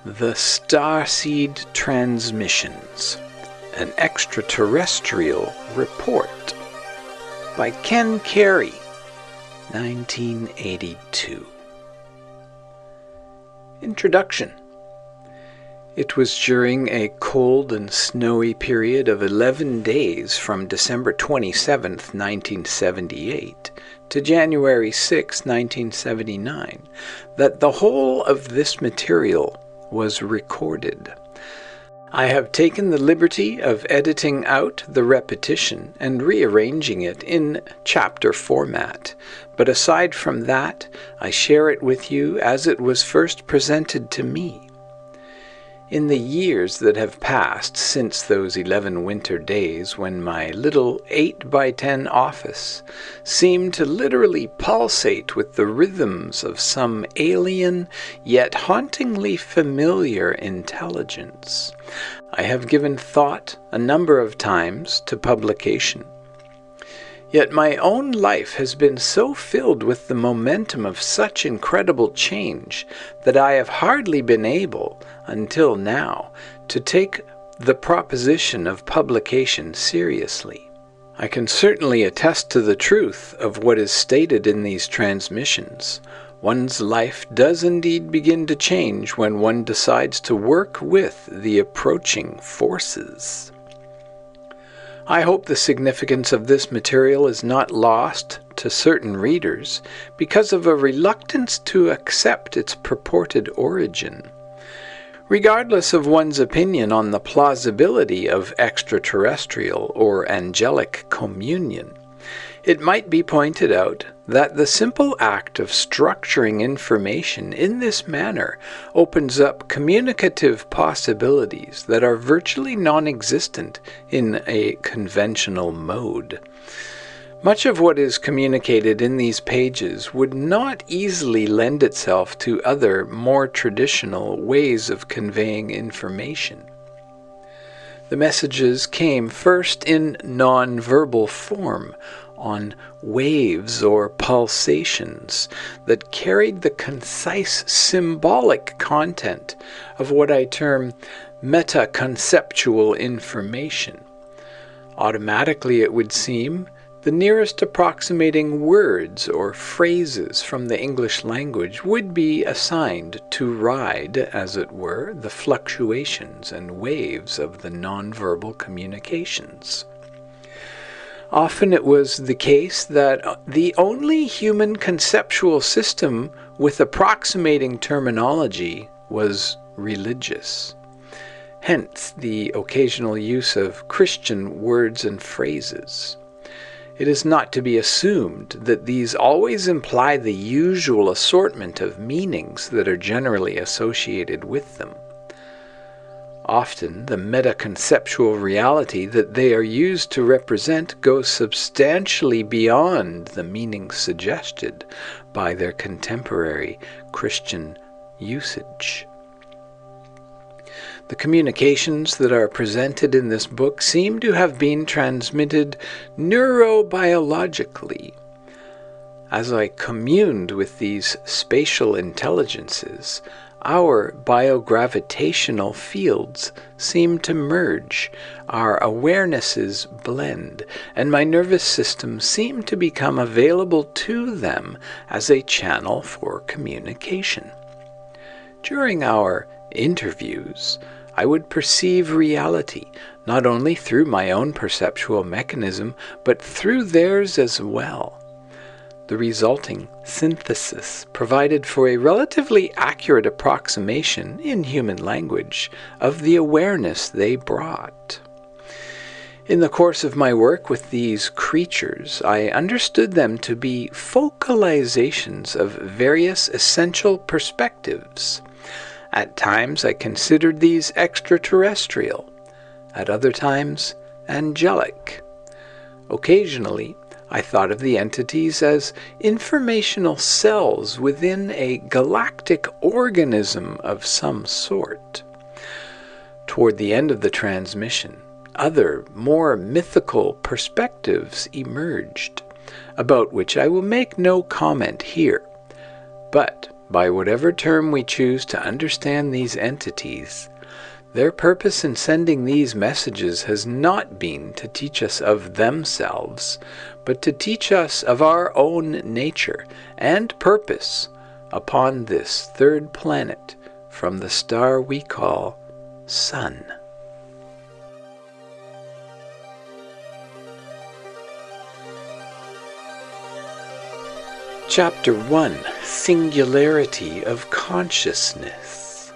The Starseed Transmissions, an Extraterrestrial Report by Ken Carey, 1982. Introduction. It was during a cold and snowy period of 11 days from December 27, 1978 to January 6, 1979 that the whole of this material was recorded. I have taken the liberty of editing out the repetition and rearranging it in chapter format, but aside from that, I share it with you as it was first presented to me. In the years that have passed since those 11 winter days when my little 8x10 office seemed to literally pulsate with the rhythms of some alien yet hauntingly familiar intelligence, I have given thought a number of times to publication. Yet my own life has been so filled with the momentum of such incredible change that I have hardly been able, until now, to take the proposition of publication seriously. I can certainly attest to the truth of what is stated in these transmissions. One's life does indeed begin to change when one decides to work with the approaching forces. I hope the significance of this material is not lost to certain readers because of a reluctance to accept its purported origin. Regardless of one's opinion on the plausibility of extraterrestrial or angelic communion, it might be pointed out that the simple act of structuring information in this manner opens up communicative possibilities that are virtually non-existent in a conventional mode. Much of what is communicated in these pages would not easily lend itself to other, more traditional ways of conveying information. The messages came first in non-verbal form, on waves or pulsations that carried the concise symbolic content of what I term meta-conceptual information. Automatically, it would seem, the nearest approximating words or phrases from the English language would be assigned to ride, as it were, the fluctuations and waves of the nonverbal communications. Often it was the case that the only human conceptual system with approximating terminology was religious. Hence the occasional use of Christian words and phrases. It is not to be assumed that these always imply the usual assortment of meanings that are generally associated with them. Often, the meta-conceptual reality that they are used to represent goes substantially beyond the meaning suggested by their contemporary Christian usage. The communications that are presented in this book seem to have been transmitted neurobiologically. As I communed with these spatial intelligences, our biogravitational fields seem to merge, our awarenesses blend, and my nervous system seemed to become available to them as a channel for communication. During our interviews, I would perceive reality, not only through my own perceptual mechanism, but through theirs as well. The resulting synthesis provided for a relatively accurate approximation in human language of the awareness they brought. In the course of my work with these creatures, I understood them to be focalizations of various essential perspectives. At times I considered these extraterrestrial, at other times angelic. Occasionally, I thought of the entities as informational cells within a galactic organism of some sort. Toward the end of the transmission, other, more mythical perspectives emerged, about which I will make no comment here. But by whatever term we choose to understand these entities, their purpose in sending these messages has not been to teach us of themselves, but to teach us of our own nature and purpose upon this third planet from the star we call Sun. Chapter 1, Singularity of Consciousness.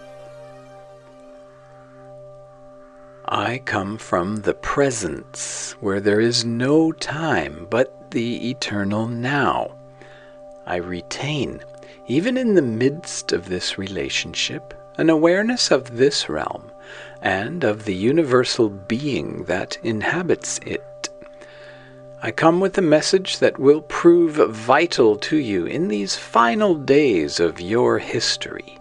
I come from the presence, where there is no time but the eternal now. I retain, even in the midst of this relationship, an awareness of this realm and of the universal being that inhabits it. I come with a message that will prove vital to you in these final days of your history.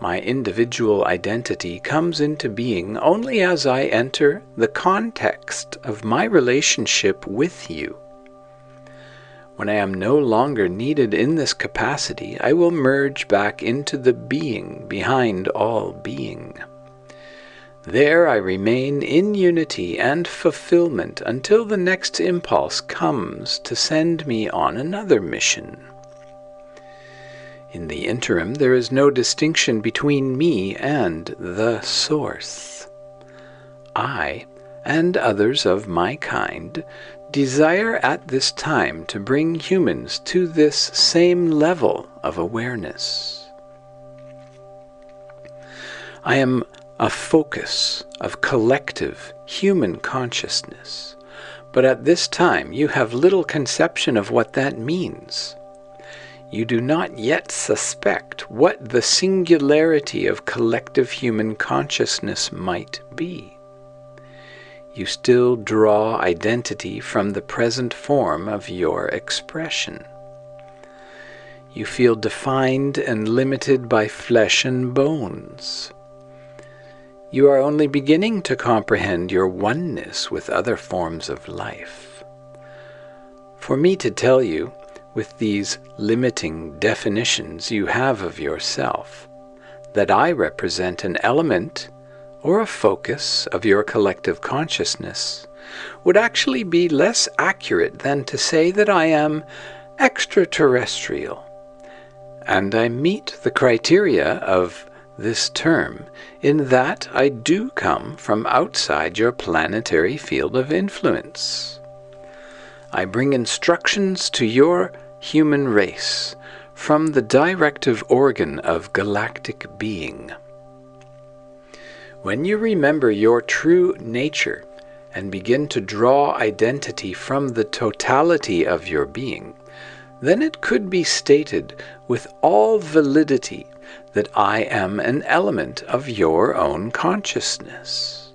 My individual identity comes into being only as I enter the context of my relationship with you. When I am no longer needed in this capacity, I will merge back into the being behind all being. There I remain in unity and fulfillment until the next impulse comes to send me on another mission. In the interim, there is no distinction between me and the Source. I, and others of my kind, desire at this time to bring humans to this same level of awareness. I am a focus of collective human consciousness, but at this time you have little conception of what that means. You do not yet suspect what the singularity of collective human consciousness might be. You still draw identity from the present form of your expression. You feel defined and limited by flesh and bones. You are only beginning to comprehend your oneness with other forms of life. For me to tell you, with these limiting definitions you have of yourself, that I represent an element or a focus of your collective consciousness, would actually be less accurate than to say that I am extraterrestrial, and I meet the criteria of this term in that I do come from outside your planetary field of influence. I bring instructions to your human race from the directive organ of galactic being. When you remember your true nature and begin to draw identity from the totality of your being, then it could be stated with all validity that I am an element of your own consciousness.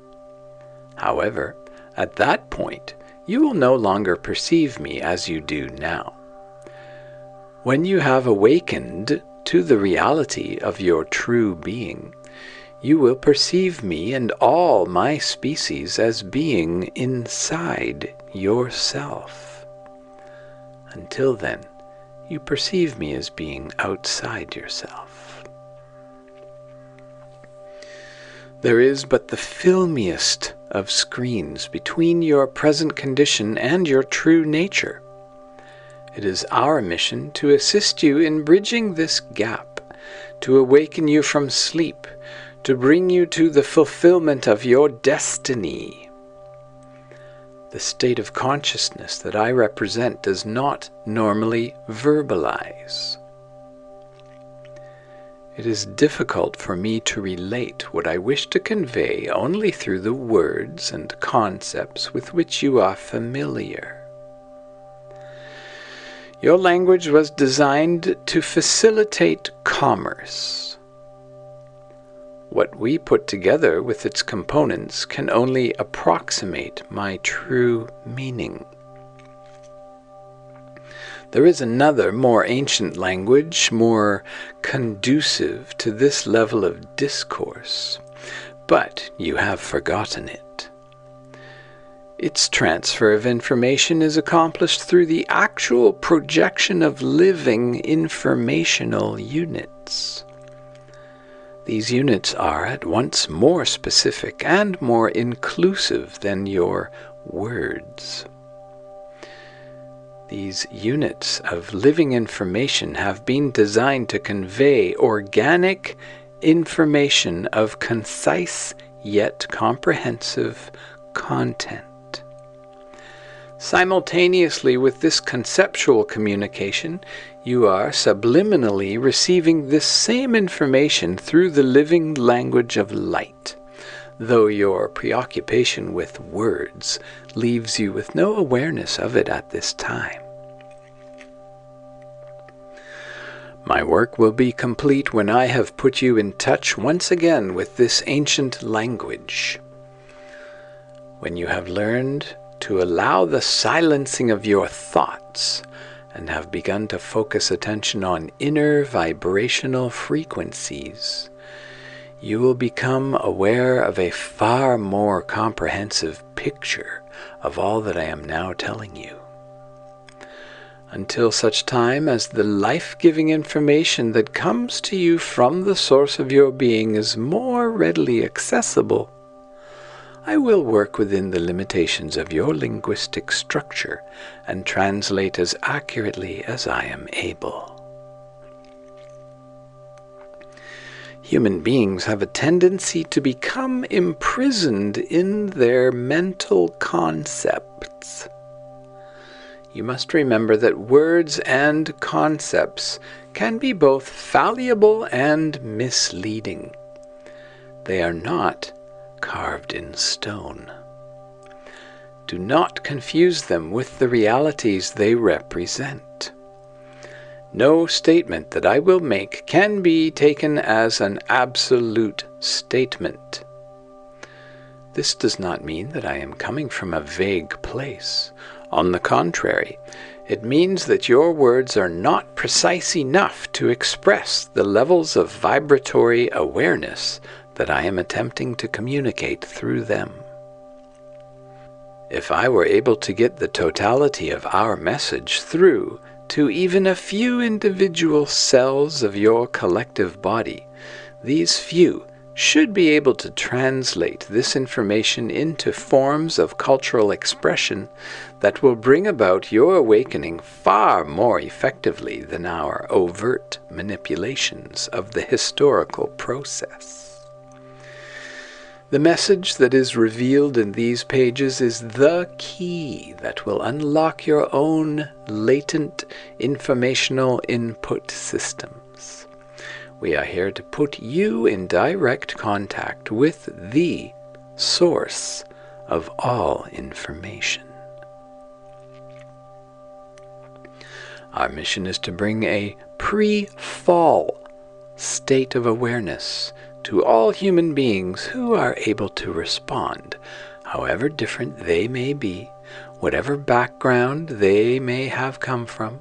However, at that point, you will no longer perceive me as you do now. When you have awakened to the reality of your true being, you will perceive me and all my species as being inside yourself. Until then, you perceive me as being outside yourself. There is but the filmiest of screens between your present condition and your true nature. It is our mission to assist you in bridging this gap, to awaken you from sleep, to bring you to the fulfillment of your destiny. The state of consciousness that I represent does not normally verbalize. It is difficult for me to relate what I wish to convey only through the words and concepts with which you are familiar. Your language was designed to facilitate commerce. What we put together with its components can only approximate my true meaning. There is another, more ancient language, more conducive to this level of discourse, but you have forgotten it. Its transfer of information is accomplished through the actual projection of living informational units. These units are at once more specific and more inclusive than your words. These units of living information have been designed to convey organic information of concise yet comprehensive content. Simultaneously with this conceptual communication, you are subliminally receiving this same information through the living language of light, though your preoccupation with words leaves you with no awareness of it at this time. My work will be complete when I have put you in touch once again with this ancient language. When you have learned to allow the silencing of your thoughts and have begun to focus attention on inner vibrational frequencies, you will become aware of a far more comprehensive picture of all that I am now telling you. Until such time as the life-giving information that comes to you from the source of your being is more readily accessible, I will work within the limitations of your linguistic structure and translate as accurately as I am able. Human beings have a tendency to become imprisoned in their mental concepts. You must remember that words and concepts can be both fallible and misleading. They are not carved in stone. Do not confuse them with the realities they represent. No statement that I will make can be taken as an absolute statement. This does not mean that I am coming from a vague place. On the contrary, it means that your words are not precise enough to express the levels of vibratory awareness that I am attempting to communicate through them. If I were able to get the totality of our message through to even a few individual cells of your collective body, these few should be able to translate this information into forms of cultural expression that will bring about your awakening far more effectively than our overt manipulations of the historical process. The message that is revealed in these pages is the key that will unlock your own latent informational input systems. We are here to put you in direct contact with the source of all information. Our mission is to bring a pre-fall state of awareness to all human beings who are able to respond, however different they may be, whatever background they may have come from,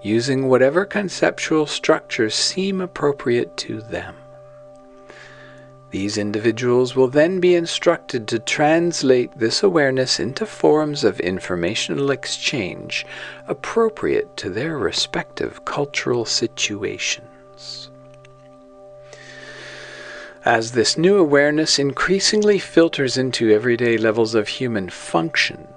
using whatever conceptual structures seem appropriate to them. These individuals will then be instructed to translate this awareness into forms of informational exchange appropriate to their respective cultural situations. As this new awareness increasingly filters into everyday levels of human function,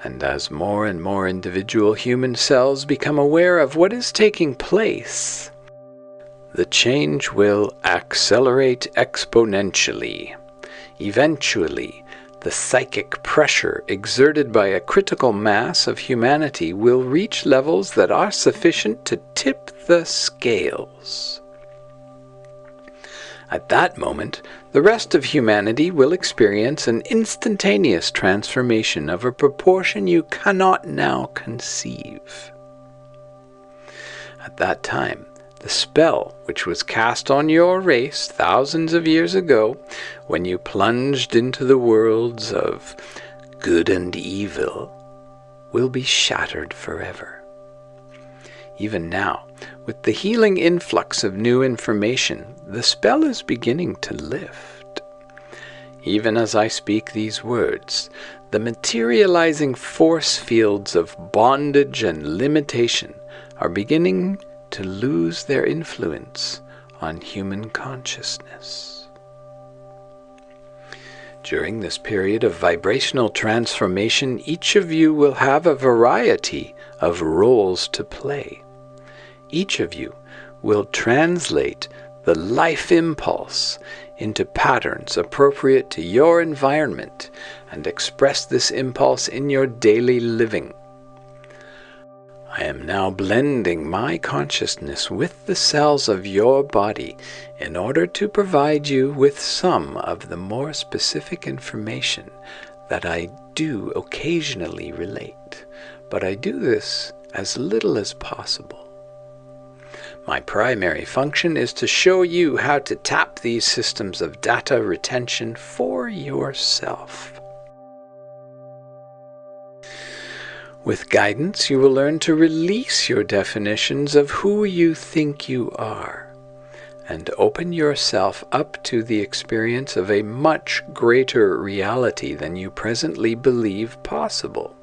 and as more and more individual human cells become aware of what is taking place, the change will accelerate exponentially. Eventually, the psychic pressure exerted by a critical mass of humanity will reach levels that are sufficient to tip the scales. At that moment, the rest of humanity will experience an instantaneous transformation of a proportion you cannot now conceive. At that time, the spell which was cast on your race thousands of years ago, when you plunged into the worlds of good and evil, will be shattered forever. Even now, with the healing influx of new information, the spell is beginning to lift. Even as I speak these words, The materializing force fields of bondage and limitation are beginning to lose their influence on human consciousness. During this period of vibrational transformation, each of you will have a variety of roles to play. Each of you will translate the life impulse into patterns appropriate to your environment and express this impulse in your daily living. I am now blending my consciousness with the cells of your body in order to provide you with some of the more specific information that I do occasionally relate, but I do this as little as possible. My primary function is to show you how to tap these systems of data retention for yourself. With guidance, you will learn to release your definitions of who you think you are and open yourself up to the experience of a much greater reality than you presently believe possible,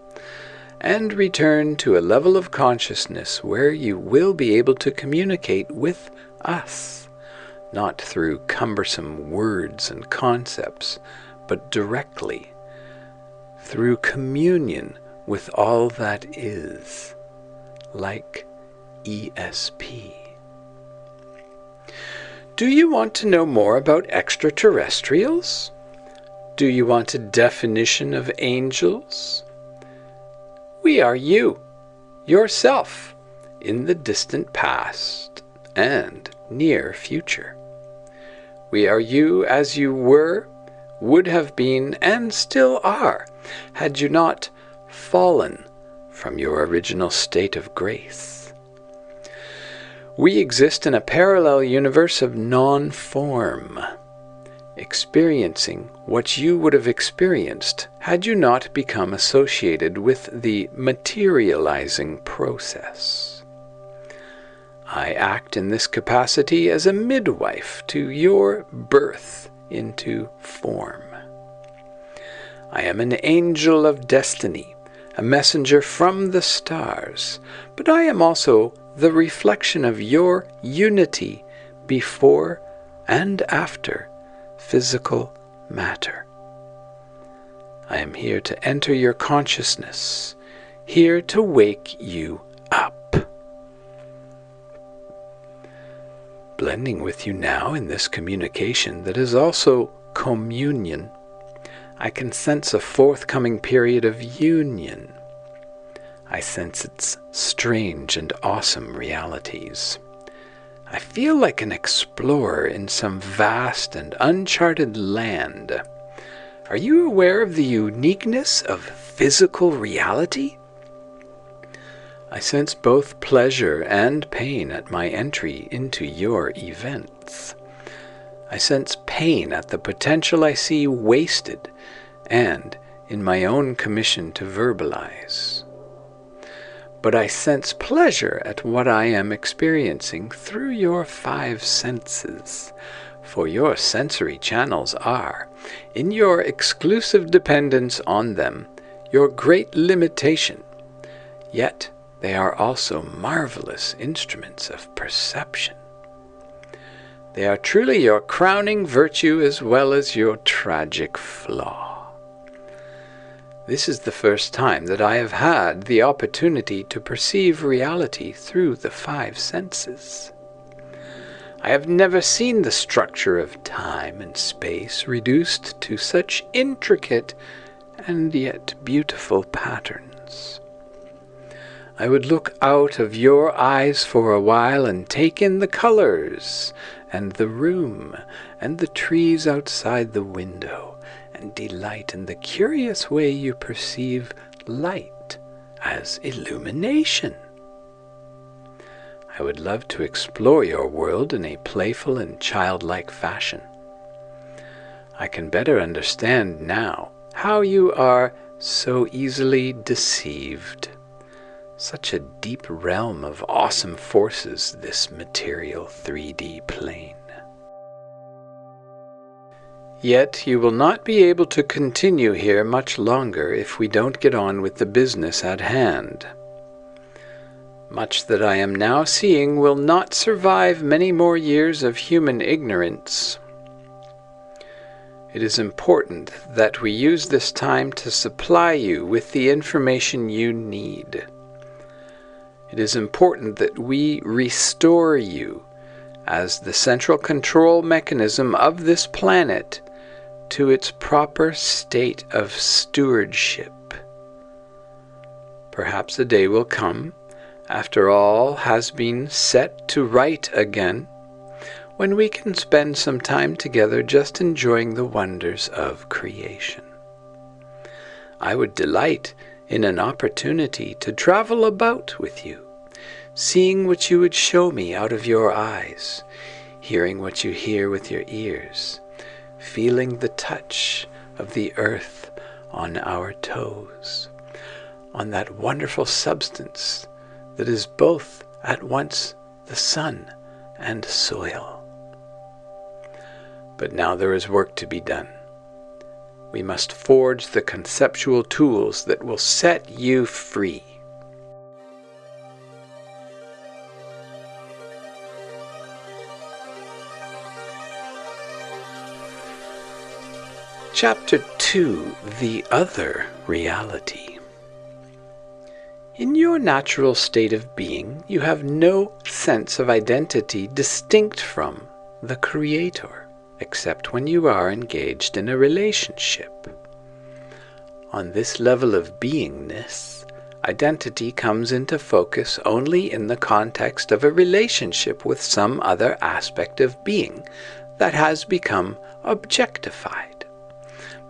and return to a level of consciousness where you will be able to communicate with us, not through cumbersome words and concepts, but directly, through communion with all that is, like ESP. Do you want to know more about extraterrestrials? Do you want a definition of angels? We are you, yourself, in the distant past and near future. We are you as you were, would have been, and still are, had you not fallen from your original state of grace. We exist in a parallel universe of non-form, experiencing what you would have experienced had you not become associated with the materializing process. I act in this capacity as a midwife to your birth into form. I am an angel of destiny, a messenger from the stars, but I am also the reflection of your unity before and after physical matter. I am here to enter your consciousness, here to wake you up. Blending with you now in this communication that is also communion, I can sense a forthcoming period of union. I sense its strange and awesome realities. I feel like an explorer in some vast and uncharted land. Are you aware of the uniqueness of physical reality? I sense both pleasure and pain at my entry into your events. I sense pain at the potential I see wasted and in my own commission to verbalize. But I sense pleasure at what I am experiencing through your 5 senses, for your sensory channels are, in your exclusive dependence on them, your great limitation, yet they are also marvelous instruments of perception. They are truly your crowning virtue as well as your tragic flaw. This is the first time that I have had the opportunity to perceive reality through the 5 senses. I have never seen the structure of time and space reduced to such intricate and yet beautiful patterns. I would look out of your eyes for a while and take in the colors and the room and the trees outside the window, and delight in the curious way you perceive light as illumination. I would love to explore your world in a playful and childlike fashion. I can better understand now how you are so easily deceived. Such a deep realm of awesome forces, this material 3D plane. Yet you will not be able to continue here much longer if we don't get on with the business at hand. Much that I am now seeing will not survive many more years of human ignorance. It is important that we use this time to supply you with the information you need. It is important that we restore you as the central control mechanism of this planet to its proper state of stewardship. Perhaps a day will come, after all has been set to right again, when we can spend some time together just enjoying the wonders of creation. I would delight in an opportunity to travel about with you, seeing what you would show me out of your eyes, hearing what you hear with your ears, feeling the touch of the earth on our toes, on that wonderful substance that is both at once the sun and soil. But now there is work to be done. We must forge the conceptual tools that will set you free. Chapter 2, The Other Reality. In your natural state of being, you have no sense of identity distinct from the Creator, except when you are engaged in a relationship. On this level of beingness, identity comes into focus only in the context of a relationship with some other aspect of being that has become objectified.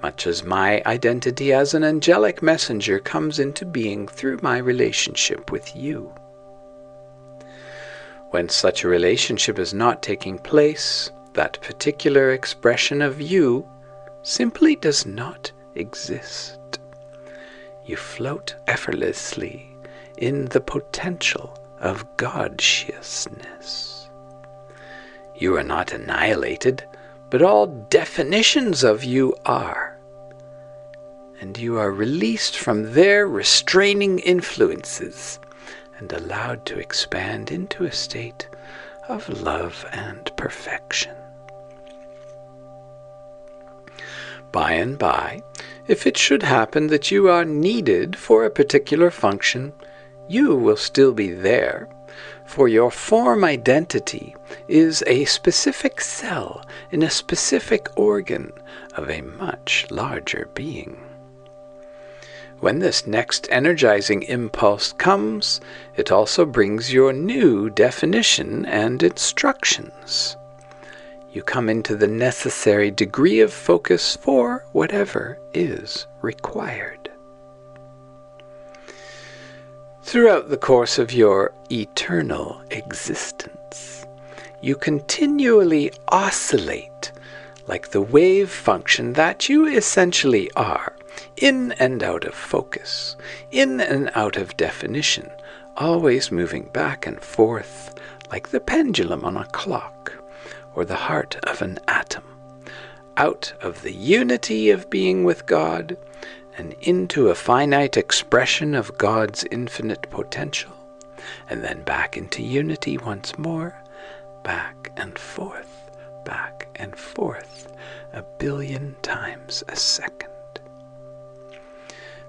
Much as my identity as an angelic messenger comes into being through my relationship with you. When such a relationship is not taking place, that particular expression of you simply does not exist. You float effortlessly in the potential of God-sciousness. You are not annihilated, but all definitions of you are. And you are released from their restraining influences and allowed to expand into a state of love and perfection. By and by, if it should happen that you are needed for a particular function, you will still be there, for your form identity is a specific cell in a specific organ of a much larger being. When this next energizing impulse comes, it also brings your new definition and instructions. You come into the necessary degree of focus for whatever is required. Throughout the course of your eternal existence, you continually oscillate like the wave function that you essentially are, in and out of focus, in and out of definition, always moving back and forth like the pendulum on a clock, or the heart of an atom, out of the unity of being with God and into a finite expression of God's infinite potential, and then back into unity once more, back and forth, a billion times a second.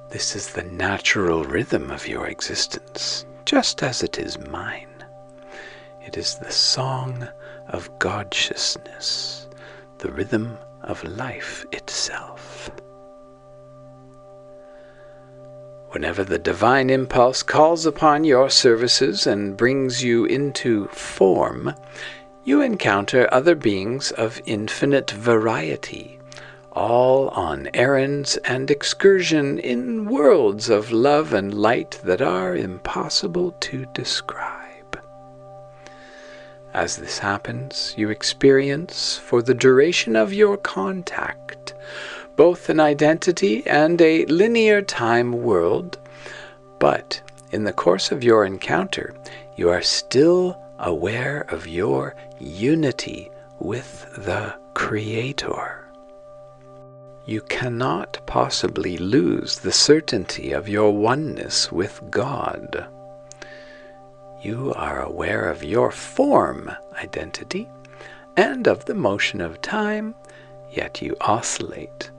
This is the natural rhythm of your existence, just as it is mine. It is the song of God-sciousness, the rhythm of life itself. Whenever the divine impulse calls upon your services and brings you into form, you encounter other beings of infinite variety, all on errands and excursion in worlds of love and light that are impossible to describe. As this happens, you experience, for the duration of your contact, both an identity and a linear time world, but in the course of your encounter, you are still aware of your unity with the Creator. you cannot possibly lose the certainty of your oneness with God. You are aware of your form identity and of the motion of time, yet you oscillate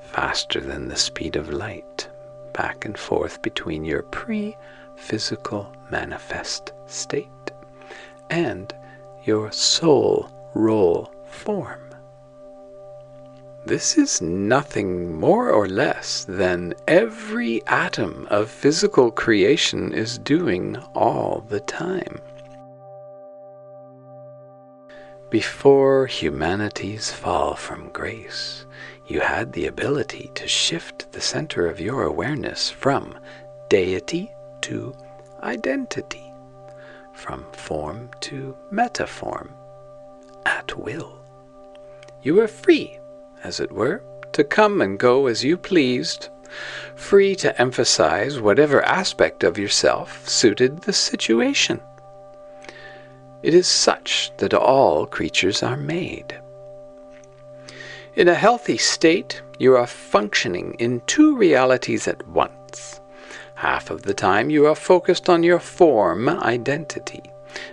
faster than the speed of light, back and forth between your pre-physical manifest state and your soul role form. This is nothing more or less than every atom of physical creation is doing all the time. Before humanity's fall from grace, you had the ability to shift the center of your awareness from deity to identity, from form to metaform, at will. You were free, as it were, to come and go as you pleased, free to emphasize whatever aspect of yourself suited the situation. It is such that all creatures are made. In a healthy state, you are functioning in two realities at once. Half of the time you are focused on your form identity,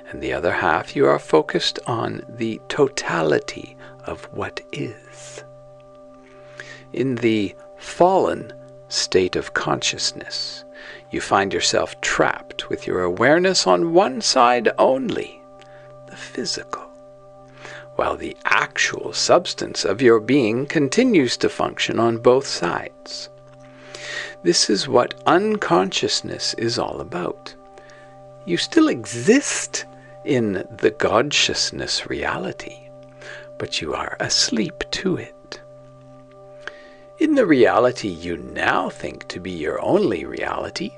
and the other half you are focused on the totality of what is. In the fallen state of consciousness, you find yourself trapped with your awareness on one side only, the physical, while the actual substance of your being continues to function on both sides. This is what unconsciousness is all about. You still exist in the God-sciousness reality, but you are asleep to it. In the reality you now think to be your only reality,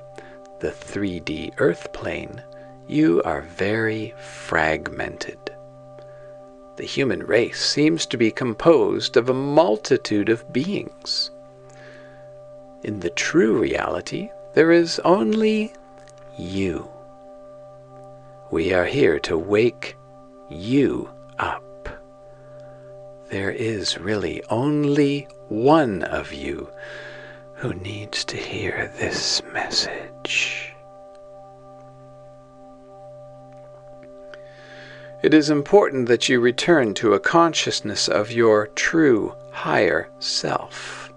the 3D earth plane, you are very fragmented. The human race seems to be composed of a multitude of beings. In the true reality, there is only you. We are here to wake you up. There is really only one of you who needs to hear this message. It is important that you return to a consciousness of your true higher self.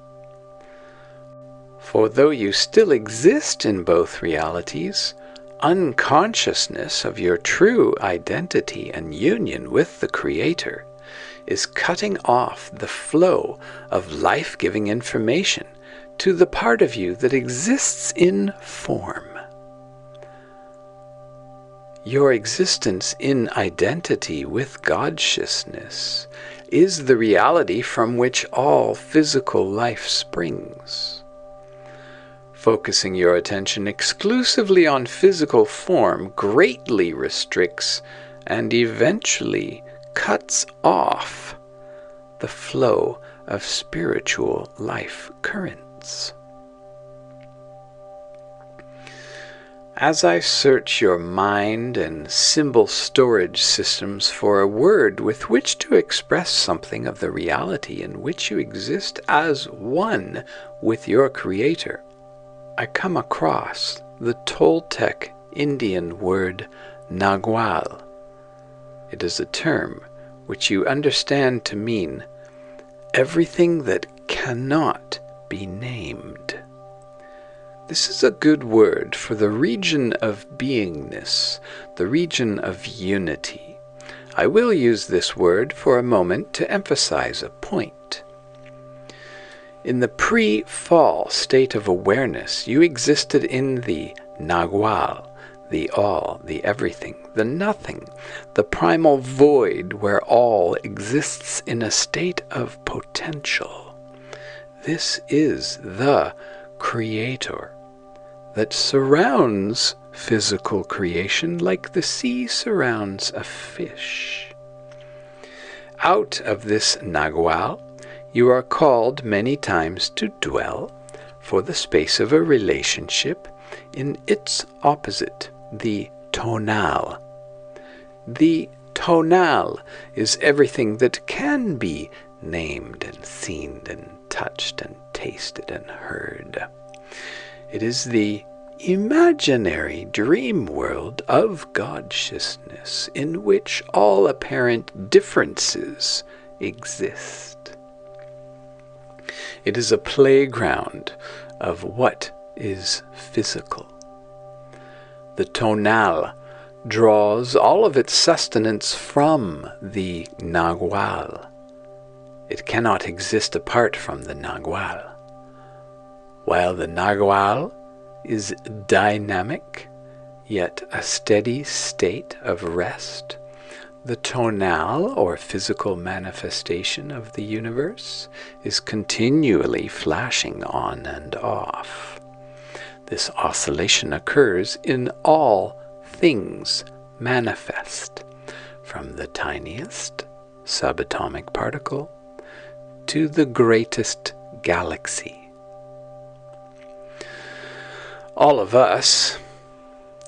For though you still exist in both realities, unconsciousness of your true identity and union with the Creator is cutting off the flow of life-giving information to the part of you that exists in form. Your existence in identity with God-sciousness is the reality from which all physical life springs. Focusing your attention exclusively on physical form greatly restricts and eventually cuts off the flow of spiritual life currents. As I search your mind and symbol storage systems for a word with which to express something of the reality in which you exist as one with your Creator, I come across the Toltec Indian word Nagual. It is a term which you understand to mean everything that cannot be named. This is a good word for the region of beingness, the region of unity. I will use this word for a moment to emphasize a point. In the pre-fall state of awareness, you existed in the Nagual, the all, the everything, the nothing, the primal void where all exists in a state of potential. This is the Creator that surrounds physical creation like the sea surrounds a fish. Out of this Nagual, you are called many times to dwell for the space of a relationship in its opposite, the tonal. The tonal is everything that can be named and seen and touched and tasted and heard. It is the imaginary dream world of God-sciousness in which all apparent differences exist. It is a playground of what is physical. The tonal draws all of its sustenance from the nagual. It cannot exist apart from the nagual. While the nagual is dynamic, yet a steady state of rest, the tonal, or physical manifestation of the universe, is continually flashing on and off. This oscillation occurs in all things manifest, from the tiniest subatomic particle to the greatest galaxy. All of us,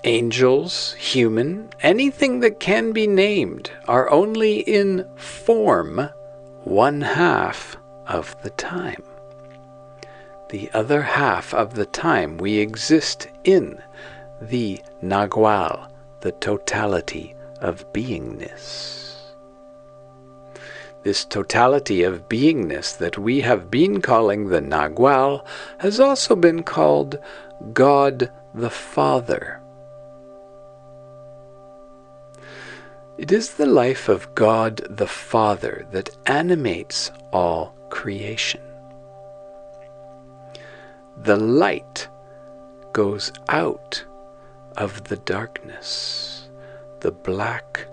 angels, human, anything that can be named, are only in form 1/2 of the time. The other half of the time we exist in the nagual, the totality of beingness. This totality of beingness that we have been calling the nagual has also been called God the Father. It is the life of God the Father that animates all creation. The light goes out of the darkness, the black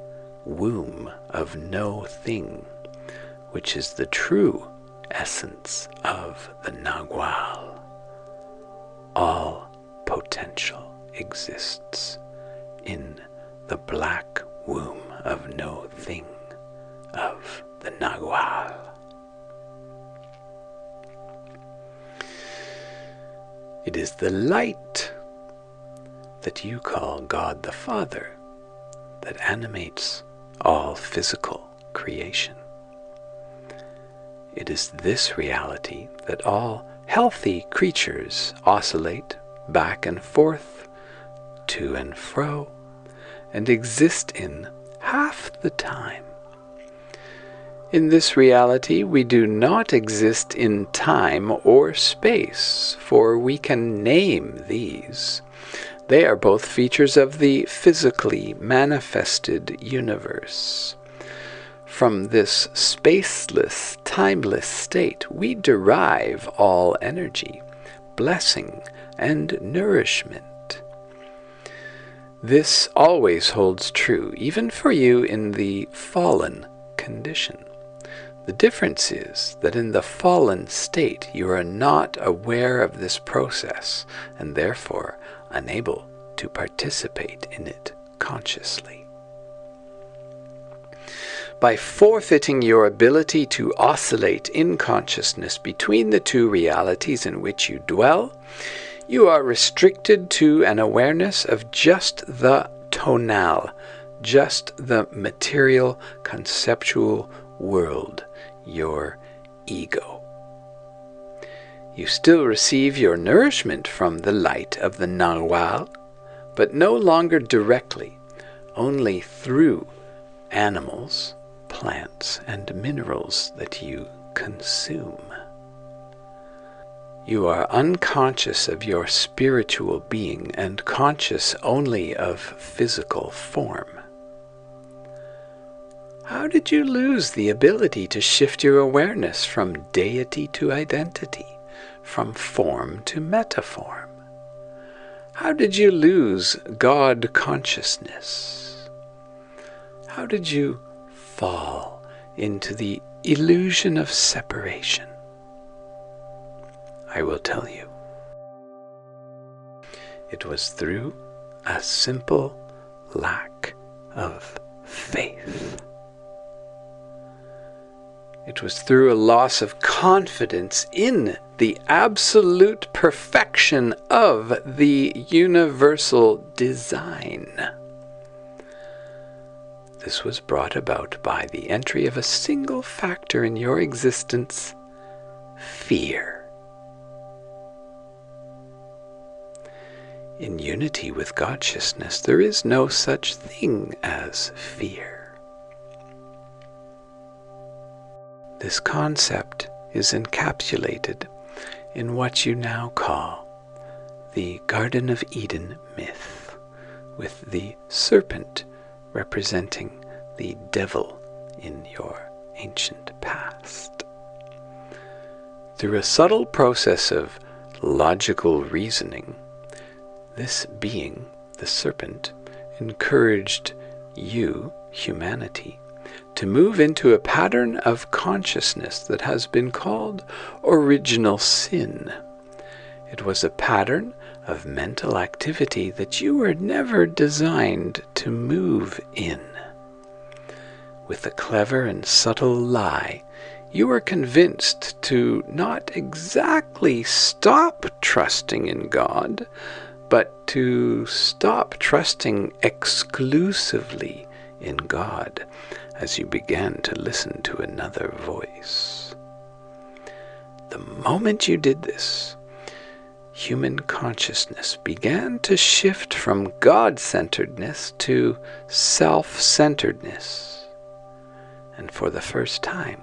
womb of no thing, which is the true essence of the nagual. All potential exists in the black womb of no thing of the nagual. It is the light that you call God the Father that animates all physical creation. It is this reality that all healthy creatures oscillate back and forth, to and fro, and exist in half the time. In this reality, we do not exist in time or space, for we can name these. They are both features of the physically manifested universe. From this spaceless, timeless state, we derive all energy, blessing, and nourishment. This always holds true, even for you in the fallen condition. The difference is that in the fallen state you are not aware of this process and therefore unable to participate in it consciously. By forfeiting your ability to oscillate in consciousness between the two realities in which you dwell, you are restricted to an awareness of just the tonal, just the material, conceptual world, your ego. You still receive your nourishment from the light of the nagual, but no longer directly, only through animals, plants, and minerals that you consume. You are unconscious of your spiritual being and conscious only of physical form. How did you lose the ability to shift your awareness from deity to identity, from form to metaform? How did you lose God consciousness? How did you fall into the illusion of separation? I will tell you. It was through a simple lack of faith. It was through a loss of confidence in the absolute perfection of the universal design. This was brought about by the entry of a single factor in your existence: fear. In unity with God-sciousness, there is no such thing as fear. This concept is encapsulated in what you now call the Garden of Eden myth, with the serpent representing the devil in your ancient past. Through a subtle process of logical reasoning, this being, the serpent, encouraged you, humanity, to move into a pattern of consciousness that has been called original sin. It was a pattern of mental activity that you were never designed to move in. With a clever and subtle lie, you were convinced to not exactly stop trusting in God, but to stop trusting exclusively in God as you began to listen to another voice. The moment you did this, human consciousness began to shift from God-centeredness to self-centeredness. And for the first time,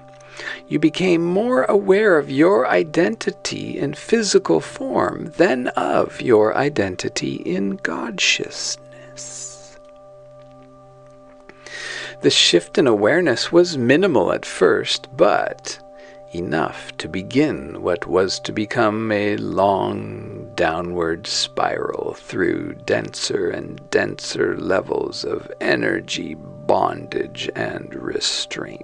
you became more aware of your identity in physical form than of your identity in God-sciousness. The shift in awareness was minimal at first, but enough to begin what was to become a long downward spiral through denser and denser levels of energy, bondage, and restraint.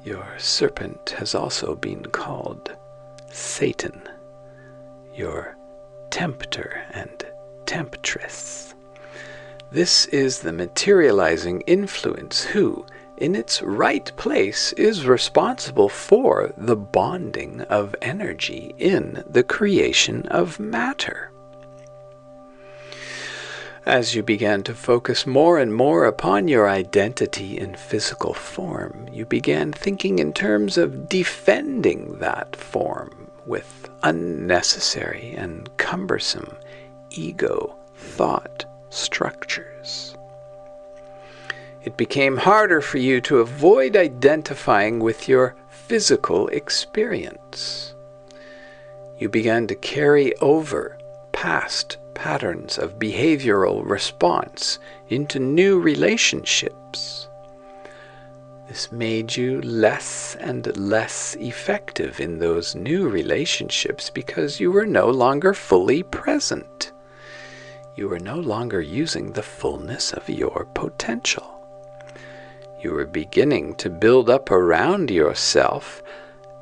Your serpent has also been called Satan, your tempter and temptress. This is the materializing influence who, in its right place, is responsible for the bonding of energy in the creation of matter. As you began to focus more and more upon your identity in physical form, you began thinking in terms of defending that form with unnecessary and cumbersome ego thought structures. It became harder for you to avoid identifying with your physical experience. You began to carry over past patterns of behavioral response into new relationships. This made you less and less effective in those new relationships because you were no longer fully present. You were no longer using the fullness of your potential. You were beginning to build up around yourself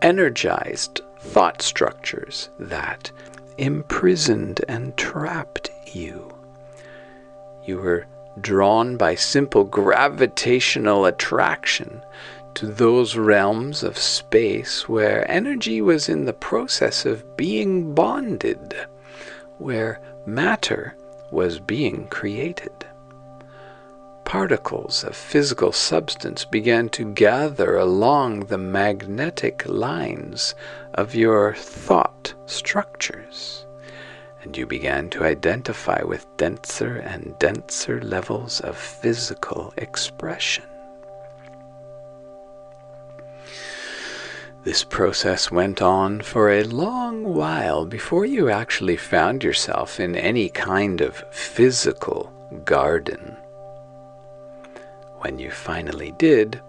energized thought structures that imprisoned and trapped you. You were drawn by simple gravitational attraction to those realms of space where energy was in the process of being bonded, where matter was being created. Particles of physical substance began to gather along the magnetic lines of your thought structures, and you began to identify with denser and denser levels of physical expression. This process went on for a long while before you actually found yourself in any kind of physical garden. When you finally did,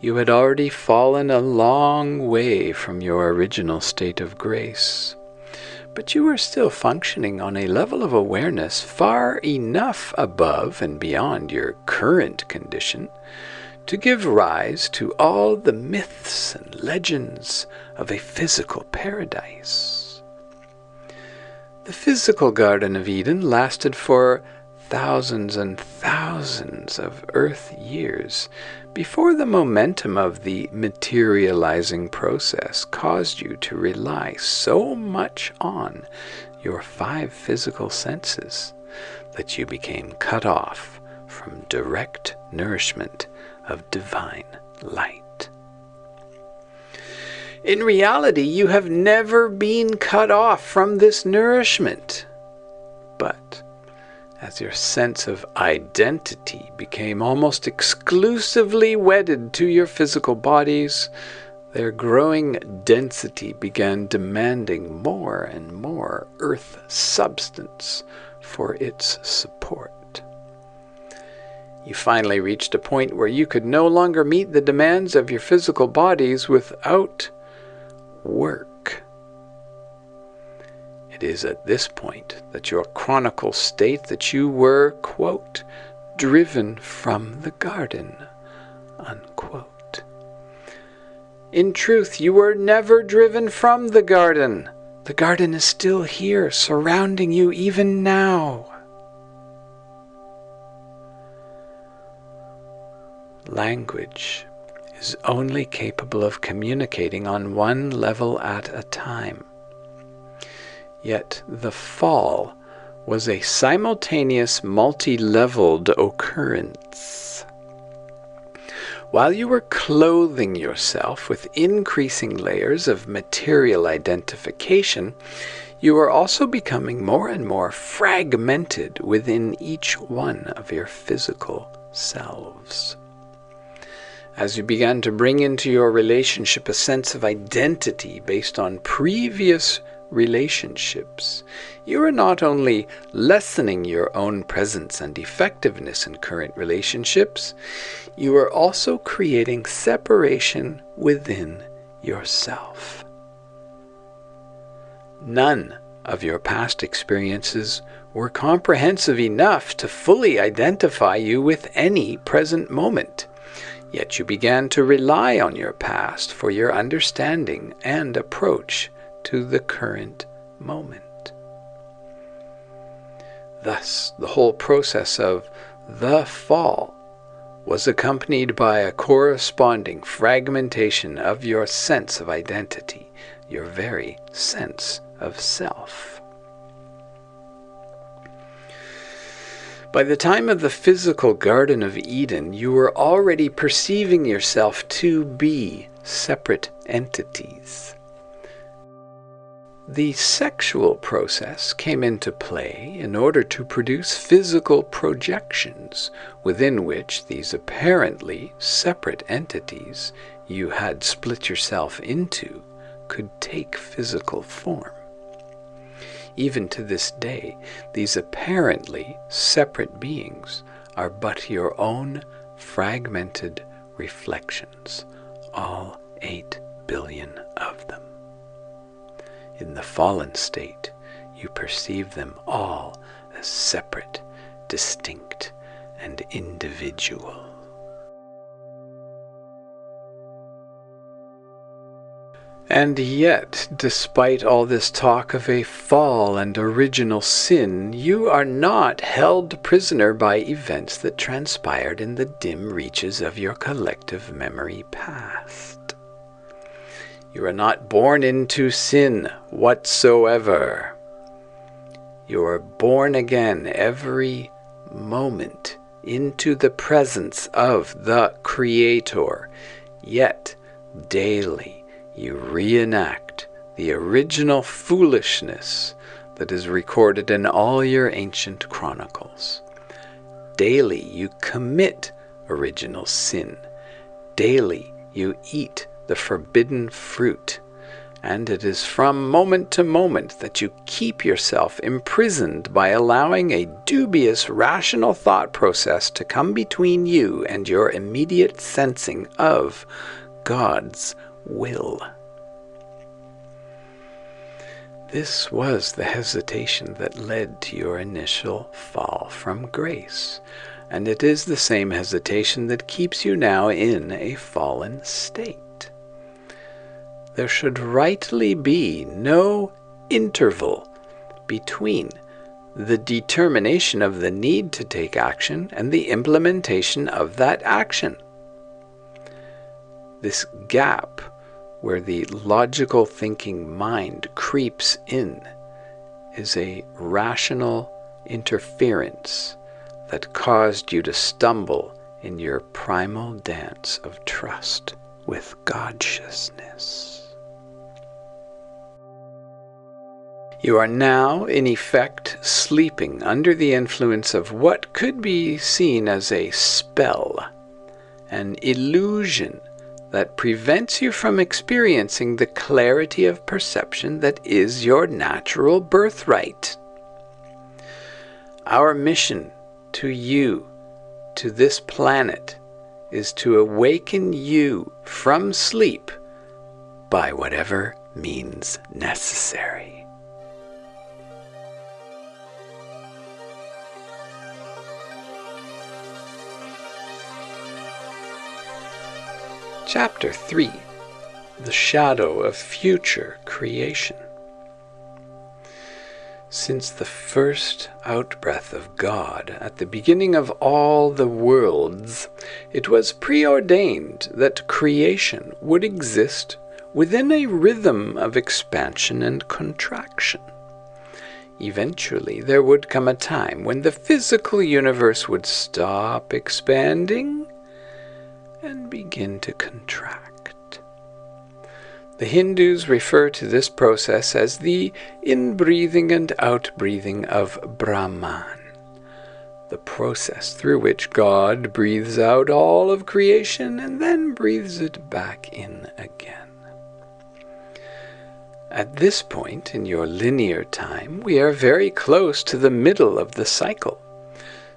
you had already fallen a long way from your original state of grace. But you were still functioning on a level of awareness far enough above and beyond your current condition to give rise to all the myths and legends of a physical paradise. The physical Garden of Eden lasted for thousands and thousands of Earth years before the momentum of the materializing process caused you to rely so much on your 5 physical senses that you became cut off from direct nourishment of divine light. In reality, you have never been cut off from this nourishment. But as your sense of identity became almost exclusively wedded to your physical bodies, their growing density began demanding more and more earth substance for its support. You finally reached a point where you could no longer meet the demands of your physical bodies without work. It is at this point that your chronicles state that you were, quote, driven from the garden, unquote. In truth, you were never driven from the garden. The garden is still here, surrounding you even now. Language is only capable of communicating on one level at a time. Yet the fall was a simultaneous multi-leveled occurrence. While you were clothing yourself with increasing layers of material identification, you were also becoming more and more fragmented within each one of your physical selves. As you began to bring into your relationship a sense of identity based on previous relationships, you are not only lessening your own presence and effectiveness in current relationships, you are also creating separation within yourself. None of your past experiences were comprehensive enough to fully identify you with any present moment. Yet you began to rely on your past for your understanding and approach to the current moment. Thus, the whole process of the fall was accompanied by a corresponding fragmentation of your sense of identity, your very sense of self. By the time of the physical Garden of Eden, you were already perceiving yourself to be separate entities. The sexual process came into play in order to produce physical projections within which these apparently separate entities you had split yourself into could take physical form. Even to this day, these apparently separate beings are but your own fragmented reflections, all 8 billion of them. In the fallen state, you perceive them all as separate, distinct, and individual. And yet, despite all this talk of a fall and original sin, you are not held prisoner by events that transpired in the dim reaches of your collective memory past. You are not born into sin whatsoever. You are born again every moment into the presence of the Creator, yet daily you reenact the original foolishness that is recorded in all your ancient chronicles. Daily you commit original sin. Daily you eat the forbidden fruit, and it is from moment to moment that you keep yourself imprisoned by allowing a dubious rational thought process to come between you and your immediate sensing of God's will. This was the hesitation that led to your initial fall from grace, and it is the same hesitation that keeps you now in a fallen state. There should rightly be no interval between the determination of the need to take action and the implementation of that action. This gap where the logical thinking mind creeps in is a rational interference that caused you to stumble in your primal dance of trust with God-sciousness. You are now, in effect, sleeping under the influence of what could be seen as a spell, an illusion that prevents you from experiencing the clarity of perception that is your natural birthright. Our mission to you, to this planet, is to awaken you from sleep by whatever means necessary. Chapter 3. The Shadow of Future Creation. Since the first outbreath of God at the beginning of all the worlds, it was preordained that creation would exist within a rhythm of expansion and contraction. Eventually, there would come a time when the physical universe would stop expanding and begin to contract. The Hindus refer to this process as the inbreathing and outbreathing of Brahman, the process through which God breathes out all of creation and then breathes it back in again. At this point in your linear time, we are very close to the middle of the cycle,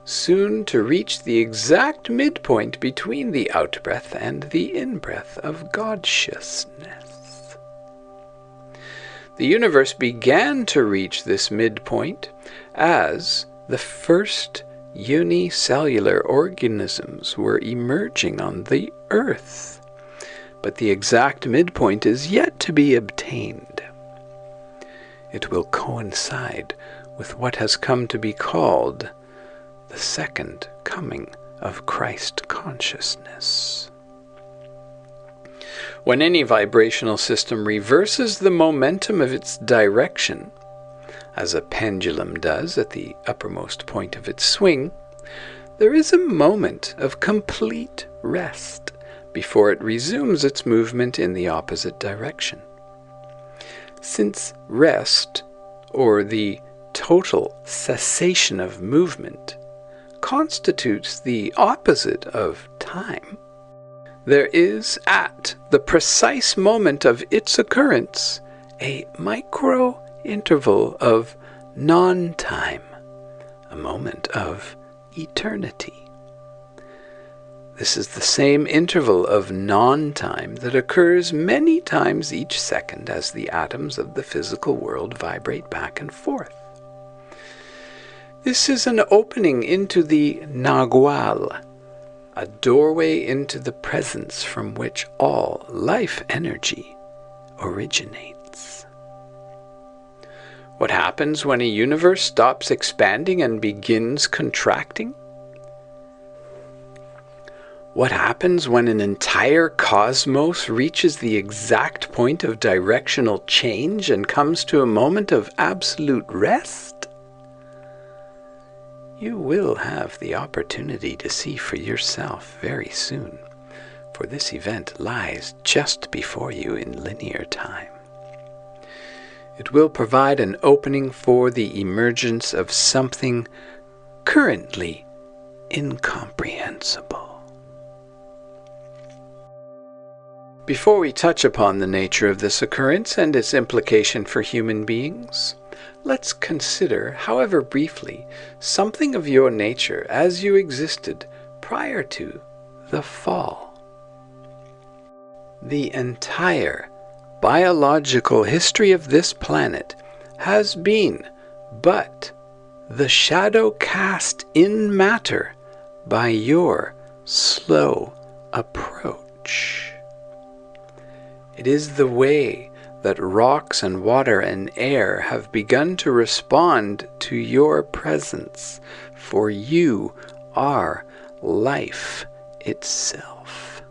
soon to reach the exact midpoint between the outbreath and the inbreath of God-sciousness. The universe began to reach this midpoint as the first unicellular organisms were emerging on the Earth, but the exact midpoint is yet to be obtained. It will coincide with what has come to be called the second coming of Christ consciousness. When any vibrational system reverses the momentum of its direction, as a pendulum does at the uppermost point of its swing, there is a moment of complete rest before it resumes its movement in the opposite direction. Since rest, or the total cessation of movement, constitutes the opposite of time, there is, at the precise moment of its occurrence, a micro-interval of non-time, a moment of eternity. This is the same interval of non-time that occurs many times each second as the atoms of the physical world vibrate back and forth. This is an opening into the Nagual, a doorway into the presence from which all life energy originates. What happens when a universe stops expanding and begins contracting? What happens when an entire cosmos reaches the exact point of directional change and comes to a moment of absolute rest? You will have the opportunity to see for yourself very soon, for this event lies just before you in linear time. It will provide an opening for the emergence of something currently incomprehensible. Before we touch upon the nature of this occurrence and its implication for human beings, let's consider, however briefly, something of your nature as you existed prior to the fall. The entire biological history of this planet has been but the shadow cast in matter by your slow approach. It is the way that rocks and water and air have begun to respond to your presence, for you are life itself.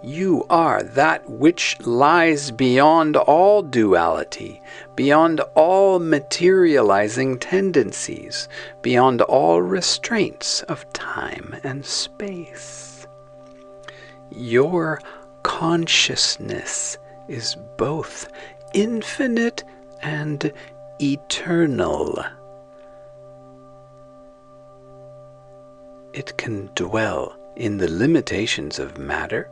You are that which lies beyond all duality, beyond all materializing tendencies, beyond all restraints of time and space. Your consciousness is both infinite and eternal. It can dwell in the limitations of matter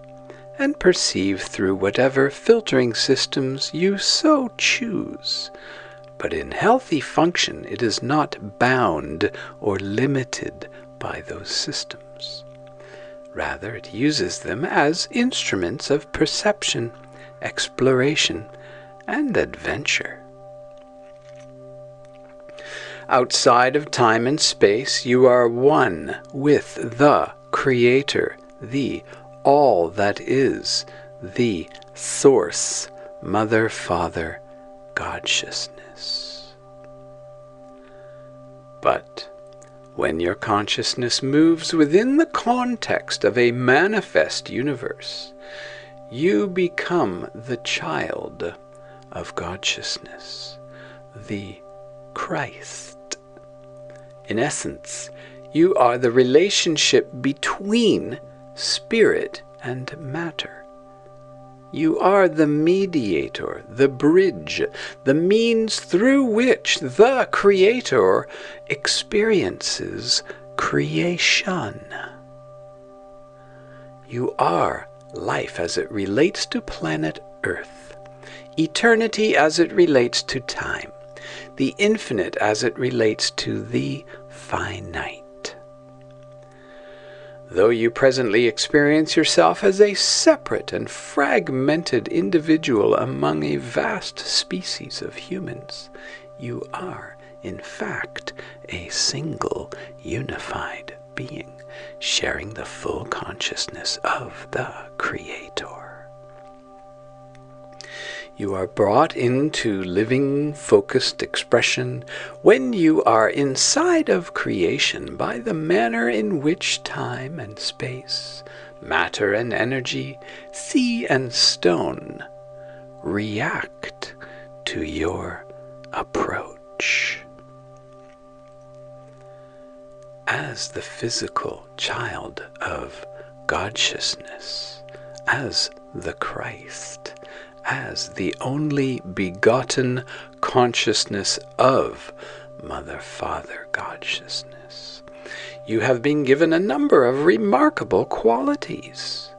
and perceive through whatever filtering systems you so choose. But in healthy function, it is not bound or limited by those systems. Rather, it uses them as instruments of perception, exploration, and adventure. Outside of time and space, you are one with the Creator, the all that is, the Source, Mother, Father, God-sciousness. But when your consciousness moves within the context of a manifest universe, you become the child of God-sciousness, the Christ. In essence, you are the relationship between spirit and matter. You are the mediator, the bridge, the means through which the Creator experiences creation. You are life as it relates to planet Earth, eternity as it relates to time, the infinite as it relates to the finite. Though you presently experience yourself as a separate and fragmented individual among a vast species of humans, you are, in fact, a single, unified being, sharing the full consciousness of the Creator. You are brought into living, focused expression when you are inside of creation by the manner in which time and space, matter and energy, sea and stone react to your approach. As the physical child of God-sciousness, as the Christ, as the only begotten consciousness of Mother, Father, God-sciousness, you have been given a number of remarkable qualities.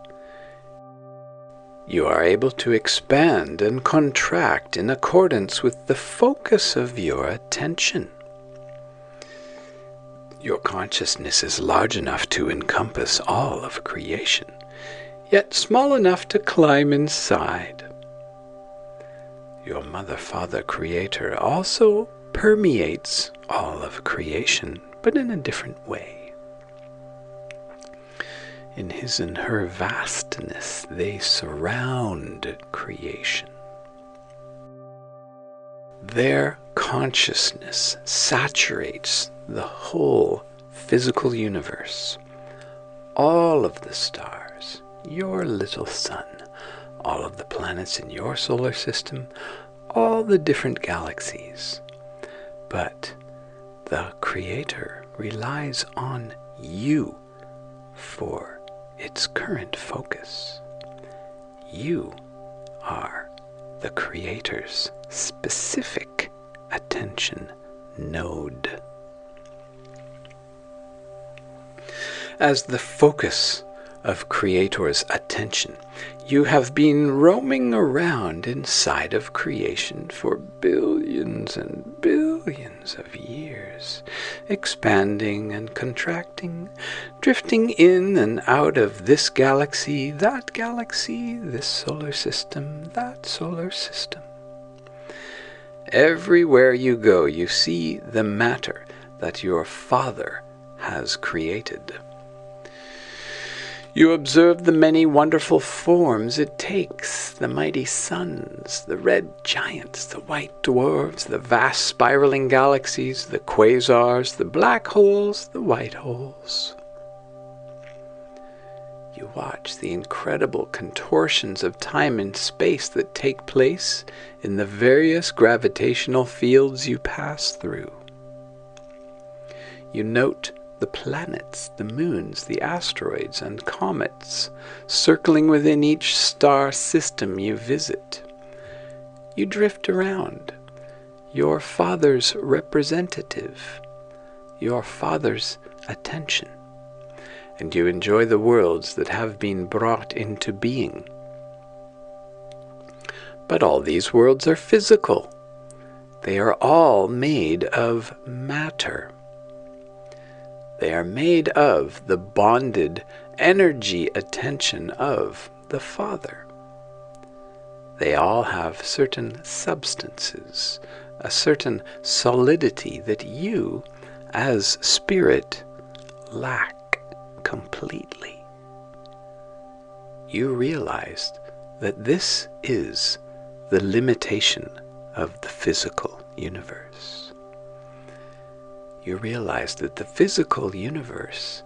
You are able to expand and contract in accordance with the focus of your attention. Your consciousness is large enough to encompass all of creation, yet small enough to climb inside. Your Mother, Father, Creator also permeates all of creation, but in a different way. In His and her vastness, they surround creation. Their consciousness saturates the whole physical universe, all of the stars, your little sun, all of the planets in your solar system, all the different galaxies. But the Creator relies on you for its current focus. You are the Creator's specific attention node. As the focus of Creator's attention, you have been roaming around inside of creation for billions and billions of years, expanding and contracting, drifting in and out of this galaxy, this solar system, that solar system. Everywhere you go, you see the matter that your Father has created. You observe the many wonderful forms it takes, the mighty suns, the red giants, the white dwarfs, the vast spiraling galaxies, the quasars, the black holes, the white holes. You watch the incredible contortions of time and space that take place in the various gravitational fields you pass through. You note the planets, the moons, the asteroids, and comets circling within each star system you visit. You drift around, your Father's representative, your Father's attention, and you enjoy the worlds that have been brought into being. But all these worlds are physical. They are all made of matter. They are made of the bonded energy attention of the Father. They all have certain substances, a certain solidity that you, as spirit, lack completely. You realized that this is the limitation of the physical universe. You realize that the physical universe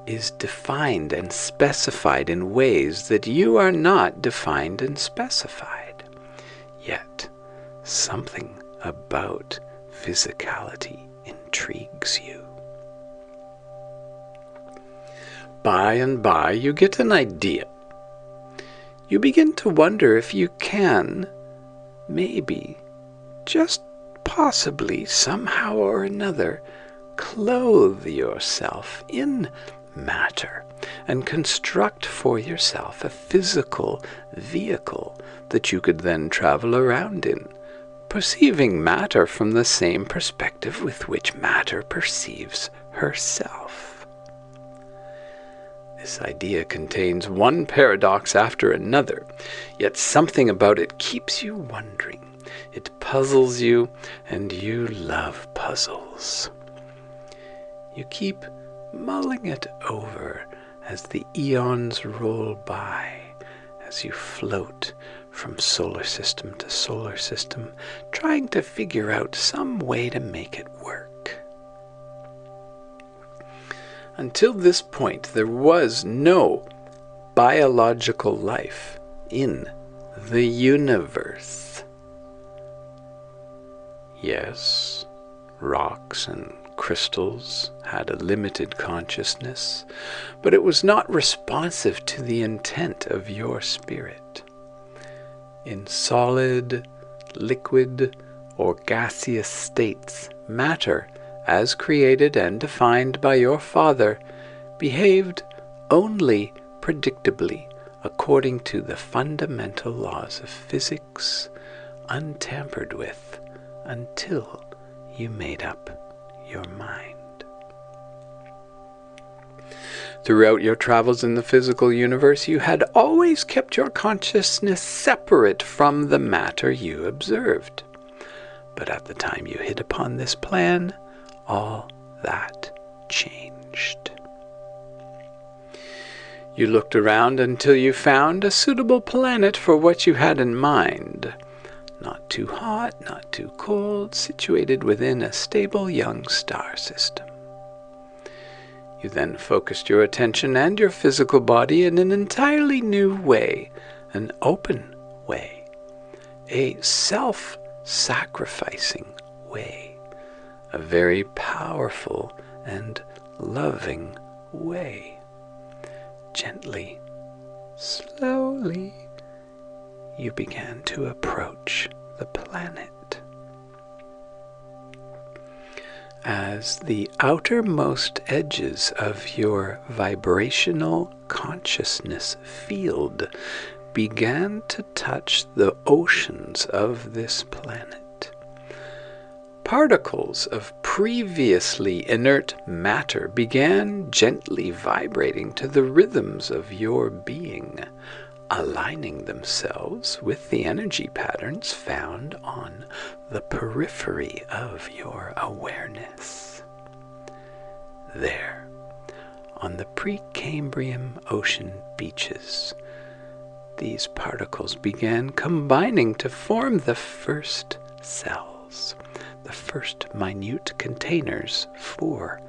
is defined and specified in ways that you are not defined and specified. Yet, something about physicality intrigues you. By and by, you get an idea. You begin to wonder if you can, maybe, just possibly, somehow or another, clothe yourself in matter and construct for yourself a physical vehicle that you could then travel around in, perceiving matter from the same perspective with which matter perceives herself. This idea contains one paradox after another, yet something about it keeps you wondering. It puzzles you, and you love puzzles. You keep mulling it over as the eons roll by, as you float from solar system to solar system, trying to figure out some way to make it work. Until this point, there was no biological life in the universe. Yes, rocks and crystals had a limited consciousness, but it was not responsive to the intent of your spirit. In solid, liquid, or gaseous states, matter, as created and defined by your Father, behaved only predictably according to the fundamental laws of physics, untampered with, until you made up your mind. Throughout your travels in the physical universe, you had always kept your consciousness separate from the matter you observed. But at the time you hit upon this plan, all that changed. You looked around until you found a suitable planet for what you had in mind. Not too hot, not too cold, situated within a stable young star system. You then focused your attention and your physical body in an entirely new way, an open way, a self-sacrificing way. A very powerful and loving way. Gently, slowly, you began to approach the planet. As the outermost edges of your vibrational consciousness field began to touch the oceans of this planet, particles of previously inert matter began gently vibrating to the rhythms of your being, aligning themselves with the energy patterns found on the periphery of your awareness. There, on the Precambrian ocean beaches, these particles began combining to form the first cells, the first minute containers for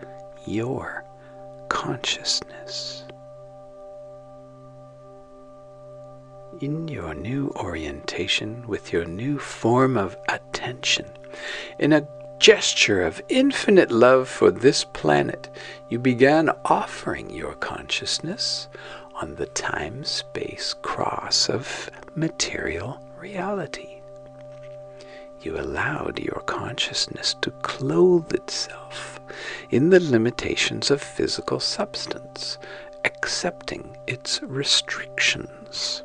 your consciousness. in your new orientation, with your new form of attention, in a gesture of infinite love for this planet, you began offering your consciousness on the time-space cross of material reality. You allowed your consciousness to clothe itself in the limitations of physical substance, accepting its restrictions.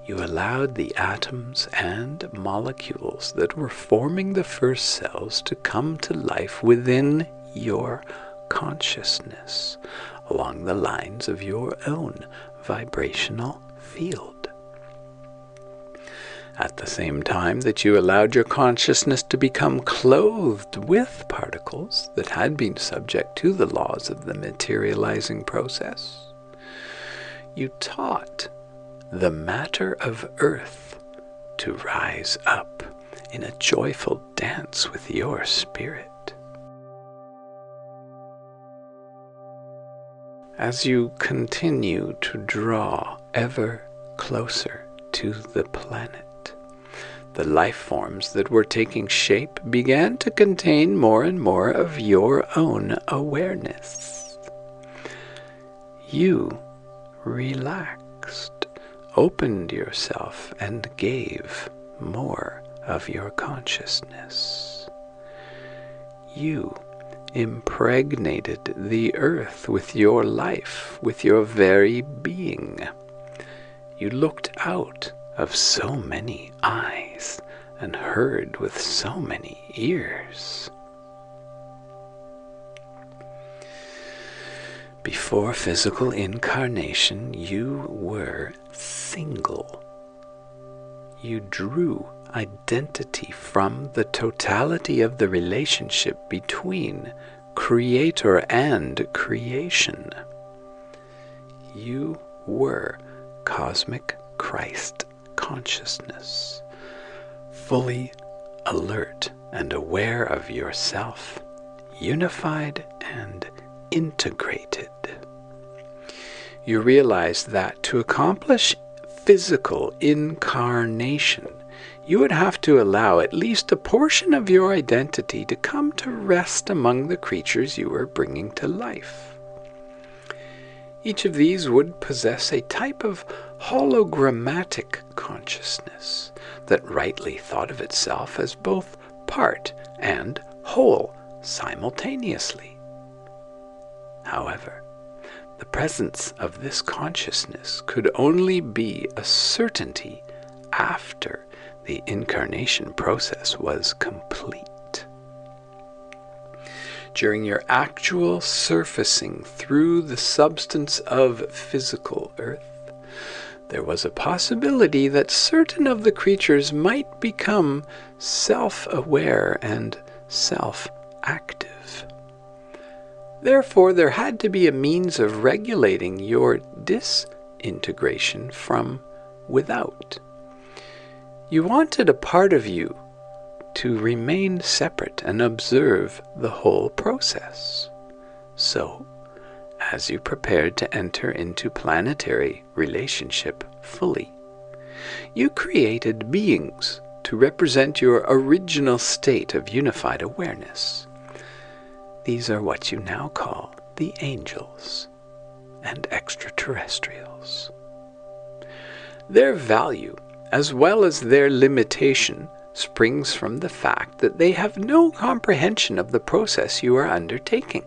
You allowed the atoms and molecules that were forming the first cells to come to life within your consciousness, along the lines of your own vibrational field. At the same time that you allowed your consciousness to become clothed with particles that had been subject to the laws of the materializing process, you taught the matter of earth to rise up in a joyful dance with your spirit. As you continue to draw ever closer to the planet, the life forms that were taking shape began to contain more and more of your own awareness. You relaxed, opened yourself, and gave more of your consciousness. You impregnated the earth with your life, with your very being. You looked out of so many eyes and heard with so many ears. Before physical incarnation, you were single. You drew identity from the totality of the relationship between Creator and creation. You were cosmic Christ consciousness, fully alert and aware of yourself, unified and integrated. You realized that to accomplish physical incarnation, you would have to allow at least a portion of your identity to come to rest among the creatures you were bringing to life. Each of these would possess a type of hologrammatic consciousness that rightly thought of itself as both part and whole simultaneously. However, the presence of this consciousness could only be a certainty after the incarnation process was complete. During your actual surfacing through the substance of physical earth, there was a possibility that certain of the creatures might become self-aware and self-active. Therefore, there had to be a means of regulating your disintegration from without. You wanted a part of you to remain separate and observe the whole process. So, as you prepared to enter into planetary relationship fully, you created beings to represent your original state of unified awareness. These are what you now call the angels and extraterrestrials. Their value, as well as their limitation, springs from the fact that they have no comprehension of the process you are undertaking.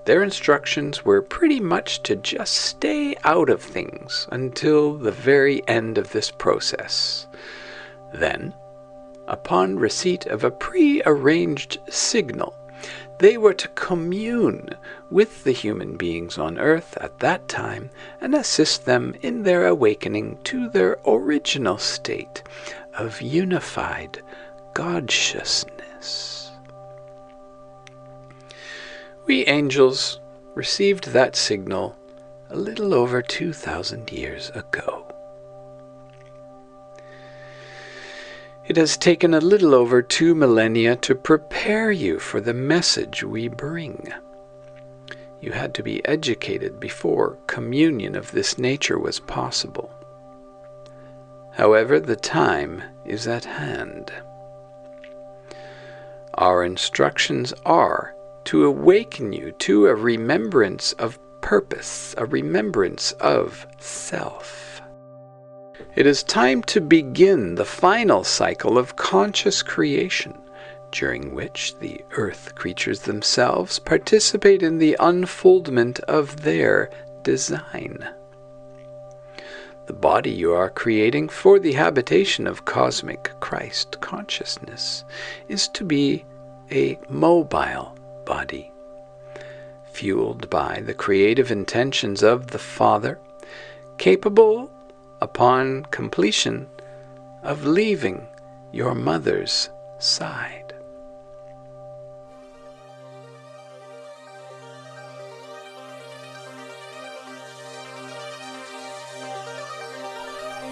Their instructions were pretty much to just stay out of things until the very end of this process. Then, upon receipt of a pre-arranged signal, they were to commune with the human beings on Earth at that time and assist them in their awakening to their original state of unified God-sciousness. We angels received that signal a little over 2,000 years ago. It has taken a little over 2 millennia to prepare you for the message we bring. You had to be educated before communion of this nature was possible. However, the time is at hand. Our instructions are to awaken you to a remembrance of purpose, a remembrance of self. It is time to begin the final cycle of conscious creation, during which the earth creatures themselves participate in the unfoldment of their design. The body you are creating for the habitation of cosmic Christ consciousness is to be a mobile body, fueled by the creative intentions of the Father, capable, upon completion, of leaving your mother's side.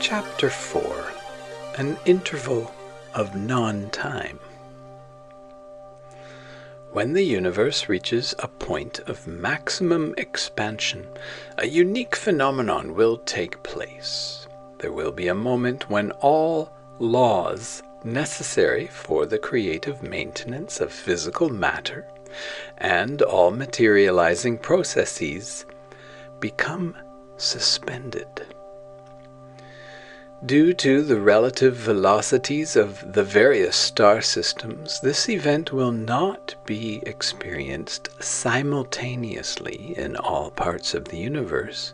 Chapter 4. An interval of non-time. When the universe reaches a point of maximum expansion, a unique phenomenon will take place. There will be a moment when all laws necessary for the creative maintenance of physical matter and all materializing processes become suspended. Due to the relative velocities of the various star systems, this event will not be experienced simultaneously in all parts of the universe,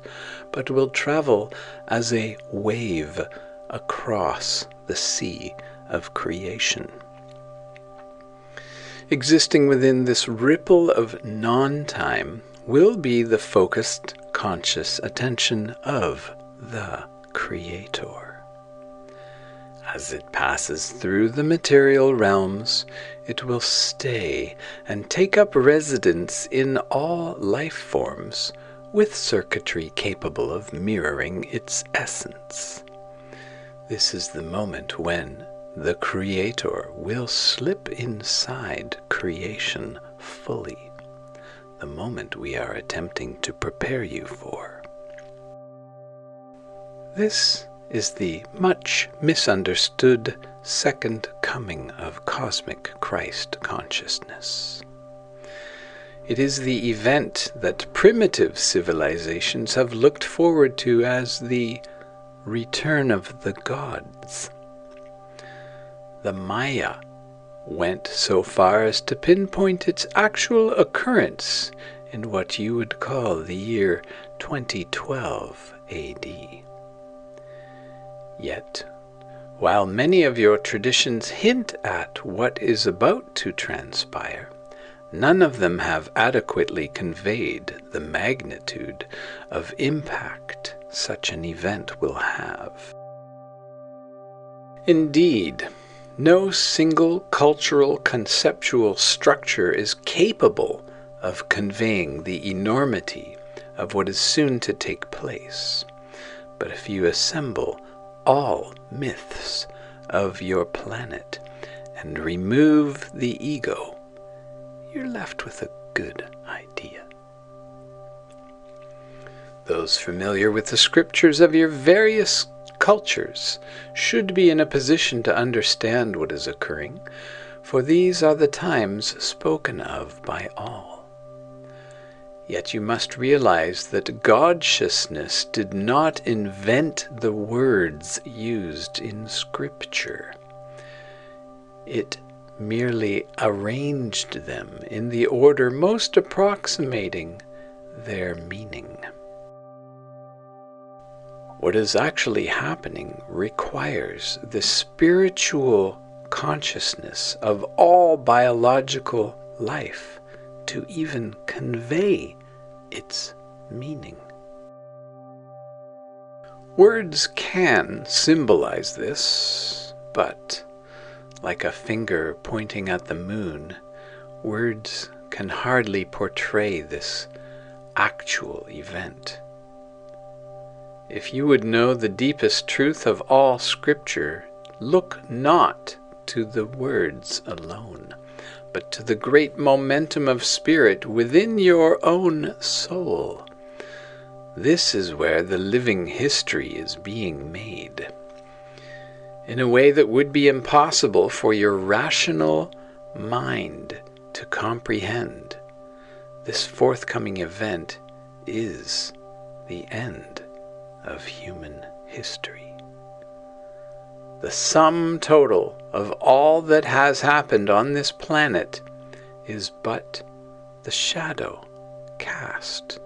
but will travel as a wave across the sea of creation. Existing within this ripple of non-time will be the focused, conscious attention of the Creator. As it passes through the material realms, it will stay and take up residence in all life forms with circuitry capable of mirroring its essence. This is the moment when the Creator will slip inside creation fully, the moment we are attempting to prepare you for. This is the much misunderstood second coming of cosmic Christ consciousness. It is the event that primitive civilizations have looked forward to as the return of the gods. The Maya went so far as to pinpoint its actual occurrence in what you would call the year 2012 AD. Yet, while many of your traditions hint at what is about to transpire, none of them have adequately conveyed the magnitude of impact such an event will have. Indeed, no single cultural conceptual structure is capable of conveying the enormity of what is soon to take place. But if you assemble all myths of your planet and remove the ego, you're left with a good idea. Those familiar with the scriptures of your various cultures should be in a position to understand what is occurring, for these are the times spoken of by all. Yet you must realize that God-sciousness did not invent the words used in Scripture. It merely arranged them in the order most approximating their meaning. What is actually happening requires the spiritual consciousness of all biological life to even convey its meaning. Words can symbolize this, but like a finger pointing at the moon, words can hardly portray this actual event. If you would know the deepest truth of all Scripture, look not to the words alone, but to the great momentum of spirit within your own soul. This is where the living history is being made. in a way that would be impossible for your rational mind to comprehend. This forthcoming event is the end of human history. The sum total of all that has happened on this planet is but the shadow cast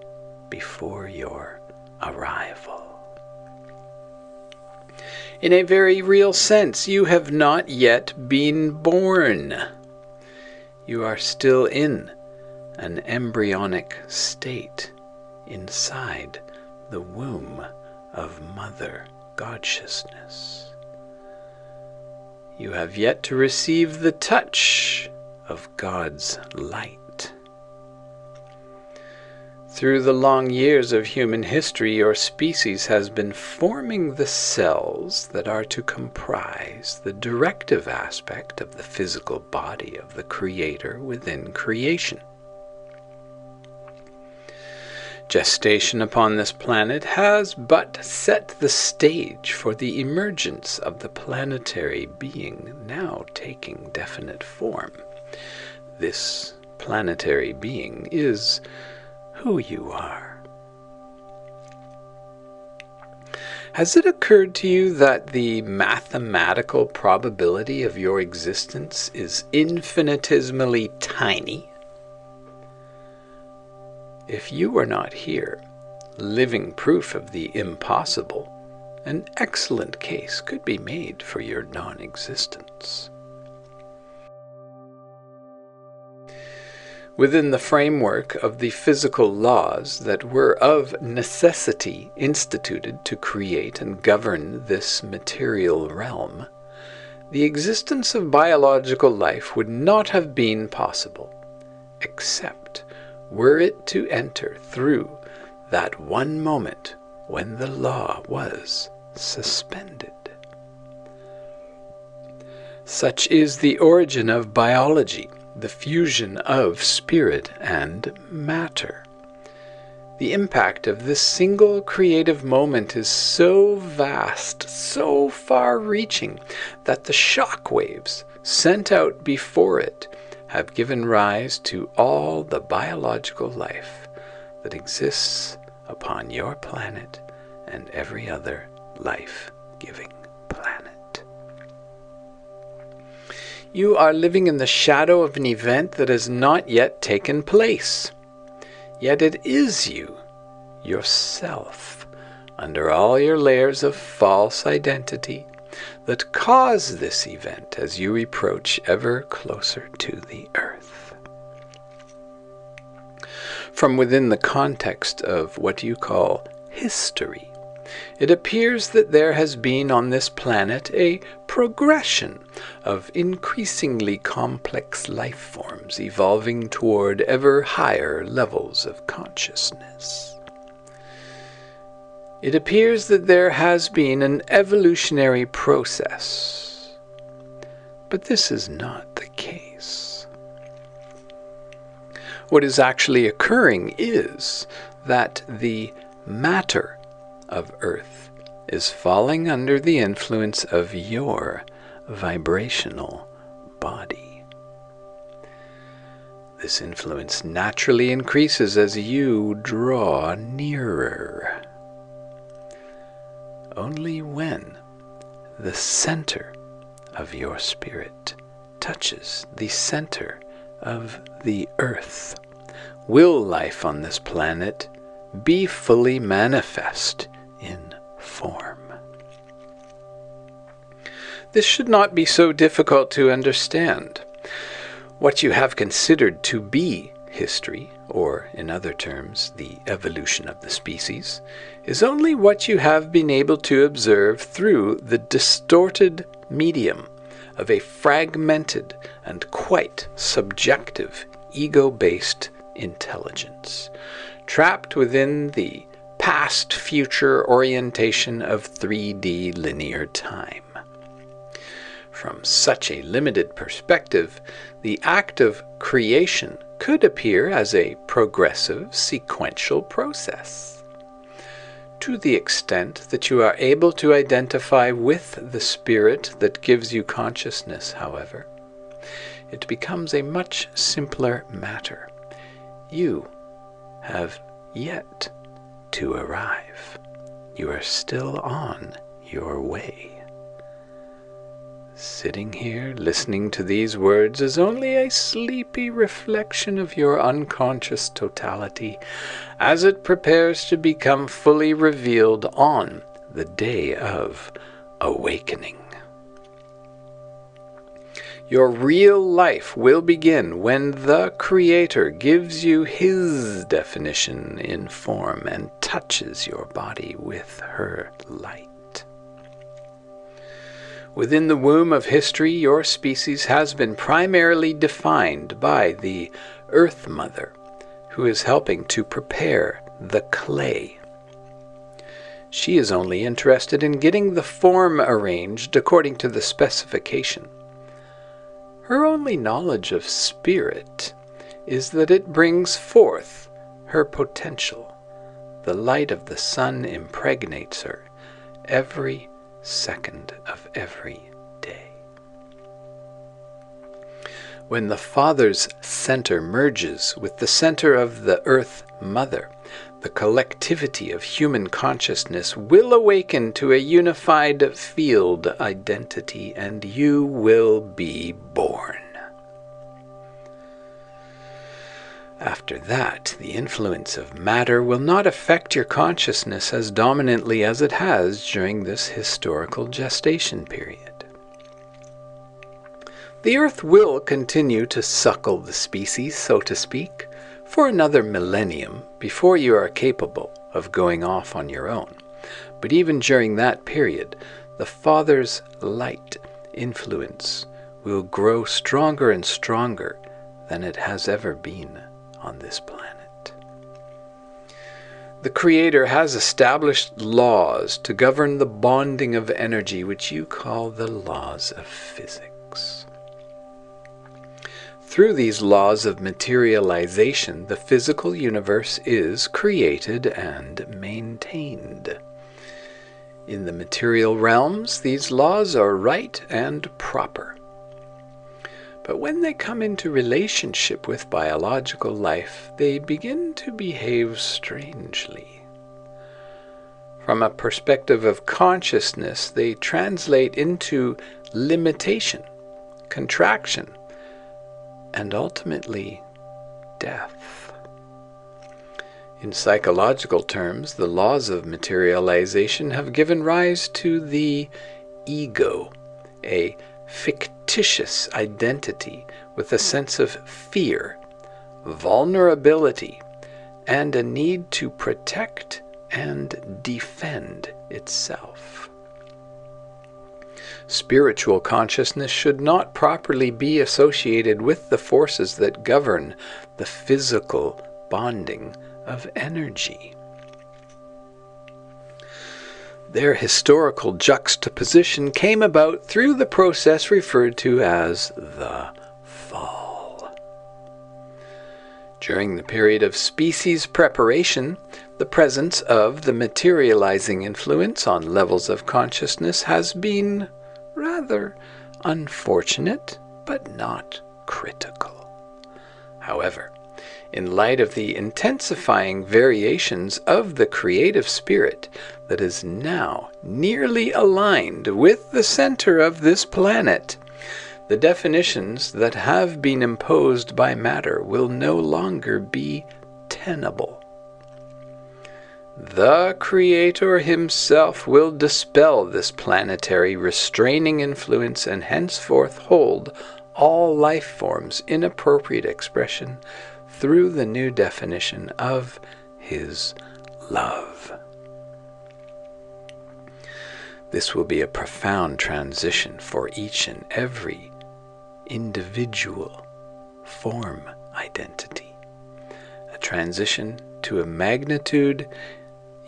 before your arrival. In a very real sense, you have not yet been born. You are still in an embryonic state inside the womb of Mother God-sciousness. You have yet to receive the touch of God's light. Through the long years of human history, your species has been forming the cells that are to comprise the directive aspect of the physical body of the Creator within creation. Gestation upon this planet has but set the stage for the emergence of the planetary being now taking definite form. This planetary being is who you are. Has it occurred to you that the mathematical probability of your existence is infinitesimally tiny? If you were not here, living proof of the impossible, an excellent case could be made for your non-existence. Within the framework of the physical laws that were of necessity instituted to create and govern this material realm, the existence of biological life would not have been possible, except were it to enter through that one moment when the law was suspended. Such is the origin of biology, the fusion of spirit and matter. The impact of this single creative moment is so vast, so far-reaching, that the shock waves sent out before it have given rise to all the biological life that exists upon your planet and every other life-giving planet. You are living in the shadow of an event that has not yet taken place. Yet it is you, yourself, under all your layers of false identity, that cause this event as you approach ever closer to the earth. From within the context of what you call history, it appears that there has been on this planet a progression of increasingly complex life forms evolving toward ever higher levels of consciousness. It appears that there has been an evolutionary process, but this is not the case. What is actually occurring is that the matter of Earth is falling under the influence of your vibrational body. This influence naturally increases as you draw nearer. Only when the center of your spirit touches the center of the earth will life on this planet be fully manifest in form. This should not be so difficult to understand. What you have considered to be history, or in other terms, the evolution of the species, is only what you have been able to observe through the distorted medium of a fragmented and quite subjective ego-based intelligence, trapped within the past-future orientation of 3D linear time. From such a limited perspective, the act of creation could appear as a progressive, sequential process. To the extent that you are able to identify with the spirit that gives you consciousness, however, it becomes a much simpler matter. You have yet to arrive. You are still on your way. Sitting here listening to these words is only a sleepy reflection of your unconscious totality as it prepares to become fully revealed on the day of awakening. Your real life will begin when the Creator gives you His definition in form and touches your body with her light. Within the womb of history, your species has been primarily defined by the Earth Mother, who is helping to prepare the clay. She is only interested in getting the form arranged according to the specification. Her only knowledge of spirit is that it brings forth her potential. The light of the sun impregnates her every second of every day. When the Father's center merges with the center of the Earth Mother, the collectivity of human consciousness will awaken to a unified field identity, and you will be born. After that, the influence of matter will not affect your consciousness as dominantly as it has during this historical gestation period. The Earth will continue to suckle the species, so to speak, for another millennium before you are capable of going off on your own. But even during that period, the Father's light influence will grow stronger and stronger than it has ever been on this planet. The Creator has established laws to govern the bonding of energy, which you call the laws of physics. Through these laws of materialization, the physical universe is created and maintained. In the material realms, these laws are right and proper. But when they come into relationship with biological life, they begin to behave strangely. From a perspective of consciousness, they translate into limitation, contraction, and ultimately death. In psychological terms, the laws of materialization have given rise to the ego, a fictitious identity with a sense of fear, vulnerability, and a need to protect and defend itself. Spiritual consciousness should not properly be associated with the forces that govern the physical bonding of energy. Their historical juxtaposition came about through the process referred to as the fall. During the period of species preparation, the presence of the materializing influence on levels of consciousness has been rather unfortunate, but not critical. However, in light of the intensifying variations of the creative spirit that is now nearly aligned with the center of this planet, the definitions that have been imposed by matter will no longer be tenable. The Creator Himself will dispel this planetary restraining influence and henceforth hold all life forms in appropriate expression through the new definition of His love. This will be a profound transition for each and every individual form identity. A transition to a magnitude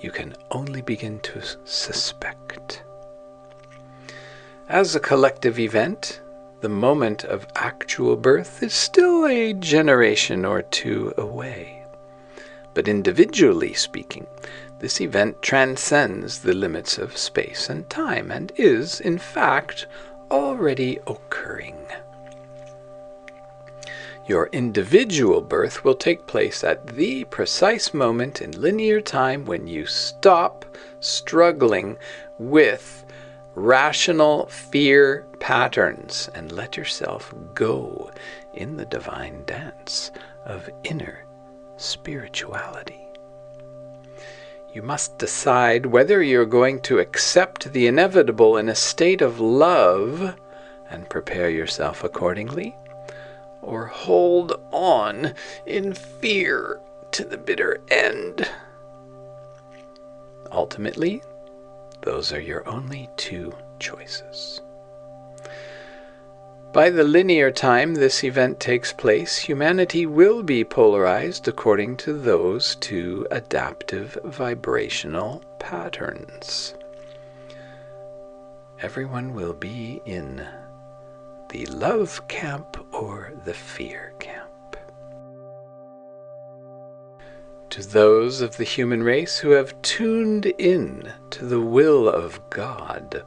you can only begin to suspect. As a collective event, the moment of actual birth is still a generation or two away. but individually speaking, this event transcends the limits of space and time and is, in fact, already occurring. Your individual birth will take place at the precise moment in linear time when you stop struggling with rational fear patterns and let yourself go in the divine dance of inner spirituality. You must decide whether you're going to accept the inevitable in a state of love and prepare yourself accordingly, or hold on in fear to the bitter end. Ultimately, those are your only two choices. By the linear time this event takes place, humanity will be polarized according to those two adaptive vibrational patterns. Everyone will be in the love camp or the fear camp. To those of the human race who have tuned in to the will of God,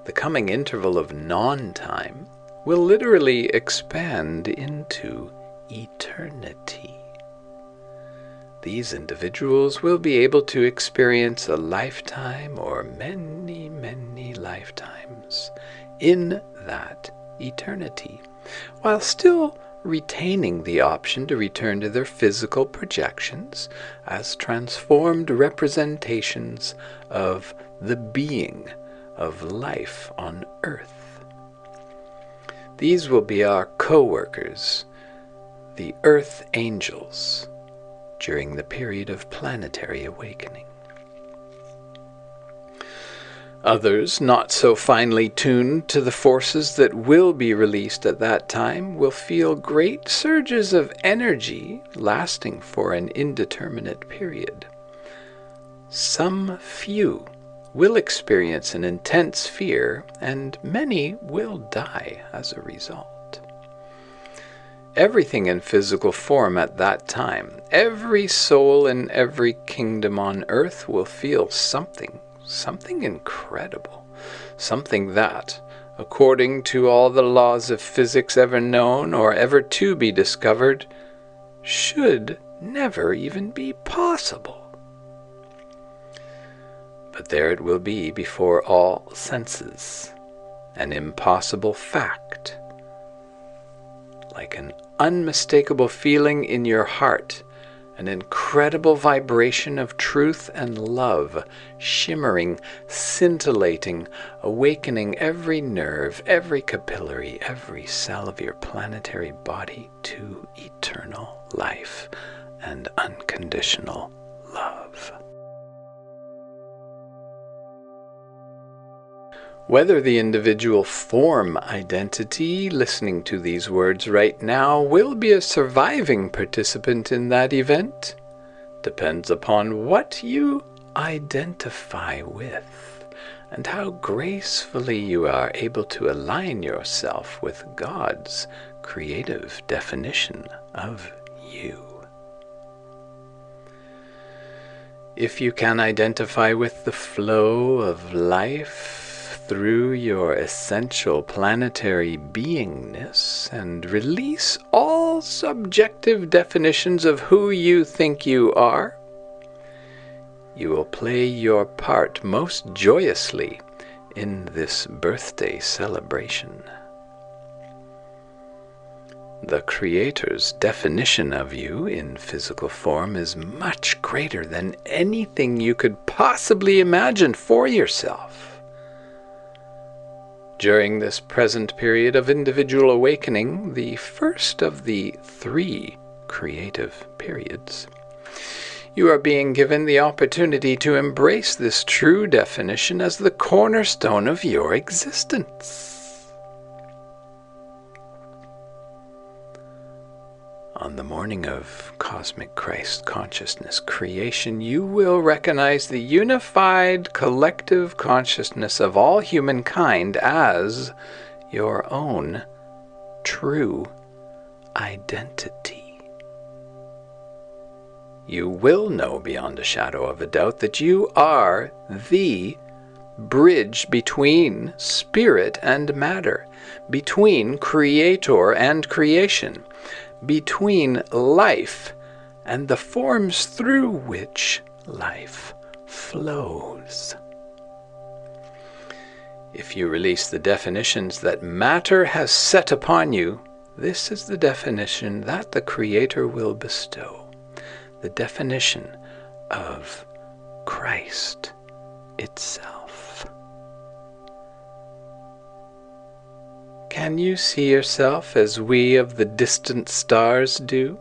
the coming interval of non-time will literally expand into eternity. These individuals will be able to experience a lifetime or many, many lifetimes in that eternity, while still retaining the option to return to their physical projections as transformed representations of the being of life on earth. These will be our co-workers, the earth angels, during the period of planetary awakening. Others, not so finely tuned to the forces that will be released at that time, will feel great surges of energy lasting for an indeterminate period. Some few will experience an intense fear, and many will die as a result. Everything in physical form at that time, every soul in every kingdom on earth will feel something incredible, something that, according to all the laws of physics ever known or ever to be discovered, should never even be possible. But there it will be before all senses, an impossible fact, like an unmistakable feeling in your heart, an incredible vibration of truth and love, shimmering, scintillating, awakening every nerve, every capillary, every cell of your planetary body to eternal life and unconditional love. Whether the individual form identity listening to these words right now will be a surviving participant in that event depends upon what you identify with and how gracefully you are able to align yourself with God's creative definition of you. If you can identify with the flow of life through your essential planetary beingness and release all subjective definitions of who you think you are, you will play your part most joyously in this birthday celebration. The Creator's definition of you in physical form is much greater than anything you could possibly imagine for yourself. During this present period of individual awakening, the first of the 3 creative periods, you are being given the opportunity to embrace this true definition as the cornerstone of your existence. On the morning of Cosmic Christ Consciousness creation, you will recognize the unified collective consciousness of all humankind as your own true identity. you will know beyond a shadow of a doubt that you are the bridge between spirit and matter, between creator and creation, between life and the forms through which life flows. If you release the definitions that matter has set upon you, this is the definition that the Creator will bestow. The definition of Christ itself. Can you see yourself as we of the distant stars do,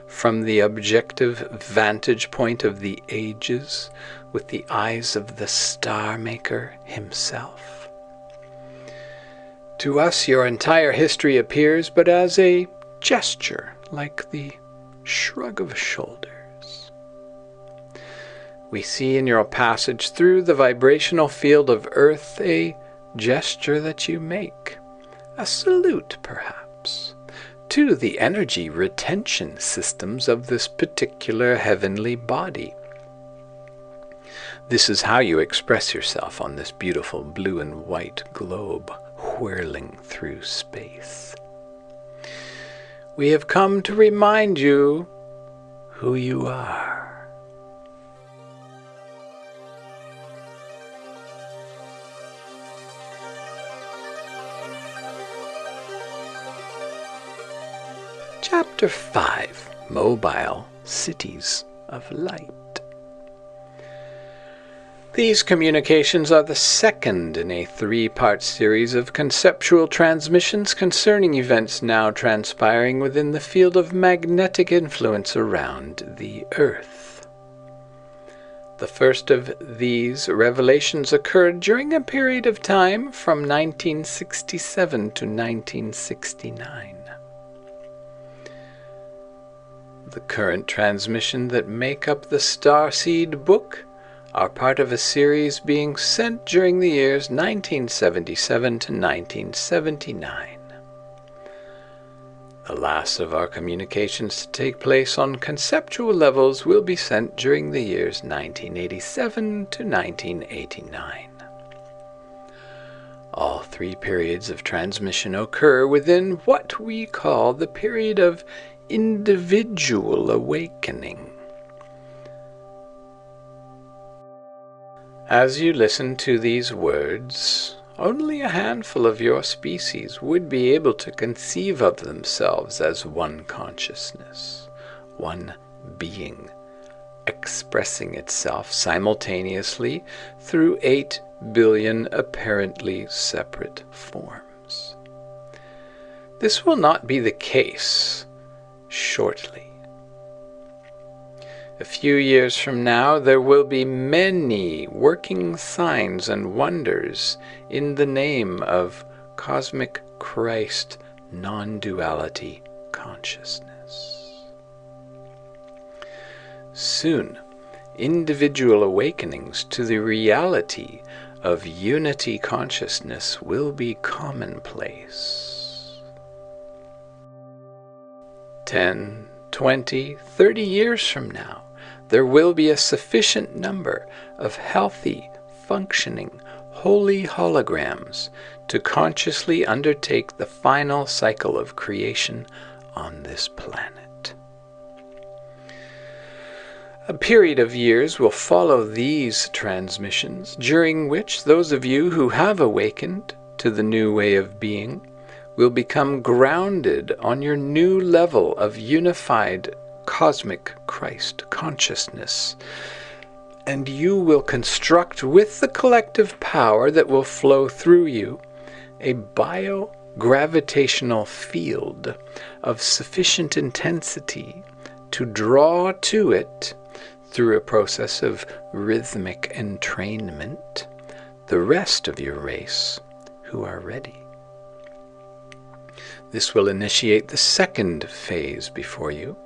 from the objective vantage point of the ages, with the eyes of the Star Maker himself? To us, your entire history appears but as a gesture, like the shrug of shoulders. We see in your passage through the vibrational field of Earth a gesture that you make, a salute perhaps, to the energy retention systems of this particular heavenly body. This is how you express yourself on this beautiful blue and white globe whirling through space. We have come to remind you who you are. Chapter 5, Mobile Cities of Light. These communications are the second in a 3-part series of conceptual transmissions concerning events now transpiring within the field of magnetic influence around the Earth. The first of these revelations occurred during a period of time from 1967 to 1969. The current transmission that make up the Starseed book are part of a series being sent during the years 1977 to 1979. The last of our communications to take place on conceptual levels will be sent during the years 1987 to 1989. All 3 periods of transmission occur within what we call the period of individual awakening. As you listen to these words, only a handful of your species would be able to conceive of themselves as one consciousness, one being, expressing itself simultaneously through 8 billion apparently separate forms. This will not be the case shortly. A few years from now, there will be many working signs and wonders in the name of Cosmic Christ non-duality consciousness. Soon, individual awakenings to the reality of unity consciousness will be commonplace. 10, 20, 30 years from now, there will be a sufficient number of healthy, functioning, holy holograms to consciously undertake the final cycle of creation on this planet. A period of years will follow these transmissions, during which those of you who have awakened to the new way of being will become grounded on your new level of unified cosmic Christ consciousness, and you will construct with the collective power that will flow through you a bio-gravitational field of sufficient intensity to draw to it, through a process of rhythmic entrainment, the rest of your race who are ready. This will initiate the second phase before you,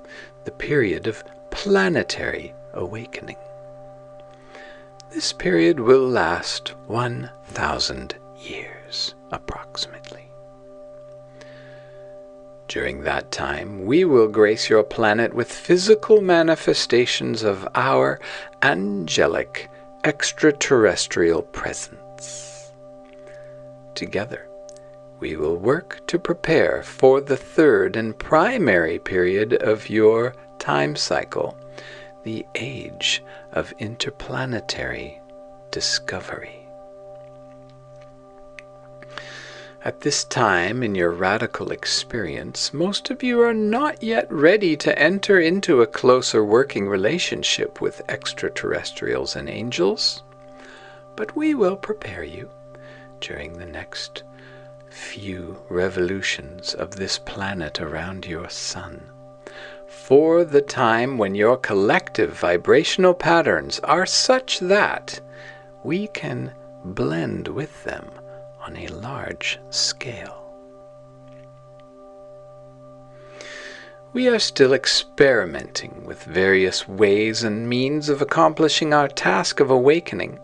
the period of planetary awakening. This period will last 1,000 years, approximately. During that time, we will grace your planet with physical manifestations of our angelic extraterrestrial presence. Together, we will work to prepare for the third and primary period of your time cycle, the age of interplanetary discovery. At this time in your radical experience, most of you are not yet ready to enter into a closer working relationship with extraterrestrials and angels, but we will prepare you during the next few revolutions of this planet around your sun for the time when your collective vibrational patterns are such that we can blend with them on a large scale. We are still experimenting with various ways and means of accomplishing our task of awakening,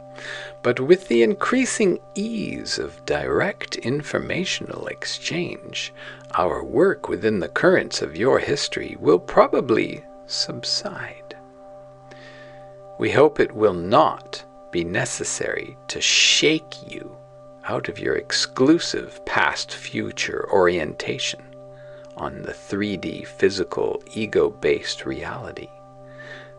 but with the increasing ease of direct informational exchange, our work within the currents of your history will probably subside. We hope it will not be necessary to shake you out of your exclusive past-future orientation on the 3D physical ego-based reality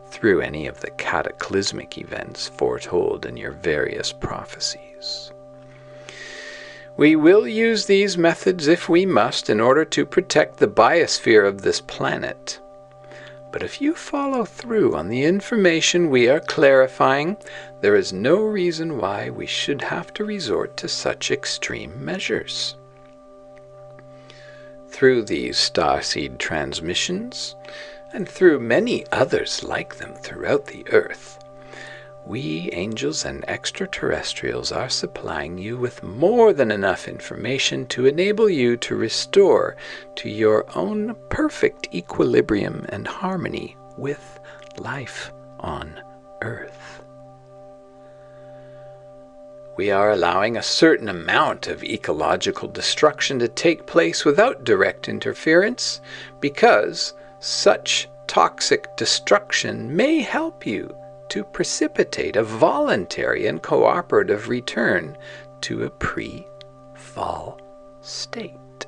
through any of the cataclysmic events foretold in your various prophecies. We will use these methods if we must in order to protect the biosphere of this planet. But if you follow through on the information we are clarifying, there is no reason why we should have to resort to such extreme measures. Through these Starseed Transmissions, and through many others like them throughout the earth, we angels and extraterrestrials are supplying you with more than enough information to enable you to restore to your own perfect equilibrium and harmony with life on Earth. We are allowing a certain amount of ecological destruction to take place without direct interference, because such toxic destruction may help you to precipitate a voluntary and cooperative return to a pre-fall state.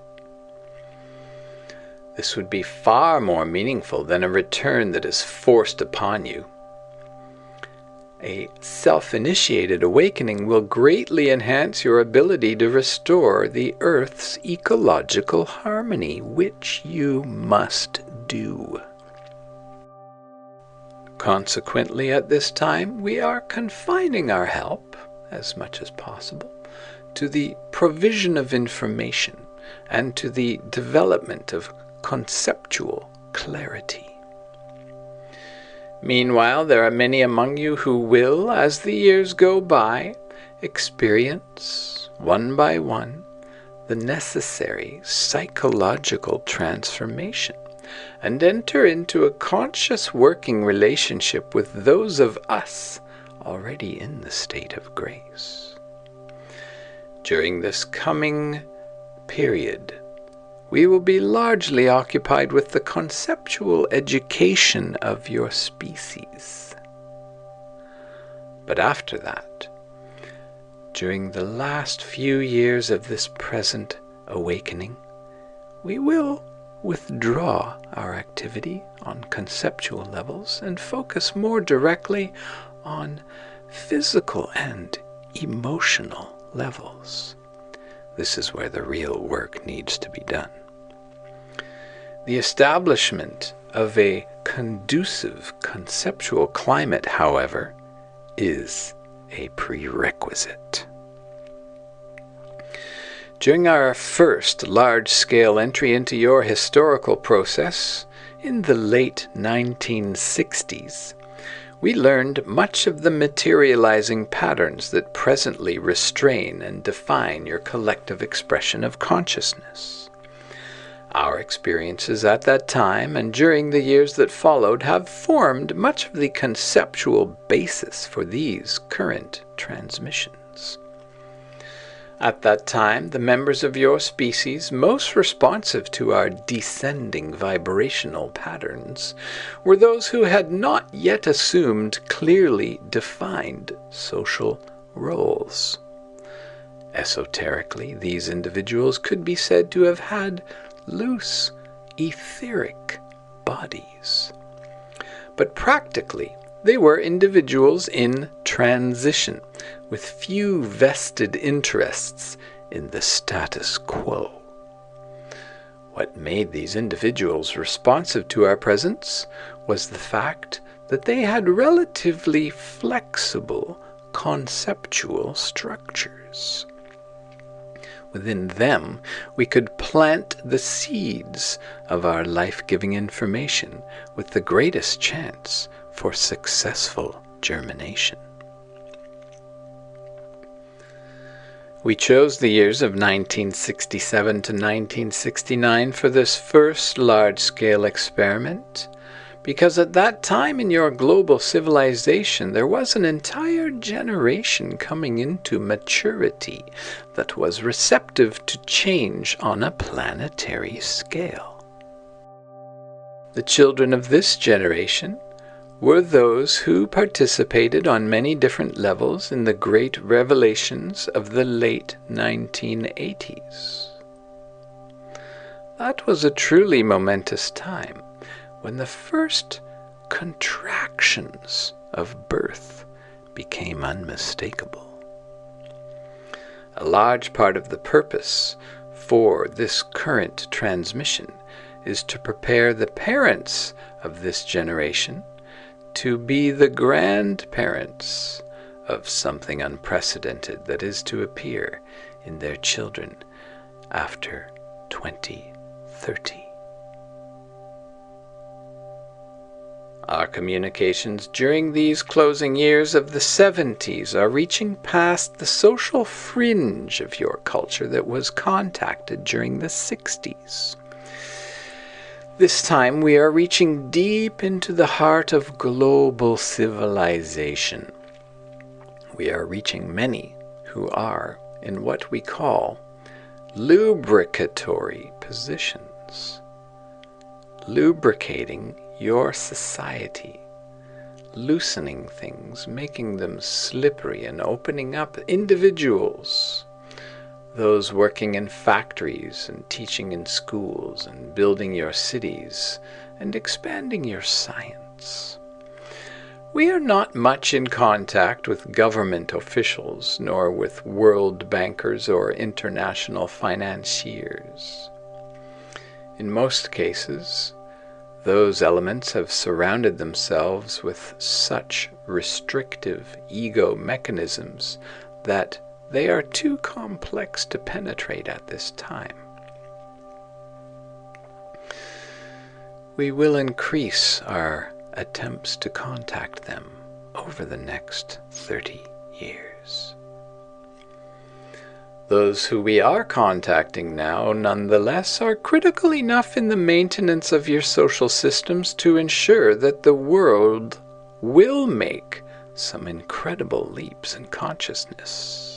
This would be far more meaningful than a return that is forced upon you. A self-initiated awakening will greatly enhance your ability to restore the Earth's ecological harmony, which you must do. Consequently, at this time, we are confining our help, as much as possible, to the provision of information and to the development of conceptual clarity. Meanwhile, there are many among you who will, as the years go by, experience, one by one, the necessary psychological transformation and enter into a conscious working relationship with those of us already in the state of grace. During this coming period, we will be largely occupied with the conceptual education of your species. But after that, during the last few years of this present awakening, we will withdraw our activity on conceptual levels and focus more directly on physical and emotional levels. This is where the real work needs to be done. The establishment of a conducive conceptual climate, however, is a prerequisite. During our first large-scale entry into your historical process in the late 1960s, we learned much of the materializing patterns that presently restrain and define your collective expression of consciousness. Our experiences at that time and during the years that followed have formed much of the conceptual basis for these current transmissions. At that time, the members of your species most responsive to our descending vibrational patterns were those who had not yet assumed clearly defined social roles. Esoterically, these individuals could be said to have had loose, etheric bodies. But practically, they were individuals in transition, with few vested interests in the status quo. What made these individuals responsive to our presence was the fact that they had relatively flexible conceptual structures. Within them, we could plant the seeds of our life-giving information with the greatest chance for successful germination. We chose the years of 1967 to 1969 for this first large-scale experiment because at that time in your global civilization there was an entire generation coming into maturity that was receptive to change on a planetary scale. The children of this generation were those who participated on many different levels in the great revelations of the late 1980s. That was a truly momentous time when the first contractions of birth became unmistakable. A large part of the purpose for this current transmission is to prepare the parents of this generation to be the grandparents of something unprecedented that is to appear in their children after 2030. Our communications during these closing years of the 70s are reaching past the social fringe of your culture that was contacted during the 60s. This time we are reaching deep into the heart of global civilization. We are reaching many who are in what we call lubricatory positions, lubricating your society, loosening things, making them slippery, and opening up individuals, those working in factories and teaching in schools and building your cities and expanding your science. We are not much in contact with government officials, nor with world bankers or international financiers. In most cases, those elements have surrounded themselves with such restrictive ego mechanisms that they are too complex to penetrate at this time. We will increase our attempts to contact them over the next 30 years. Those who we are contacting now, nonetheless, are critical enough in the maintenance of your social systems to ensure that the world will make some incredible leaps in consciousness.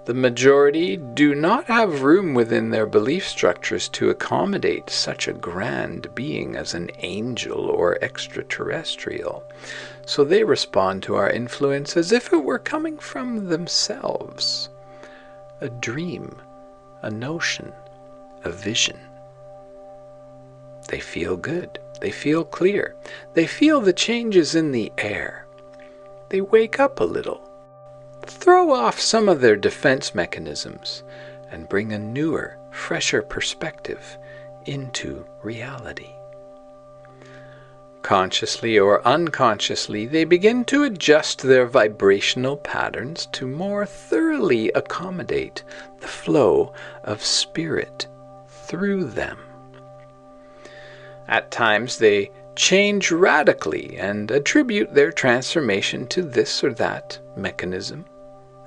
The majority do not have room within their belief structures to accommodate such a grand being as an angel or extraterrestrial, so they respond to our influence as if it were coming from themselves. A dream, a notion, a vision. They feel good. They feel clear. They feel the changes in the air. They wake up a little, throw off some of their defense mechanisms, and bring a newer, fresher perspective into reality. Consciously or unconsciously, they begin to adjust their vibrational patterns to more thoroughly accommodate the flow of spirit through them. At times they change radically and attribute their transformation to this or that mechanism,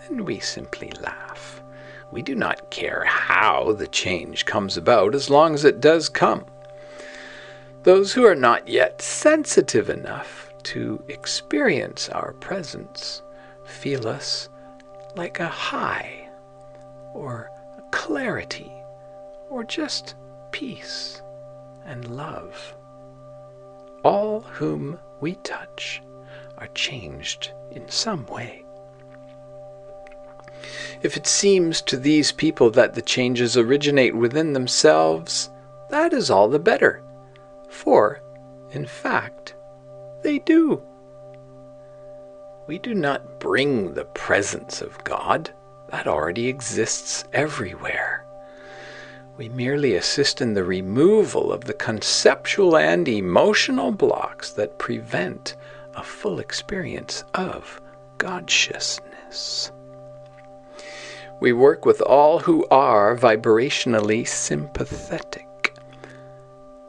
and we simply laugh. We do not care how the change comes about as long as it does come. Those who are not yet sensitive enough to experience our presence feel us like a high, or a clarity, or just peace and love. All whom we touch are changed in some way. If it seems to these people that the changes originate within themselves, that is all the better, for, in fact, they do. We do not bring the presence of God. That already exists everywhere. We merely assist in the removal of the conceptual and emotional blocks that prevent a full experience of God-sciousness. We work with all who are vibrationally sympathetic.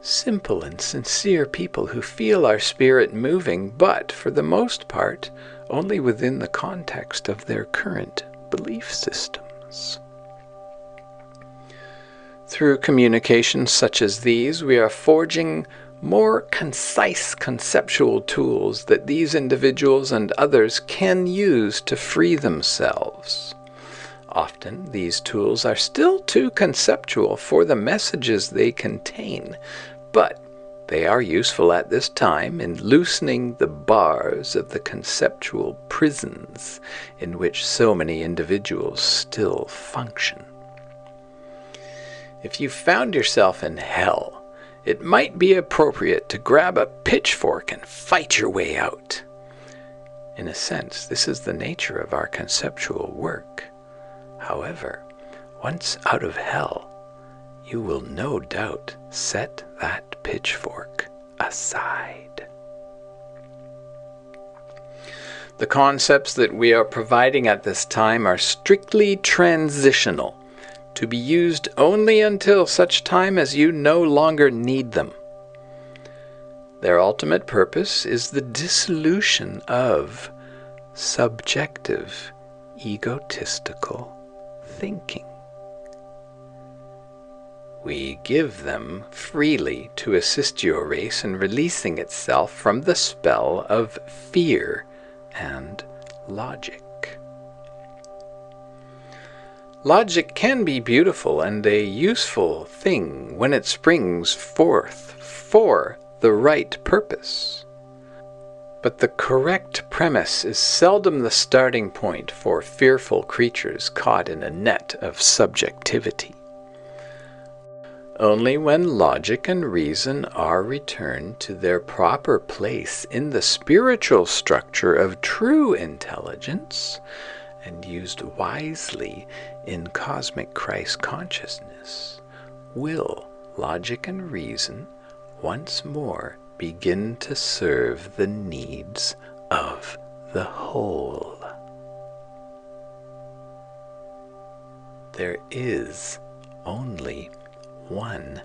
Simple and sincere people who feel our spirit moving, but for the most part, only within the context of their current belief systems. Through communications such as these, we are forging more concise conceptual tools that these individuals and others can use to free themselves. Often, these tools are still too conceptual for the messages they contain, but they are useful at this time in loosening the bars of the conceptual prisons in which so many individuals still function. If you found yourself in hell, it might be appropriate to grab a pitchfork and fight your way out. In a sense, this is the nature of our conceptual work. However, once out of hell, you will no doubt set that pitchfork aside. The concepts that we are providing at this time are strictly transitional, to be used only until such time as you no longer need them. Their ultimate purpose is the dissolution of subjective, egotistical thinking. We give them freely to assist your race in releasing itself from the spell of fear and logic. Logic can be beautiful and a useful thing when it springs forth for the right purpose. But the correct premise is seldom the starting point for fearful creatures caught in a net of subjectivity. Only when logic and reason are returned to their proper place in the spiritual structure of true intelligence and used wisely in cosmic Christ consciousness, will logic and reason once more begin to serve the needs of the whole. There is only one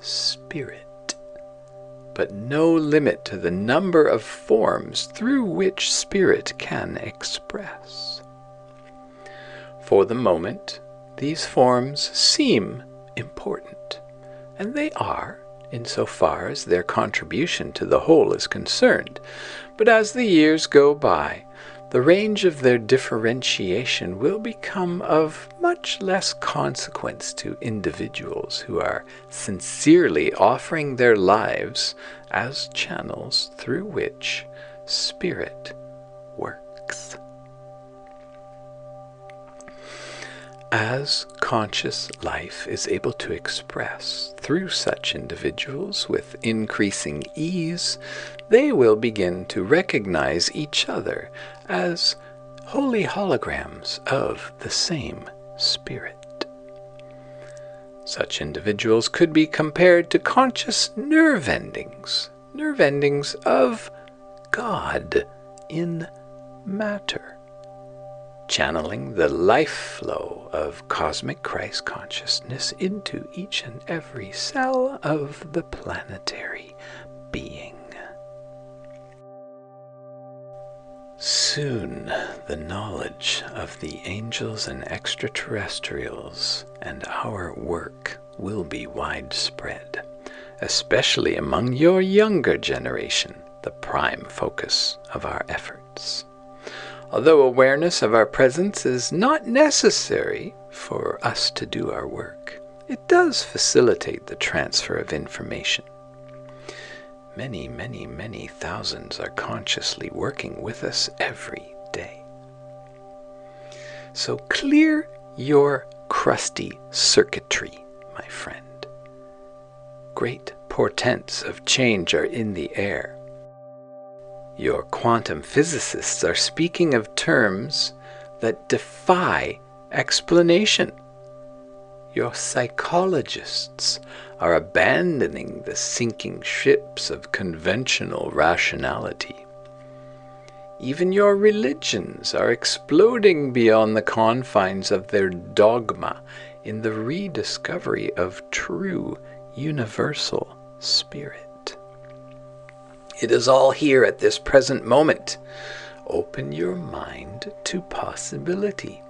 spirit, but no limit to the number of forms through which spirit can express. For the moment, these forms seem important, and they are, insofar as their contribution to the whole is concerned. But as the years go by, the range of their differentiation will become of much less consequence to individuals who are sincerely offering their lives as channels through which spirit works. As conscious life is able to express through such individuals with increasing ease, they will begin to recognize each other as holy holograms of the same spirit. Such individuals could be compared to conscious nerve endings of God in matter, channeling the life flow of cosmic Christ consciousness into each and every cell of the planetary being. Soon the knowledge of the angels and extraterrestrials and our work will be widespread, especially among your younger generation, the prime focus of our efforts. Although awareness of our presence is not necessary for us to do our work, it does facilitate the transfer of information. Many, many, many thousands are consciously working with us every day. So clear your crusty circuitry, my friend. Great portents of change are in the air. Your quantum physicists are speaking of terms that defy explanation. Your psychologists are abandoning the sinking ships of conventional rationality. Even your religions are exploding beyond the confines of their dogma in the rediscovery of true universal spirit. It is all here at this present moment. Open your mind to possibility.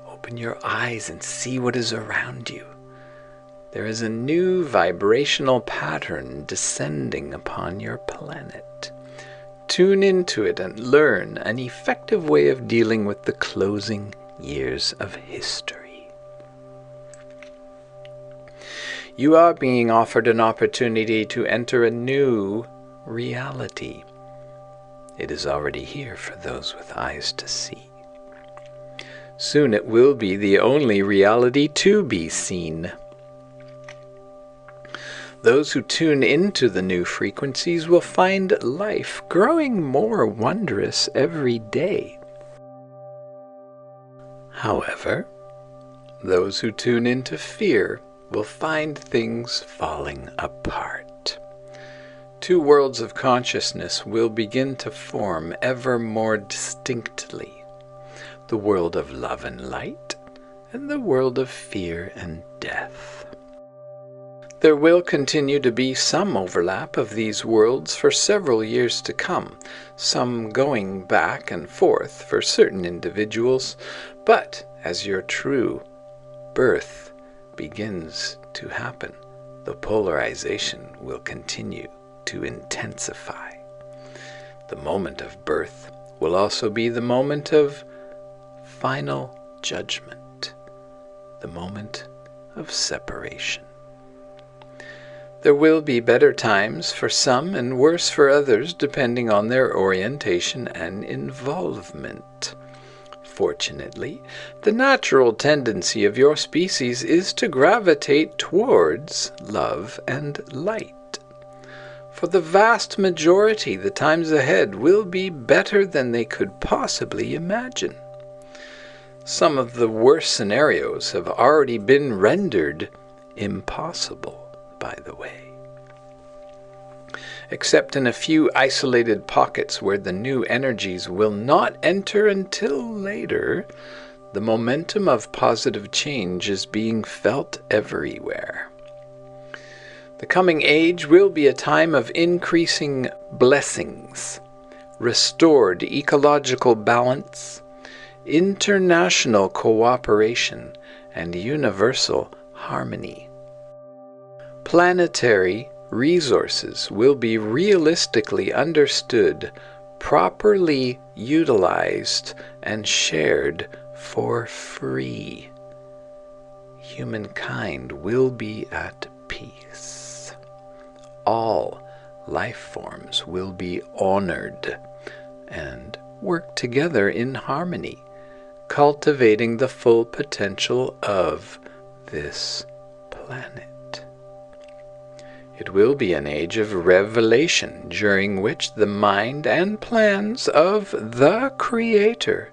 Open your eyes and see what is around you. There is a new vibrational pattern descending upon your planet. Tune into it and learn an effective way of dealing with the closing years of history. You are being offered an opportunity to enter a new reality. It is already here for those with eyes to see. Soon it will be the only reality to be seen. Those who tune into the new frequencies will find life growing more wondrous every day. However, those who tune into fear will find things falling apart. Two worlds of consciousness will begin to form ever more distinctly. The world of love and light, and the world of fear and death. There will continue to be some overlap of these worlds for several years to come, some going back and forth for certain individuals, but as your true birth begins to happen, the polarization will continue to intensify. The moment of birth will also be the moment of final judgment, the moment of separation. There will be better times for some and worse for others depending on their orientation and involvement. Fortunately, the natural tendency of your species is to gravitate towards love and light. For the vast majority, the times ahead will be better than they could possibly imagine. Some of the worst scenarios have already been rendered impossible, by the way. Except in a few isolated pockets where the new energies will not enter until later, the momentum of positive change is being felt everywhere. The coming age will be a time of increasing blessings, restored ecological balance, international cooperation, and universal harmony. Planetary resources will be realistically understood, properly utilized, and shared for free. Humankind will be at peace. All life forms will be honored and work together in harmony, cultivating the full potential of this planet. It will be an age of revelation during which the mind and plans of the Creator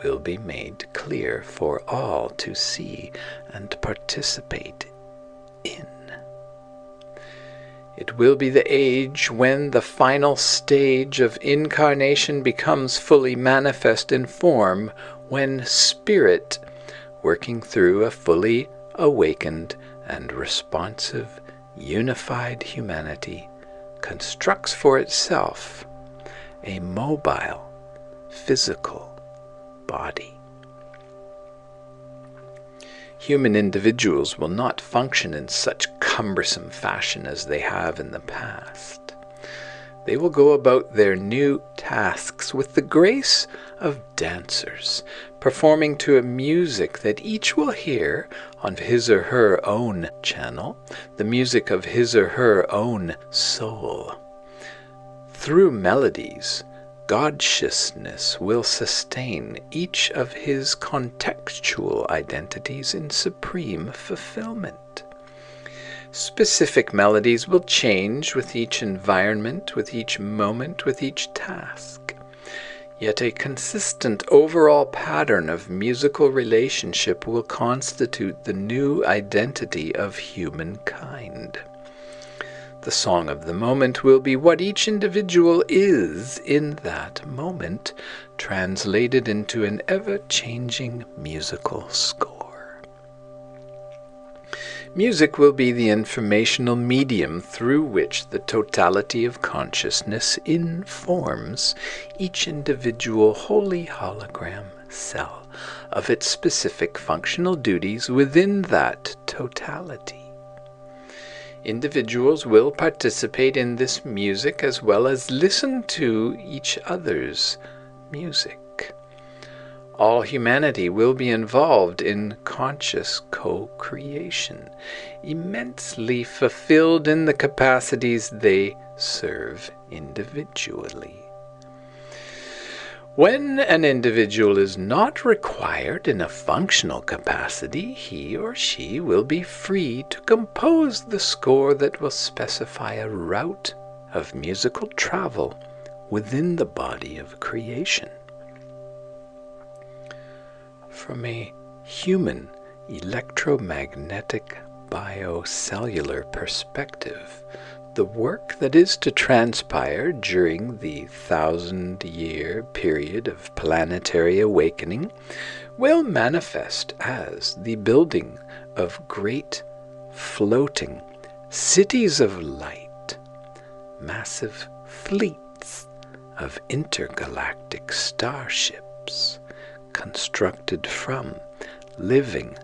will be made clear for all to see and participate in. It will be the age when the final stage of incarnation becomes fully manifest in form, when Spirit, working through a fully awakened and responsive, unified humanity, constructs for itself a mobile, physical body. Human individuals will not function in such cumbersome fashion as they have in the past. They will go about their new tasks with the grace of dancers, performing to a music that each will hear on his or her own channel, the music of his or her own soul. Through melodies, God-sciousness will sustain each of his contextual identities in supreme fulfillment. Specific melodies will change with each environment, with each moment, with each task. Yet a consistent overall pattern of musical relationship will constitute the new identity of humankind. The song of the moment will be what each individual is in that moment, translated into an ever-changing musical score. Music will be the informational medium through which the totality of consciousness informs each individual holy hologram cell of its specific functional duties within that totality. Individuals will participate in this music as well as listen to each other's music. All humanity will be involved in conscious co-creation, immensely fulfilled in the capacities they serve individually. When an individual is not required in a functional capacity, he or she will be free to compose the score that will specify a route of musical travel within the body of creation. From a human electromagnetic biocellular perspective, the work that is to transpire during the 1,000-year period of planetary awakening will manifest as the building of great floating cities of light, massive fleets of intergalactic starships constructed from living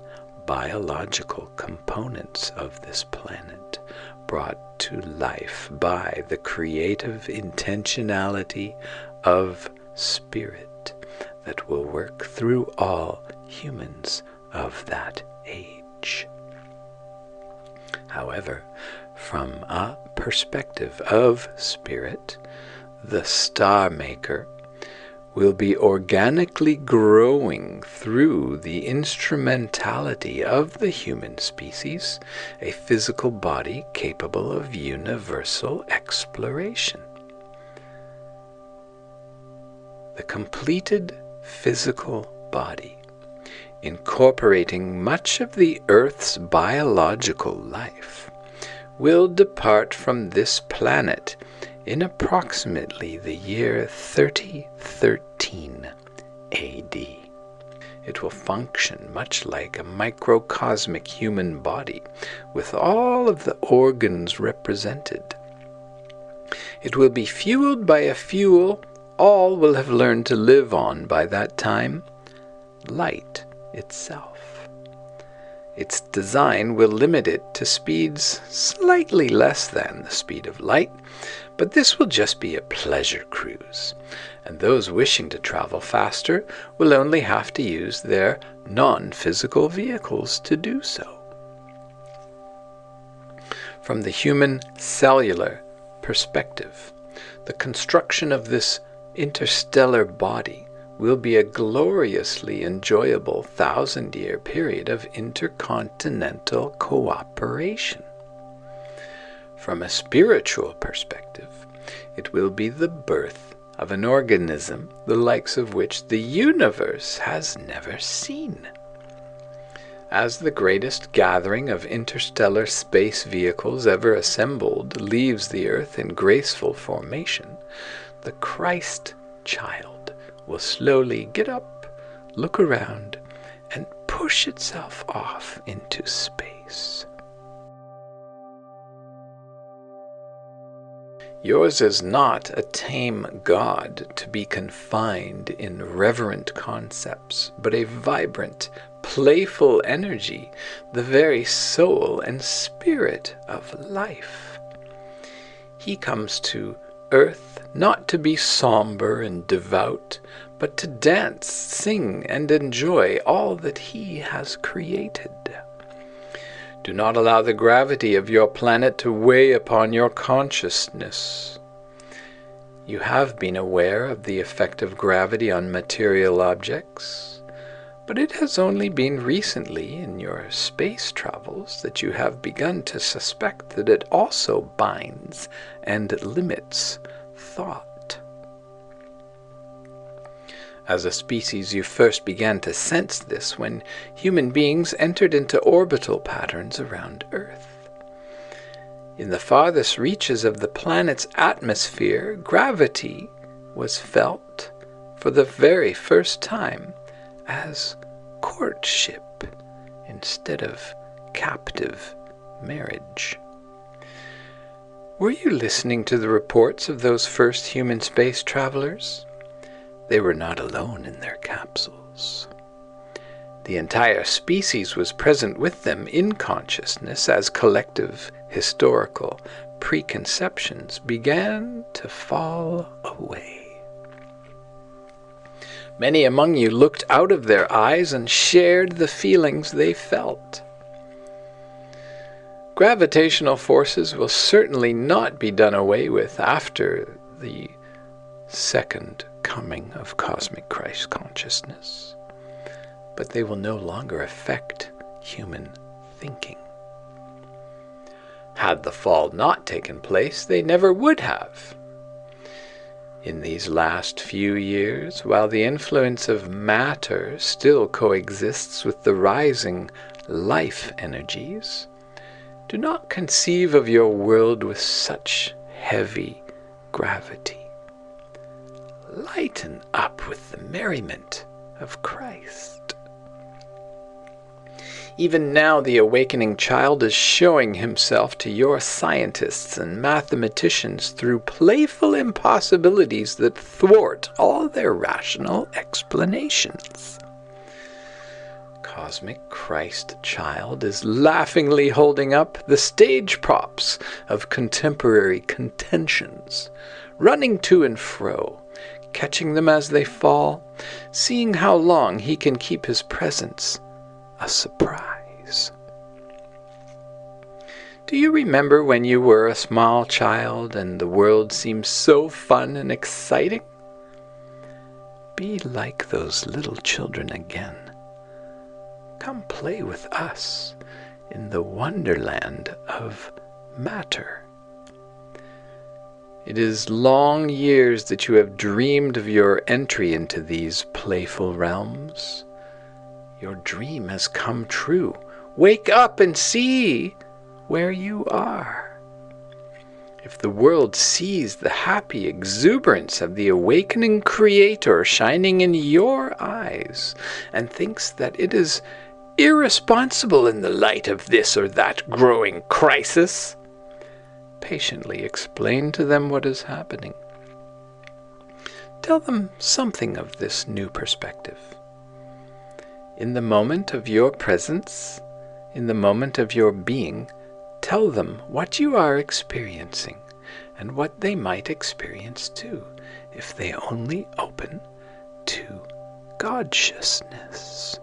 biological components of this planet, brought to life by the creative intentionality of spirit that will work through all humans of that age. However, from a perspective of spirit, the Star Maker will be organically growing through the instrumentality of the human species, a physical body capable of universal exploration. The completed physical body, incorporating much of the Earth's biological life, will depart from this planet in approximately the year 3013 AD. It will function much like a microcosmic human body, with all of the organs represented. It will be fueled by a fuel all will have learned to live on by that time: light itself. Its design will limit it to speeds slightly less than the speed of light, but this will just be a pleasure cruise, and those wishing to travel faster will only have to use their non-physical vehicles to do so. From the human cellular perspective, the construction of this interstellar body will be a gloriously enjoyable 1,000-year period of intercontinental cooperation. From a spiritual perspective, it will be the birth of an organism the likes of which the universe has never seen. As the greatest gathering of interstellar space vehicles ever assembled leaves the Earth in graceful formation, the Christ child will slowly get up, look around, and push itself off into space. Yours is not a tame God to be confined in reverent concepts, but a vibrant, playful energy, the very soul and spirit of life. He comes to earth not to be somber and devout, but to dance, sing, and enjoy all that He has created. Do not allow the gravity of your planet to weigh upon your consciousness. You have been aware of the effect of gravity on material objects, but it has only been recently in your space travels that you have begun to suspect that it also binds and limits thought. As a species, you first began to sense this when human beings entered into orbital patterns around Earth. In the farthest reaches of the planet's atmosphere, gravity was felt for the very first time as courtship instead of captive marriage. Were you listening to the reports of those first human space travelers? They were not alone in their capsules. The entire species was present with them in consciousness as collective historical preconceptions began to fall away. Many among you looked out of their eyes and shared the feelings they felt. Gravitational forces will certainly not be done away with after the second coming of cosmic Christ consciousness, but they will no longer affect human thinking. Had the fall not taken place, they never would have. In these last few years, while the influence of matter still coexists with the rising life energies, do not conceive of your world with such heavy gravity. Lighten up with the merriment of Christ. Even now the awakening child is showing himself to your scientists and mathematicians through playful impossibilities that thwart all their rational explanations. Cosmic Christ child is laughingly holding up the stage props of contemporary contentions, running to and fro, catching them as they fall, seeing how long he can keep his presence a surprise. Do you remember when you were a small child and the world seemed so fun and exciting? Be like those little children again. Come play with us in the wonderland of matter. It is long years that you have dreamed of your entry into these playful realms. Your dream has come true. Wake up and see where you are. If the world sees the happy exuberance of the awakening Creator shining in your eyes and thinks that it is irresponsible in the light of this or that growing crisis, patiently explain to them what is happening. Tell them something of this new perspective. In the moment of your presence, in the moment of your being, tell them what you are experiencing and what they might experience too, if they only open to God-sciousness.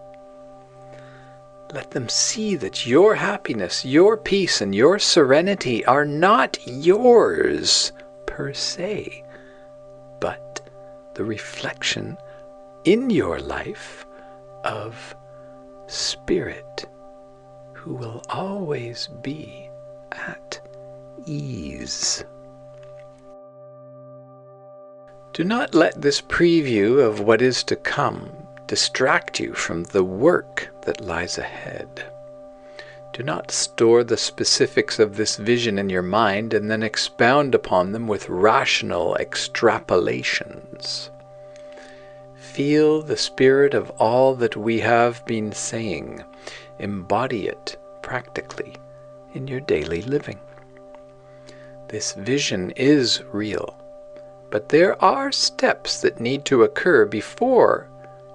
Let them see that your happiness, your peace, and your serenity are not yours per se, but the reflection in your life of Spirit, who will always be at ease. Do not let this preview of what is to come distract you from the work that lies ahead. Do not store the specifics of this vision in your mind and then expound upon them with rational extrapolations. Feel the spirit of all that we have been saying. Embody it practically in your daily living. This vision is real, but there are steps that need to occur before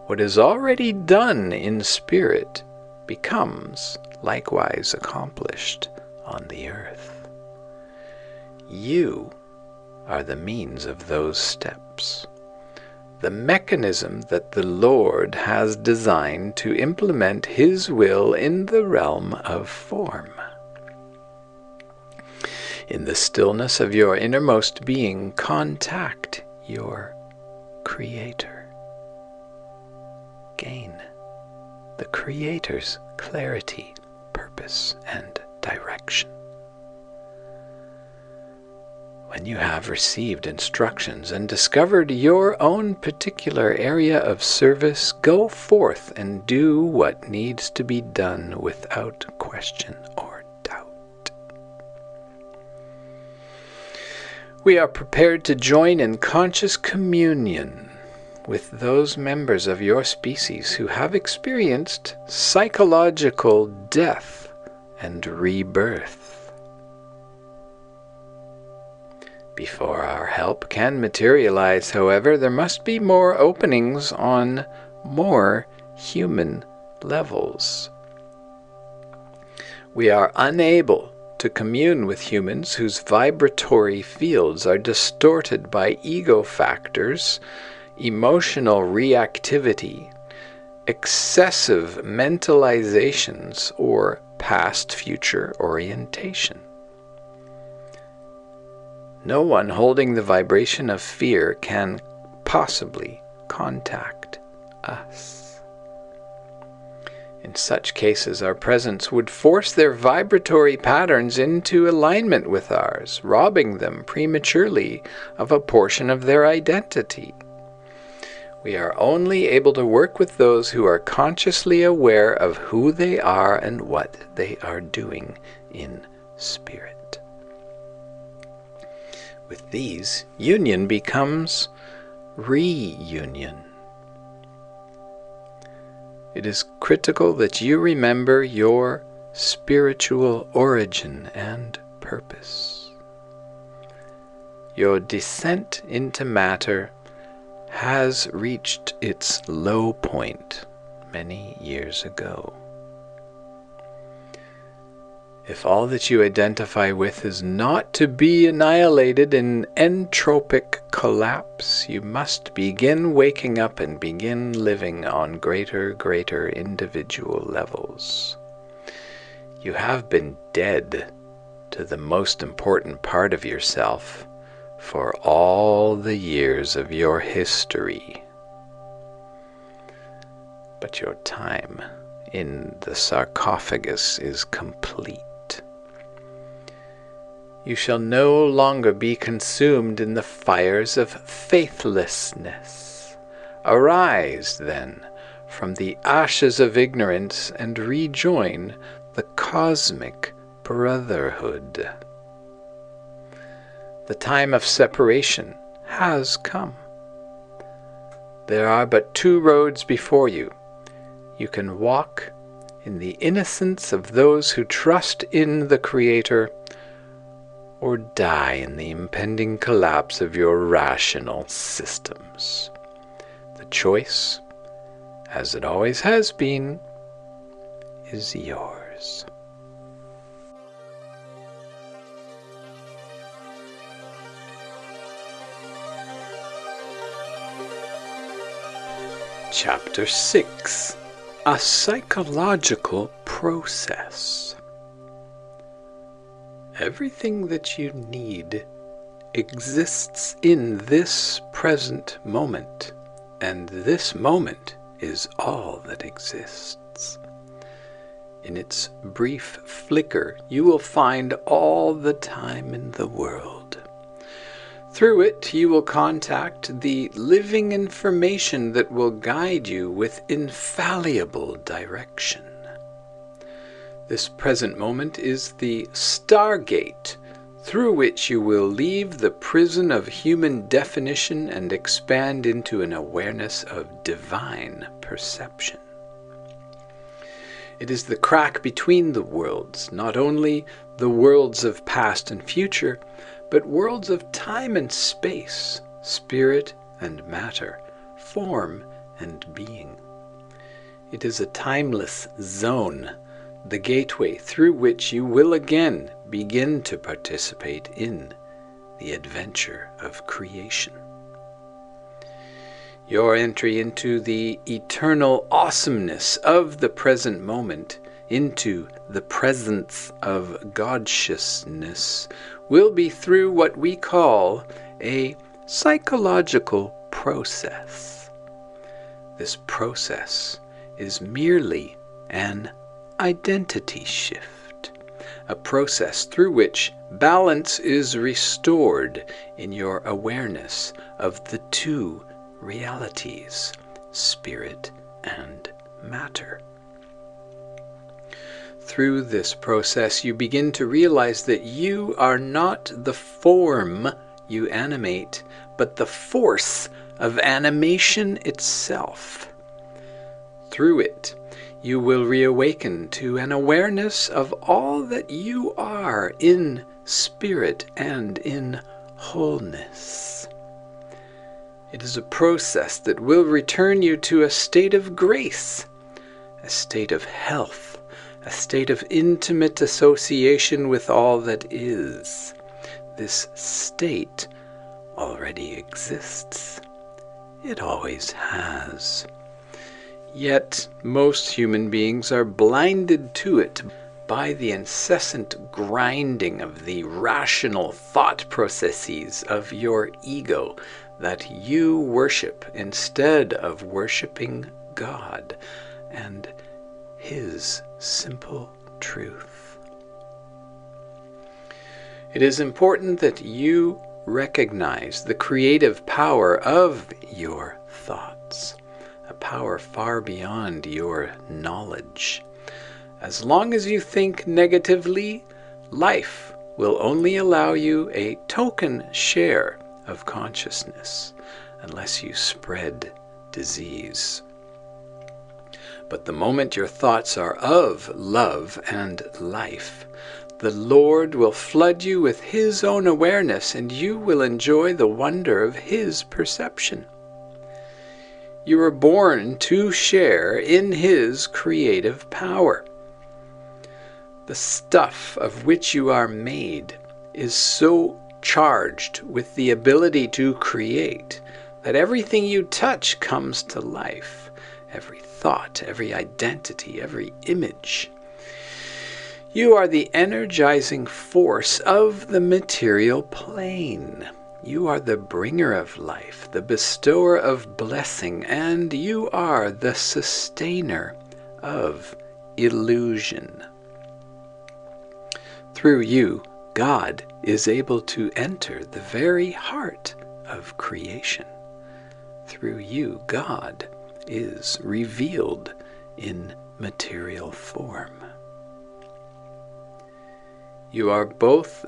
what is already done in spirit becomes likewise accomplished on the earth. You are the means of those steps, the mechanism that the Lord has designed to implement His will in the realm of form. In the stillness of your innermost being, contact your Creator. Gain the Creator's clarity, purpose, and direction. When you have received instructions and discovered your own particular area of service, go forth and do what needs to be done without question or doubt. We are prepared to join in conscious communion with those members of your species who have experienced psychological death and rebirth. Before our help can materialize, however, there must be more openings on more human levels. We are unable to commune with humans whose vibratory fields are distorted by ego factors, emotional reactivity, excessive mentalizations, or past-future orientation. No one holding the vibration of fear can possibly contact us. In such cases, our presence would force their vibratory patterns into alignment with ours, robbing them prematurely of a portion of their identity. We are only able to work with those who are consciously aware of who they are and what they are doing in spirit. With these, union becomes reunion. It is critical that you remember your spiritual origin and purpose. Your descent into matter has reached its low point many years ago. If all that you identify with is not to be annihilated in entropic collapse, you must begin waking up and begin living on greater individual levels. You have been dead to the most important part of yourself for all the years of your history. But your time in the sarcophagus is complete. You shall no longer be consumed in the fires of faithlessness. Arise, then, from the ashes of ignorance and rejoin the cosmic brotherhood. The time of separation has come. There are but two roads before you. You can walk in the innocence of those who trust in the Creator, or die in the impending collapse of your rational systems. The choice, as it always has been, is yours. Chapter 6. A Psychological Process. Everything that you need exists in this present moment, and this moment is all that exists. In its brief flicker, you will find all the time in the world. Through it, you will contact the living information that will guide you with infallible direction. This present moment is the stargate through which you will leave the prison of human definition and expand into an awareness of divine perception. It is the crack between the worlds, not only the worlds of past and future, but worlds of time and space, spirit and matter, form and being. It is a timeless zone, the gateway through which you will again begin to participate in the adventure of creation. Your entry into the eternal awesomeness of the present moment, into the presence of God-sciousness, will be through what we call a psychological process. This process is merely an identity shift, a process through which balance is restored in your awareness of the two realities, spirit and matter. Through this process, you begin to realize that you are not the form you animate, but the force of animation itself. Through it, you will reawaken to an awareness of all that you are in spirit and in wholeness. It is a process that will return you to a state of grace, a state of health, a state of intimate association with all that is. This state already exists. It always has. Yet most human beings are blinded to it by the incessant grinding of the rational thought processes of your ego that you worship instead of worshiping God and His simple truth. It is important that you recognize the creative power of your thoughts, a power far beyond your knowledge. As long as you think negatively, life will only allow you a token share of consciousness, unless you spread disease. But the moment your thoughts are of love and life, the Lord will flood you with His own awareness, and you will enjoy the wonder of His perception. You were born to share in His creative power. The stuff of which you are made is so charged with the ability to create that everything you touch comes to life. Every thought, every identity, every image. You are the energizing force of the material plane. You are the bringer of life, the bestower of blessing, and you are the sustainer of illusion. Through you, God is able to enter the very heart of creation. Through you, God is revealed in material form. You are both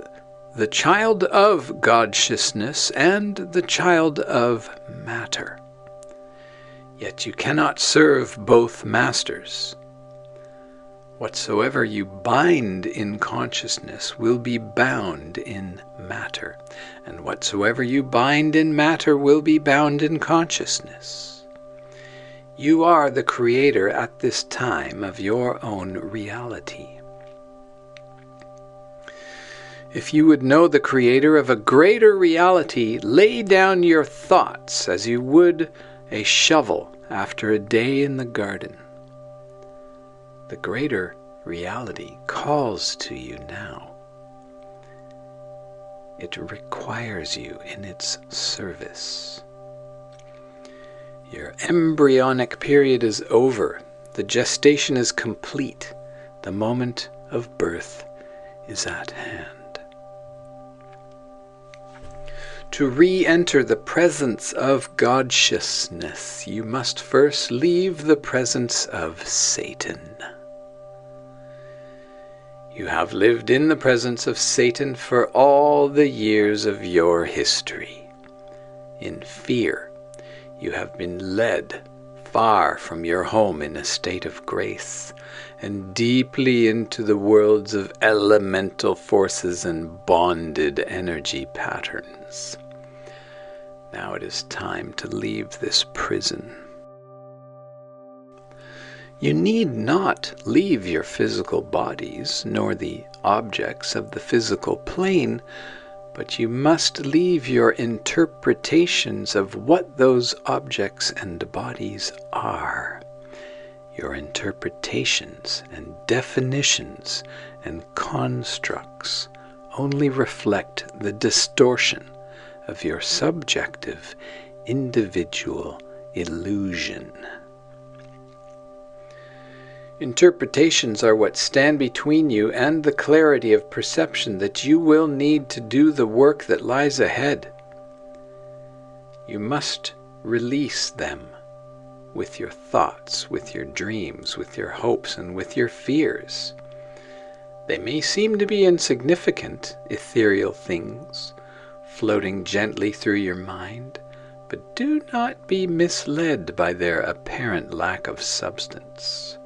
the child of God-sciousness and the child of matter. Yet you cannot serve both masters. Whatsoever you bind in consciousness will be bound in matter, and whatsoever you bind in matter will be bound in consciousness. You are the creator at this time of your own reality. If you would know the creator of a greater reality, lay down your thoughts as you would a shovel after a day in the garden. The greater reality calls to you now. It requires you in its service. Your embryonic period is over. The gestation is complete. The moment of birth is at hand. To re-enter the presence of God-sciousness, you must first leave the presence of Satan. You have lived in the presence of Satan for all the years of your history. In fear, you have been led far from your home in a state of grace, and deeply into the worlds of elemental forces and bonded energy patterns. Now it is time to leave this prison. You need not leave your physical bodies, nor the objects of the physical plane, but you must leave your interpretations of what those objects and bodies are. Your interpretations and definitions and constructs only reflect the distortion of your subjective, individual illusion. Interpretations are what stand between you and the clarity of perception that you will need to do the work that lies ahead. You must release them with your thoughts, with your dreams, with your hopes, and with your fears. They may seem to be insignificant, ethereal things floating gently through your mind, but do not be misled by their apparent lack of substance.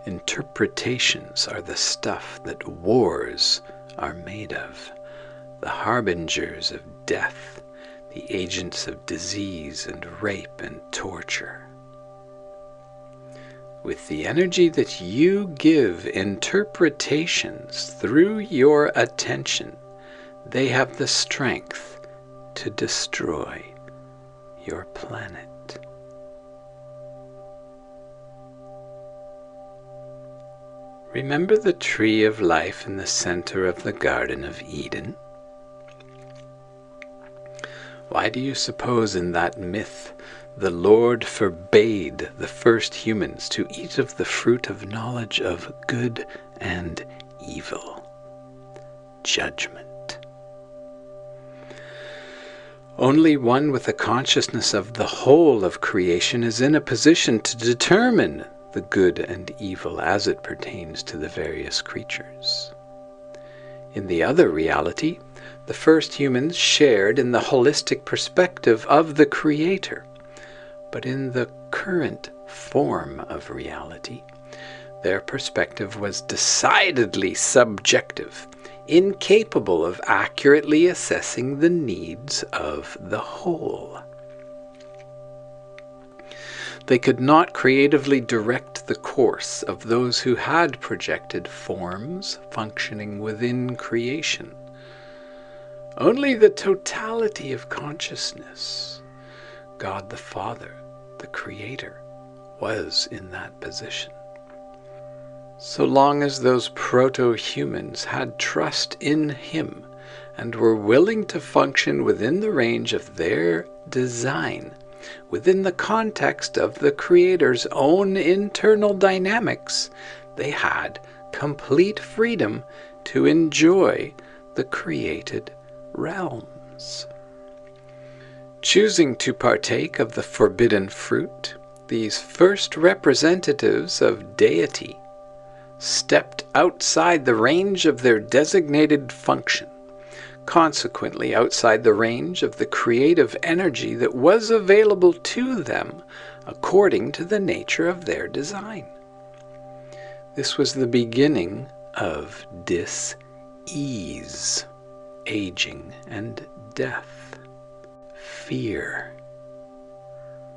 Interpretations are the stuff that wars are made of, the harbingers of death, the agents of disease and rape and torture. With the energy that you give interpretations through your attention, they have the strength to destroy your planet. Remember the tree of life in the center of the Garden of Eden? Why do you suppose in that myth the Lord forbade the first humans to eat of the fruit of knowledge of good and evil? Judgment. Only one with a consciousness of the whole of creation is in a position to determine the good and evil as it pertains to the various creatures. In the other reality, the first humans shared in the holistic perspective of the Creator, but in the current form of reality, their perspective was decidedly subjective, incapable of accurately assessing the needs of the whole. They could not creatively direct the course of those who had projected forms functioning within creation. Only the totality of consciousness, God the Father, the Creator, was in that position. So long as those proto-humans had trust in Him and were willing to function within the range of their design, within the context of the Creator's own internal dynamics, they had complete freedom to enjoy the created realms. Choosing to partake of the forbidden fruit, these first representatives of deity stepped outside the range of their designated function, consequently outside the range of the creative energy that was available to them according to the nature of their design. This was the beginning of dis-ease, aging and death, fear,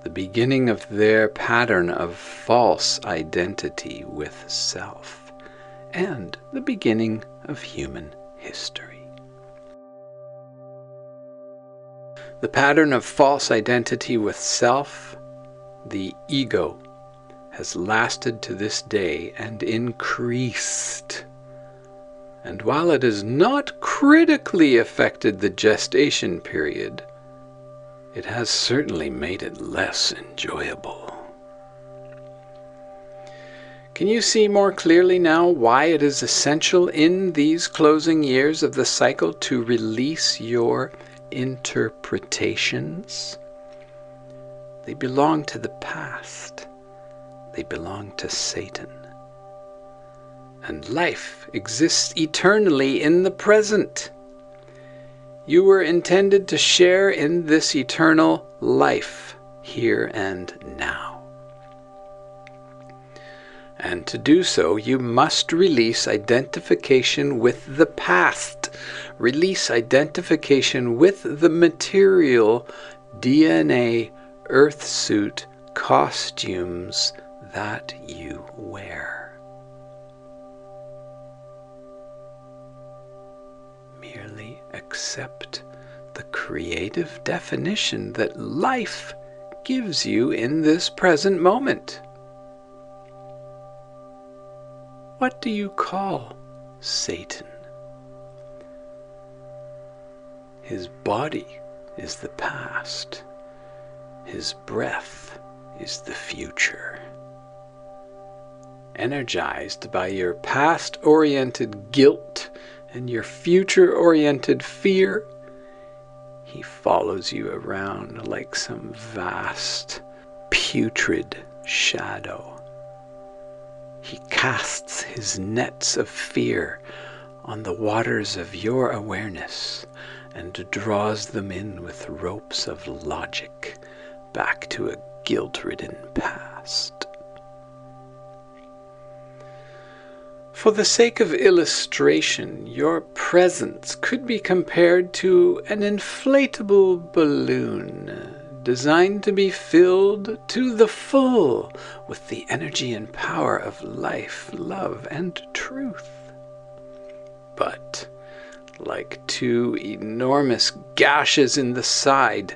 the beginning of their pattern of false identity with self, and the beginning of human history. The pattern of false identity with self, the ego, has lasted to this day and increased. And while it has not critically affected the gestation period, it has certainly made it less enjoyable. Can you see more clearly now why it is essential in these closing years of the cycle to release your interpretations? They belong to the past. They belong to Satan. And life exists eternally in the present. You were intended to share in this eternal life here and now. And to do so, you must release identification with the past. Release identification with the material DNA earth suit costumes that you wear. accept the creative definition that life gives you in this present moment. What do you call Satan? His body is the past. His breath is the future. Energized by your past-oriented guilt and your future-oriented fear, he follows you around like some vast, putrid shadow. He casts his nets of fear on the waters of your awareness and draws them in with ropes of logic back to a guilt-ridden past. For the sake of illustration, your presence could be compared to an inflatable balloon designed to be filled to the full with the energy and power of life, love, and truth. But, like two enormous gashes in the side,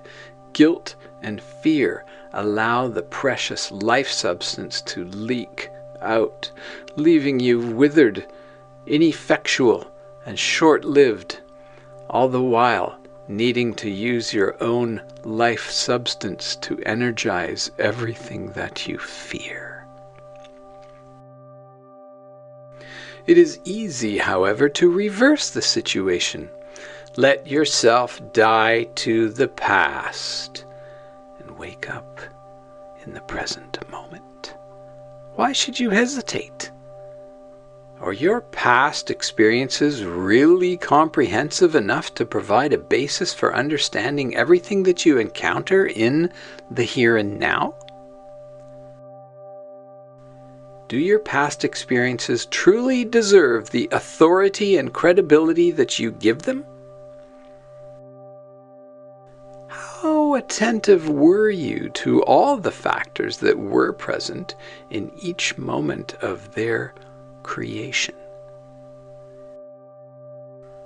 guilt and fear allow the precious life substance to leak out, leaving you withered, ineffectual, and short-lived, all the while needing to use your own life substance to energize everything that you fear. It is easy, however, to reverse the situation. Let yourself die to the past and wake up in the present moment. Why should you hesitate? Are your past experiences really comprehensive enough to provide a basis for understanding everything that you encounter in the here and now? Do your past experiences truly deserve the authority and credibility that you give them? How attentive were you to all the factors that were present in each moment of their creation?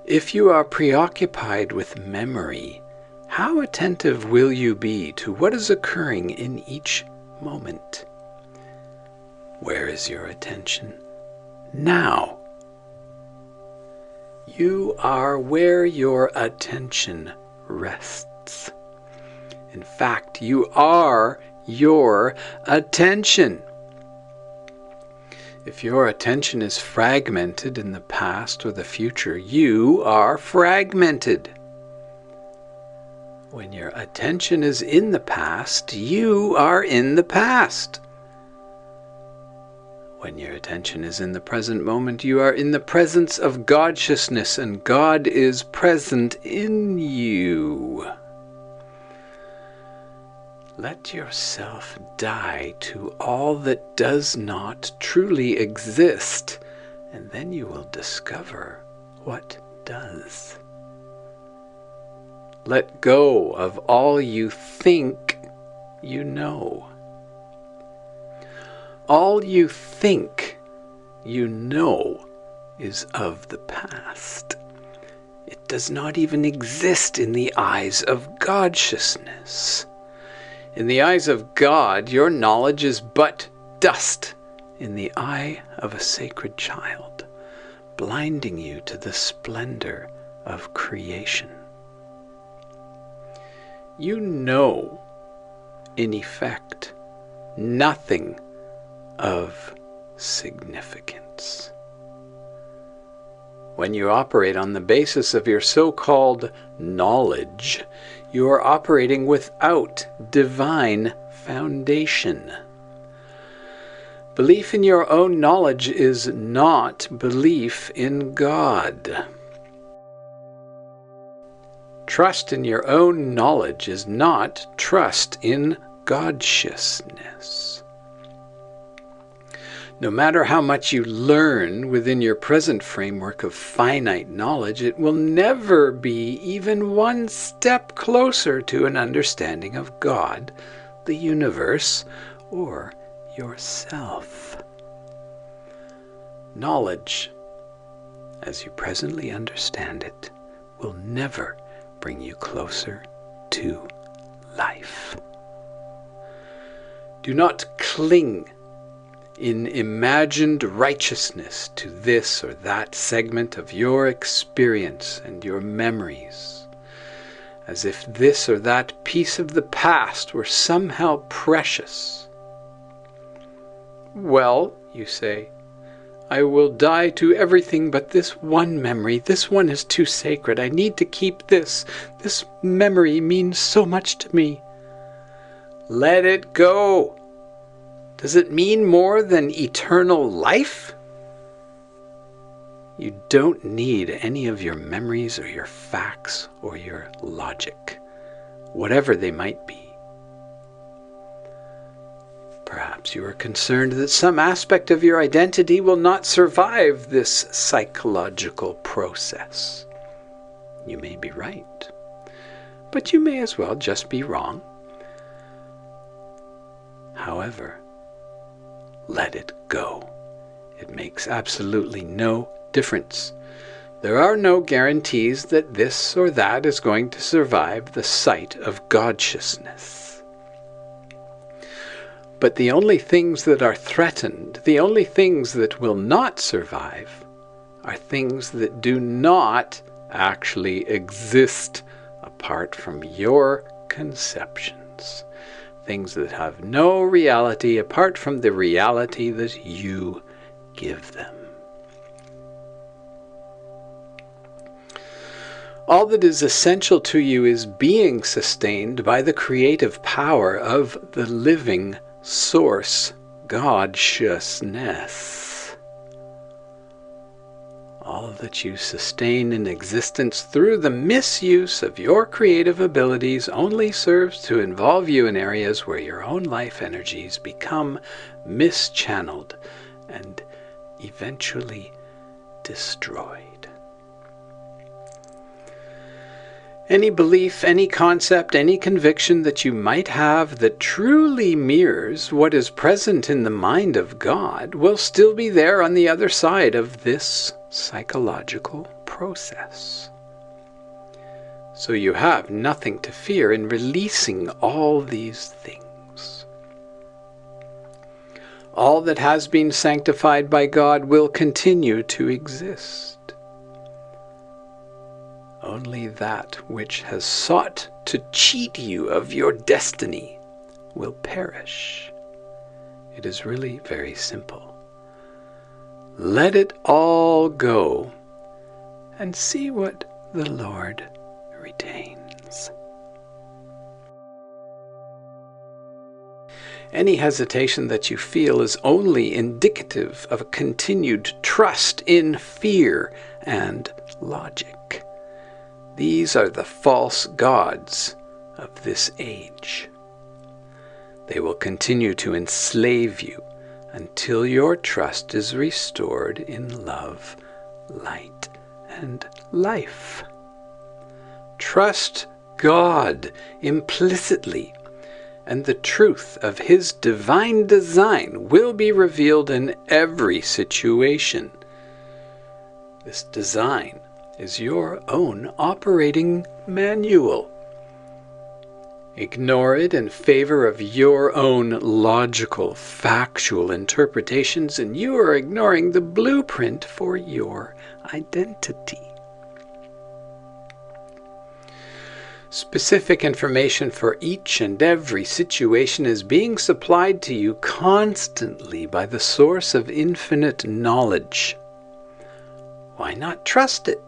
If you are preoccupied with memory, how attentive will you be to what is occurring in each moment? Where is your attention now? You are where your attention rests. In fact, you are your attention. If your attention is fragmented in the past or the future, you are fragmented. When your attention is in the past, you are in the past. When your attention is in the present moment, you are in the presence of God-sciousness, and God is present in you. Let yourself die to all that does not truly exist, and then you will discover what does. Let go of all you think you know. All you think you know is of the past. It does not even exist in the eyes of God-sciousness. In the eyes of God, your knowledge is but dust in the eye of a sacred child, blinding you to the splendor of creation. You know, in effect, nothing of significance. When you operate on the basis of your so-called knowledge, you are operating without divine foundation. Belief in your own knowledge is not belief in God. Trust in your own knowledge is not trust in God-sciousness. No matter how much you learn within your present framework of finite knowledge, it will never be even one step closer to an understanding of God, the universe, or yourself. Knowledge, as you presently understand it, will never bring you closer to life. Do not cling in imagined righteousness to this or that segment of your experience and your memories, as if this or that piece of the past were somehow precious. Well, you say, I will die to everything but this one memory. This one is too sacred. I need to keep this. This memory means so much to me. Let it go. Does it mean more than eternal life? You don't need any of your memories or your facts or your logic, whatever they might be. Perhaps you are concerned that some aspect of your identity will not survive this psychological process. You may be right, but you may as well just be wrong. However, let it go. It makes absolutely no difference. There are no guarantees that this or that is going to survive the sight of God-sciousness. But the only things that are threatened, the only things that will not survive, are things that do not actually exist apart from your conceptions. Things that have no reality apart from the reality that you give them. All that is essential to you is being sustained by the creative power of the living source, God-sciousness. All that you sustain in existence through the misuse of your creative abilities only serves to involve you in areas where your own life energies become mischanneled and eventually destroyed. Any belief, any concept, any conviction that you might have that truly mirrors what is present in the mind of God will still be there on the other side of this psychological process. So you have nothing to fear in releasing all these things. All that has been sanctified by God will continue to exist. Only that which has sought to cheat you of your destiny will perish. It is really very simple. Let it all go and see what the Lord retains. Any hesitation that you feel is only indicative of a continued trust in fear and logic. These are the false gods of this age. They will continue to enslave you until your trust is restored in love, light, and life. Trust God implicitly, and the truth of His divine design will be revealed in every situation. This design is your own operating manual. Ignore it in favor of your own logical, factual interpretations, and you are ignoring the blueprint for your identity. Specific information for each and every situation is being supplied to you constantly by the source of infinite knowledge. Why not trust it?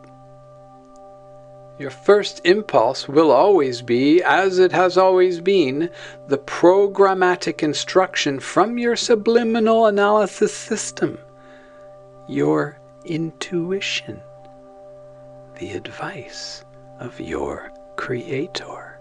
Your first impulse will always be, as it has always been, the programmatic instruction from your subliminal analysis system, your intuition, the advice of your Creator.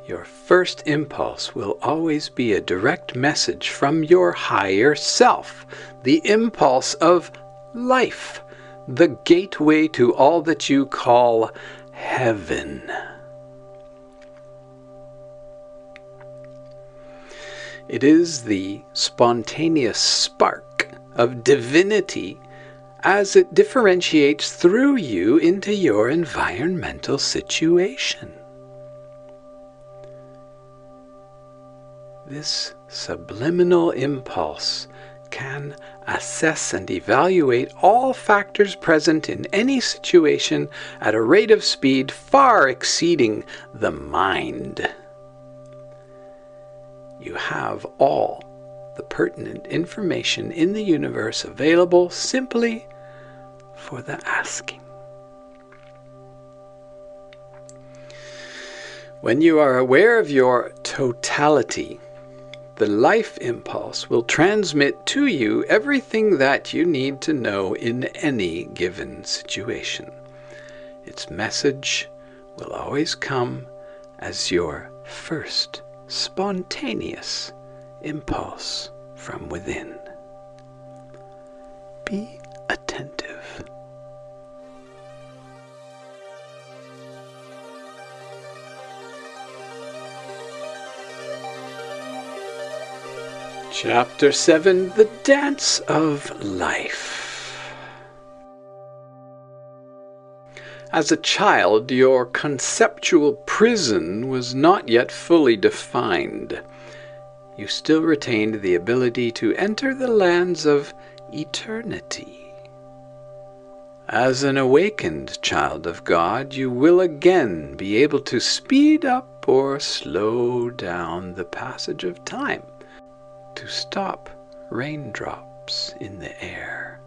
Your first impulse will always be a direct message from your higher self, the impulse of life, the gateway to all that you call heaven. It is the spontaneous spark of divinity as it differentiates through you into your environmental situation. This subliminal impulse can assess and evaluate all factors present in any situation at a rate of speed far exceeding the mind. You have all the pertinent information in the universe available simply for the asking. When you are aware of your totality, the life impulse will transmit to you everything that you need to know in any given situation. Its message will always come as your first spontaneous impulse from within. Be attentive. Chapter 7, The Dance of Life. As a child, your conceptual prison was not yet fully defined. You still retained the ability to enter the lands of eternity. As an awakened child of God, you will again be able to speed up or slow down the passage of time, to stop raindrops in the air,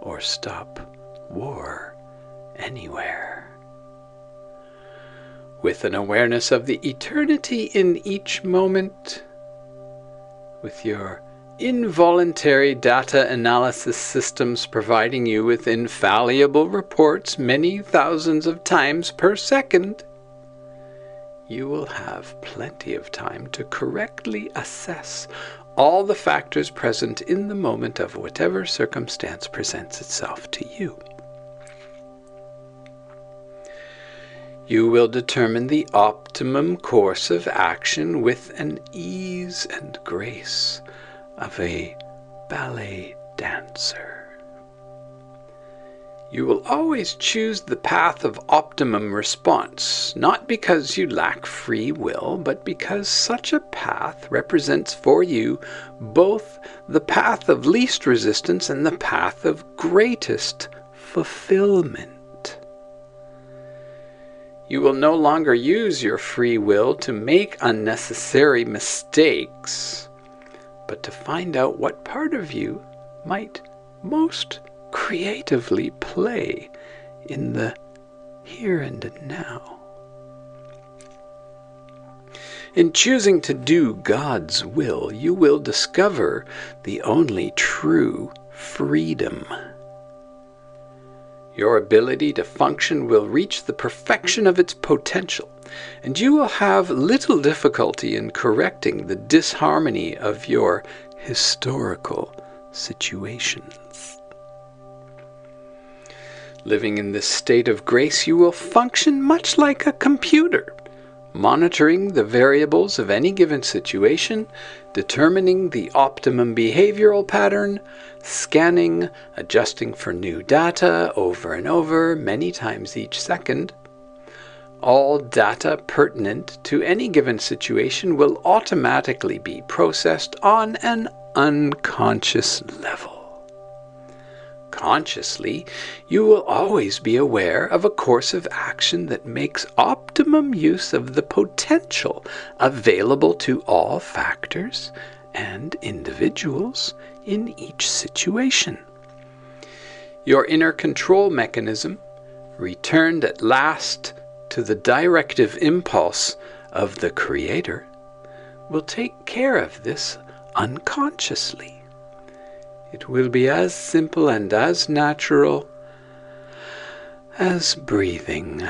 or stop war anywhere. With an awareness of the eternity in each moment, with your involuntary data analysis systems providing you with infallible reports many thousands of times per second, you will have plenty of time to correctly assess all the factors present in the moment of whatever circumstance presents itself to you. You will determine the optimum course of action with an ease and grace of a ballet dancer. You will always choose the path of optimum response, not because you lack free will, but because such a path represents for you both the path of least resistance and the path of greatest fulfillment. You will no longer use your free will to make unnecessary mistakes, but to find out what part of you might most creatively play in the here and now. In choosing to do God's will, you will discover the only true freedom. Your ability to function will reach the perfection of its potential, and you will have little difficulty in correcting the disharmony of your historical situations. Living in this state of grace, you will function much like a computer, monitoring the variables of any given situation, determining the optimum behavioral pattern, scanning, adjusting for new data over and over, many times each second. All data pertinent to any given situation will automatically be processed on an unconscious level. Consciously, you will always be aware of a course of action that makes optimum use of the potential available to all factors and individuals in each situation. Your inner control mechanism, returned at last to the directive impulse of the Creator, will take care of this unconsciously. It will be as simple and as natural as breathing.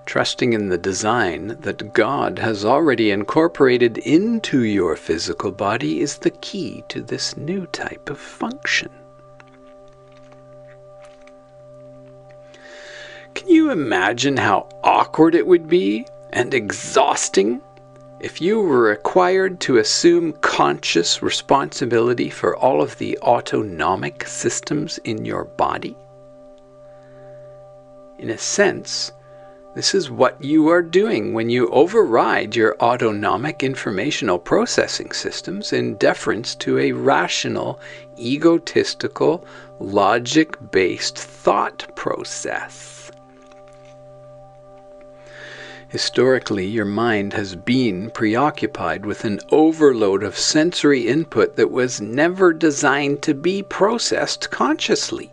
Trusting in the design that God has already incorporated into your physical body is the key to this new type of function. Can you imagine how awkward it would be and exhausting If you were required to assume conscious responsibility for all of the autonomic systems in your body, in a sense, this is what you are doing when you override your autonomic informational processing systems in deference to a rational, egotistical, logic-based thought process. Historically, your mind has been preoccupied with an overload of sensory input that was never designed to be processed consciously.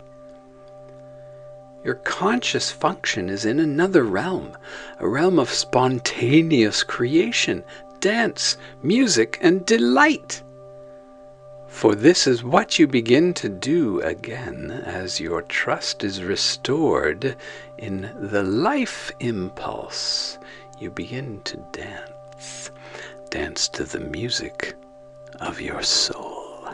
Your conscious function is in another realm, a realm of spontaneous creation, dance, music, and delight. For this is what you begin to do again as your trust is restored in the life impulse. You begin to dance. Dance to the music of your soul.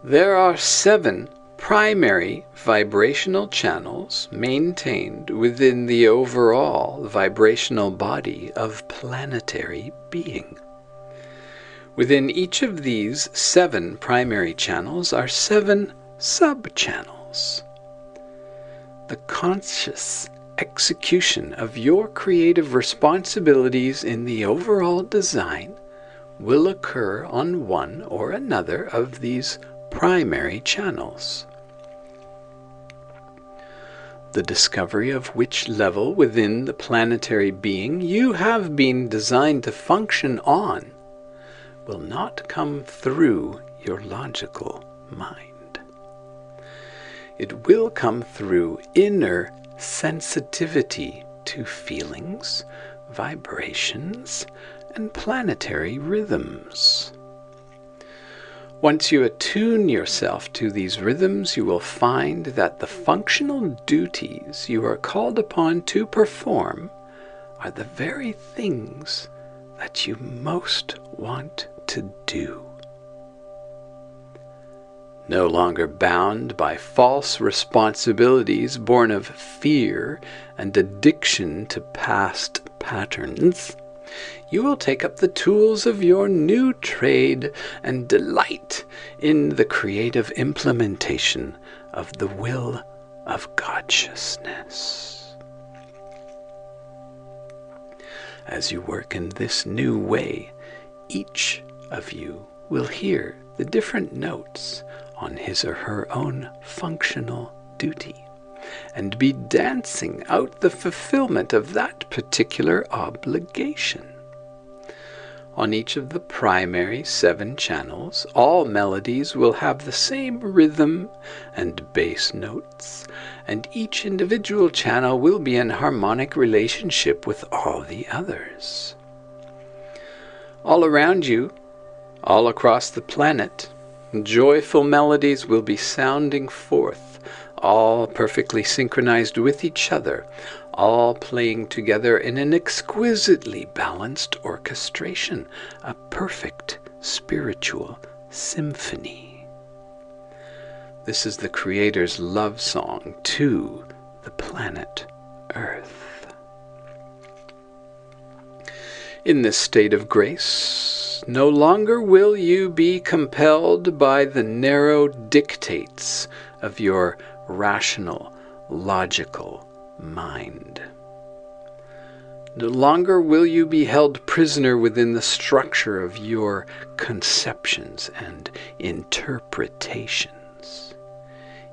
There are 7 primary vibrational channels maintained within the overall vibrational body of planetary being. Within each of these 7 primary channels are 7 sub-channels. The conscious execution of your creative responsibilities in the overall design will occur on one or another of these primary channels. The discovery of which level within the planetary being you have been designed to function on will not come through your logical mind. It will come through inner sensitivity to feelings, vibrations, and planetary rhythms. Once you attune yourself to these rhythms, you will find that the functional duties you are called upon to perform are the very things that you most want to do. No longer bound by false responsibilities born of fear and addiction to past patterns, you will take up the tools of your new trade and delight in the creative implementation of the will of God-sciousness. As you work in this new way, each of you will hear the different notes on his or her own functional duty and be dancing out the fulfillment of that particular obligation. On each of the primary 7 channels, all melodies will have the same rhythm and bass notes, and each individual channel will be in harmonic relationship with all the others. All around you, all across the planet, joyful melodies will be sounding forth, all perfectly synchronized with each other, all playing together in an exquisitely balanced orchestration, a perfect spiritual symphony. This is the Creator's love song to the planet Earth. In this state of grace, no longer will you be compelled by the narrow dictates of your rational, logical mind. No longer will you be held prisoner within the structure of your conceptions and interpretations.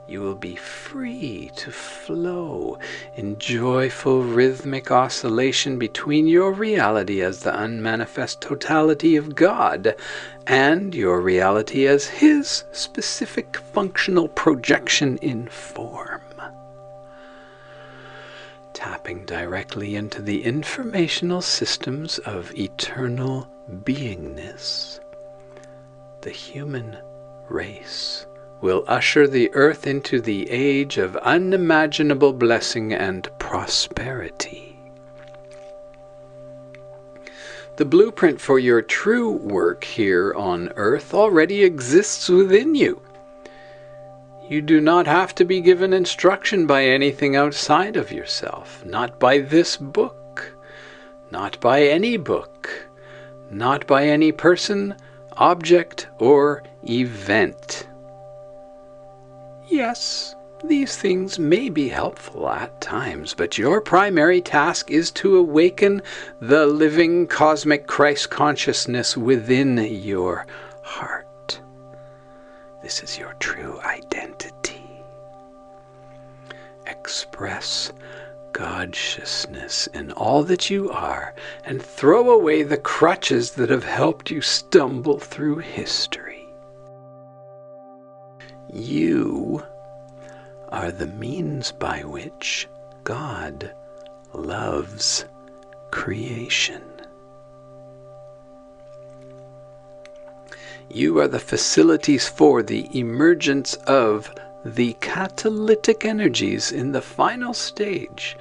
You will be free to flow in joyful rhythmic oscillation between your reality as the unmanifest totality of God and your reality as His specific functional projection in form. Tapping directly into the informational systems of eternal beingness, the human race will usher the earth into the age of unimaginable blessing and prosperity. The blueprint for your true work here on earth already exists within you. You do not have to be given instruction by anything outside of yourself, not by this book, not by any book, not by any person, object, or event. Yes, these things may be helpful at times, but your primary task is to awaken the living cosmic Christ consciousness within your heart. This is your true identity. Express God-sciousness in all that you are, and throw away the crutches that have helped you stumble through history. You are the means by which God loves creation. You are the facilities for the emergence of the catalytic energies in the final stage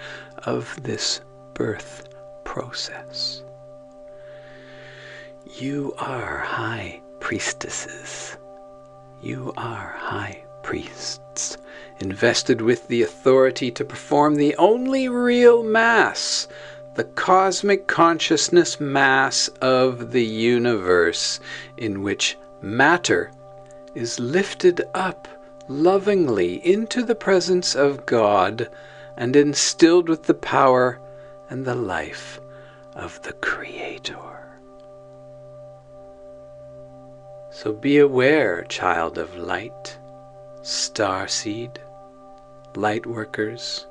of this birth process. You are high priestesses. You are high priests, invested with the authority to perform the only real Mass, the cosmic consciousness Mass of the universe, in which matter is lifted up lovingly into the presence of God and instilled with the power and the life of the Creator. So be aware, child of light, starseed, light workers,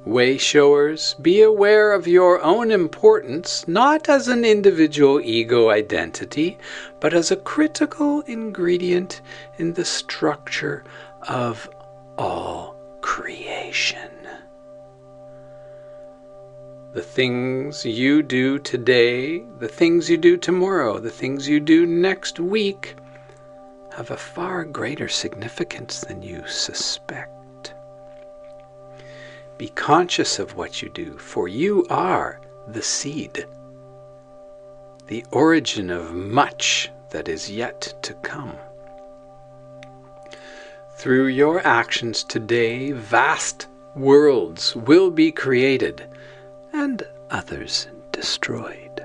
way showers, be aware of your own importance, not as an individual ego identity, but as a critical ingredient in the structure of all creation. The things you do today, the things you do tomorrow, the things you do next week have a far greater significance than you suspect. Be conscious of what you do, for you are the seed, the origin of much that is yet to come. Through your actions today, vast worlds will be created and others destroyed.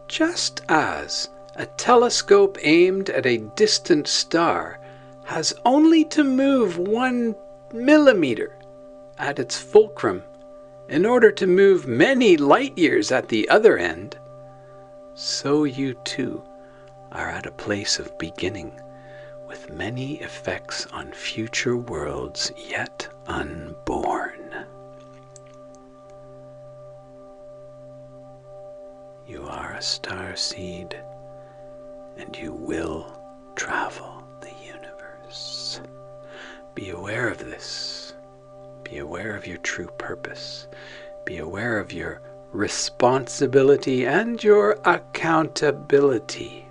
Just as a telescope aimed at a distant star has only to move 1 millimeter at its fulcrum in order to move many light years at the other end, so you too are at a place of beginning with many effects on future worlds yet unborn. You are a starseed, and you will travel the universe. Be aware of this. Be aware of your true purpose. Be aware of your responsibility and your accountability.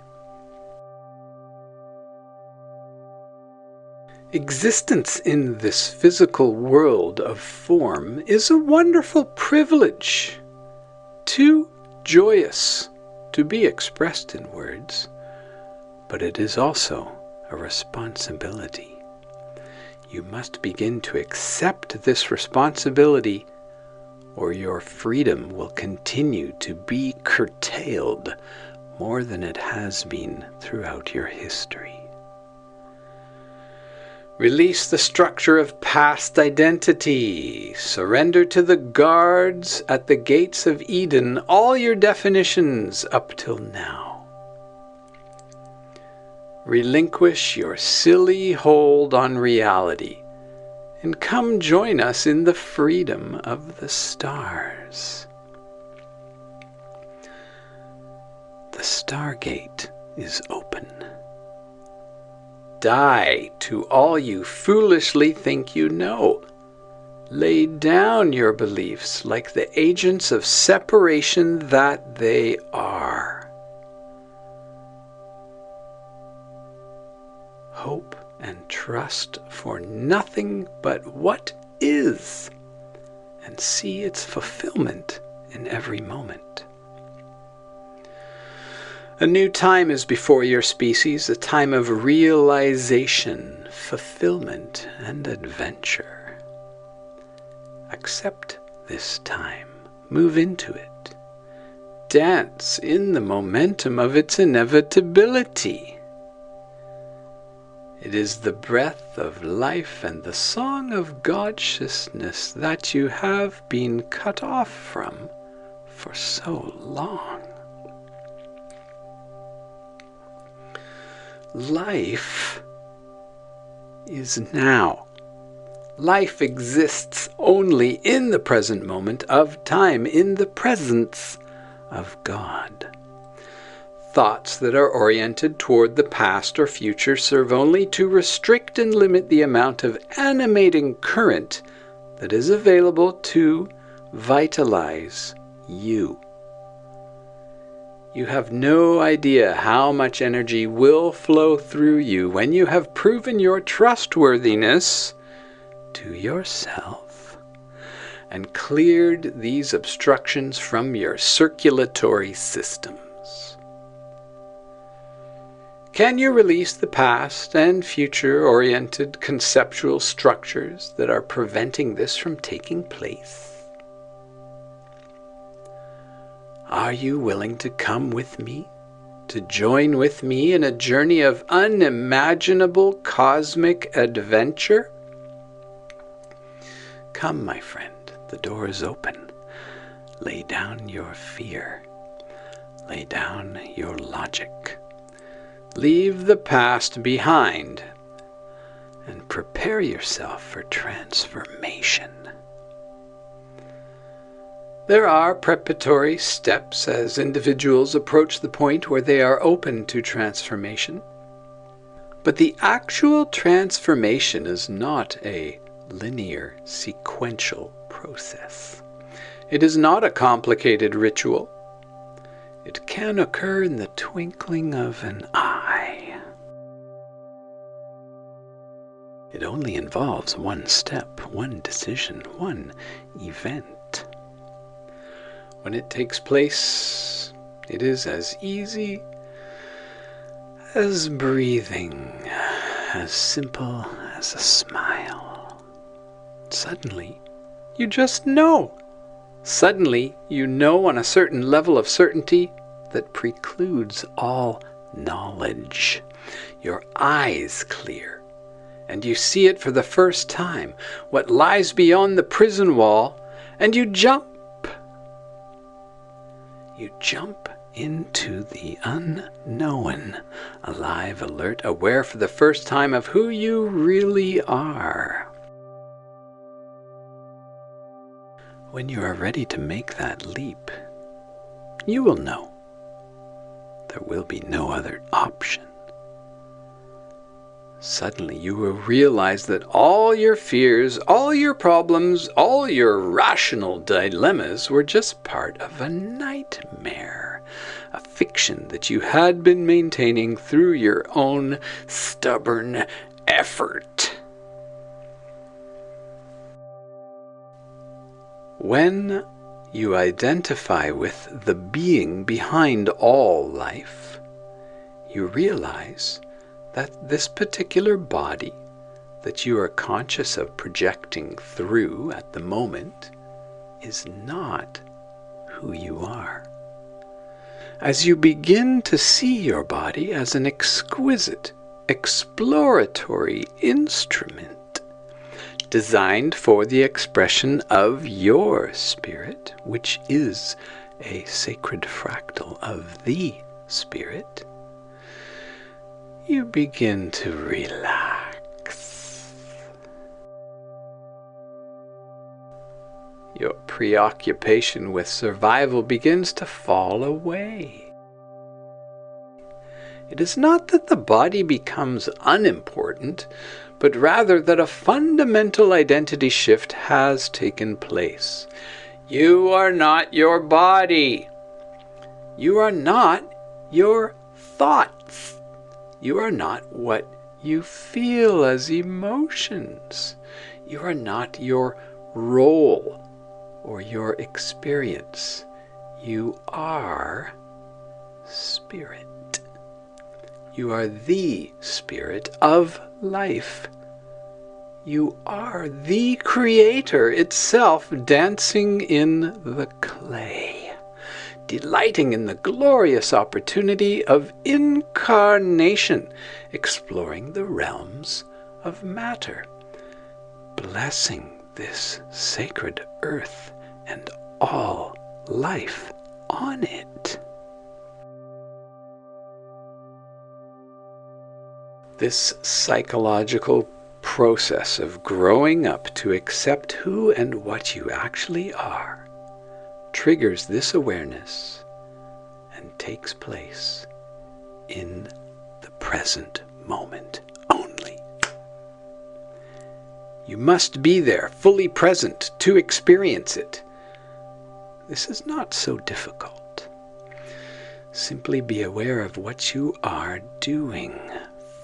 Existence in this physical world of form is a wonderful privilege, too joyous to be expressed in words, but it is also a responsibility. You must begin to accept this responsibility, or your freedom will continue to be curtailed more than it has been throughout your history. Release the structure of past identity. Surrender to the guards at the gates of Eden all your definitions up till now. Relinquish your silly hold on reality and come join us in the freedom of the stars. The Stargate is open. Die to all you foolishly think you know. Lay down your beliefs like the agents of separation that they are. Hope and trust for nothing but what is, and see its fulfillment in every moment. A new time is before your species, a time of realization, fulfillment, and adventure. Accept this time Move into it. Dance in the momentum of its inevitability. It is the breath of life and the song of God-sciousness that you have been cut off from for so long. Life is now. Life exists only in the present moment of time, in the presence of God. Thoughts that are oriented toward the past or future serve only to restrict and limit the amount of animating current that is available to vitalize you. You have no idea how much energy will flow through you when you have proven your trustworthiness to yourself and cleared these obstructions from your circulatory systems. Can you release the past and future-oriented conceptual structures that are preventing this from taking place? Are you willing to come with me, to join with me in a journey of unimaginable cosmic adventure? Come, my friend, the door is open. Lay down your fear. Lay down your logic. Leave the past behind and prepare yourself for transformation. There are preparatory steps as individuals approach the point where they are open to transformation. But the actual transformation is not a linear, sequential process. It is not a complicated ritual. It can occur in the twinkling of an eye. It only involves one step, one decision, one event. When it takes place, it is as easy as breathing, as simple as a smile. Suddenly, you just know. Suddenly, you know on a certain level of certainty that precludes all knowledge. Your eyes clear, and you see it for the first time, what lies beyond the prison wall, and you jump. You jump into the unknown, alive, alert, aware for the first time of who you really are. When you are ready to make that leap, you will know. There will be no other option. Suddenly you will realize that all your fears, all your problems, all your rational dilemmas were just part of a nightmare, a fiction that you had been maintaining through your own stubborn effort. When you identify with the being behind all life, you realize that this particular body that you are conscious of projecting through at the moment is not who you are. As you begin to see your body as an exquisite, exploratory instrument, designed for the expression of your spirit, which is a sacred fractal of the spirit, you begin to relax. Your preoccupation with survival begins to fall away. It is not that the body becomes unimportant, but rather that a fundamental identity shift has taken place. You are not your body. You are not your thoughts. You are not what you feel as emotions. You are not your role or your experience. You are spirit. You are the spirit of life. You are the Creator itself dancing in the clay, delighting in the glorious opportunity of incarnation, exploring the realms of matter, blessing this sacred earth and all life on it. This psychological process of growing up to accept who and what you actually are triggers this awareness and takes place in the present moment only. You must be there, fully present, to experience it. This is not so difficult. Simply be aware of what you are doing.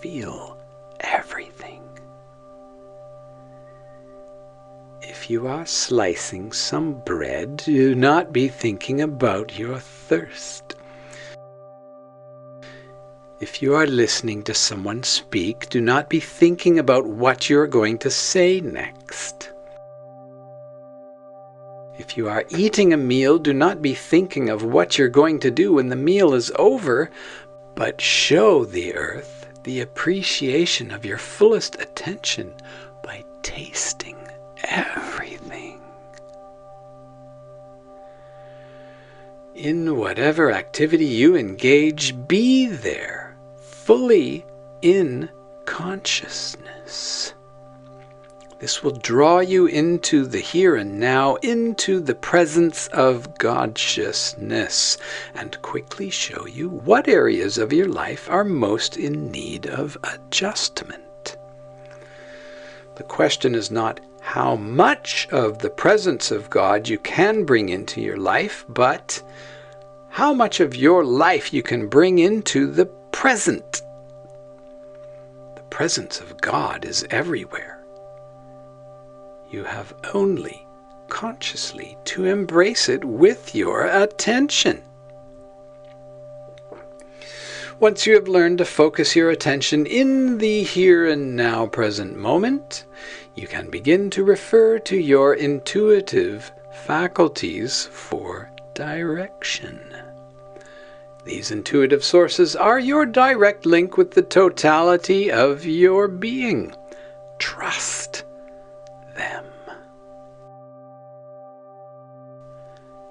Feel everything. If you are slicing some bread, do not be thinking about your thirst. If you are listening to someone speak, do not be thinking about what you're going to say next. If you are eating a meal, do not be thinking of what you're going to do when the meal is over, but show the earth the appreciation of your fullest attention by tasting everything. In whatever activity you engage, be there, fully in consciousness. This will draw you into the here and now, into the presence of God-sciousness, and quickly show you what areas of your life are most in need of adjustment. The question is not how much of the presence of God you can bring into your life, but how much of your life you can bring into the present. The presence of God is everywhere. You have only consciously to embrace it with your attention. Once you have learned to focus your attention in the here and now present moment, you can begin to refer to your intuitive faculties for direction. These intuitive sources are your direct link with the totality of your being. Trust them.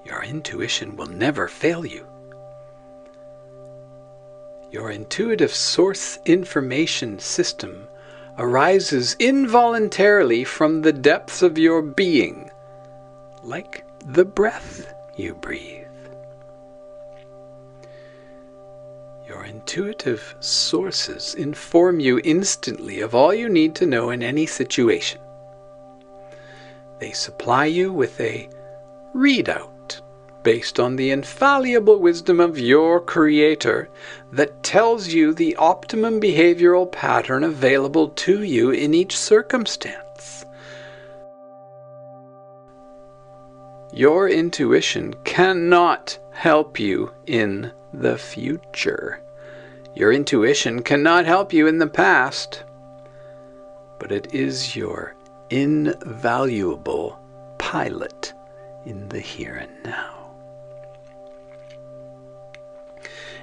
Your intuition will never fail you. Your intuitive source information system arises involuntarily from the depths of your being, like the breath you breathe. Your intuitive sources inform you instantly of all you need to know in any situation. They supply you with a readout based on the infallible wisdom of your Creator that tells you the optimum behavioral pattern available to you in each circumstance. Your intuition cannot help you in the future. Your intuition cannot help you in the past, but it is your invaluable pilot in the here and now.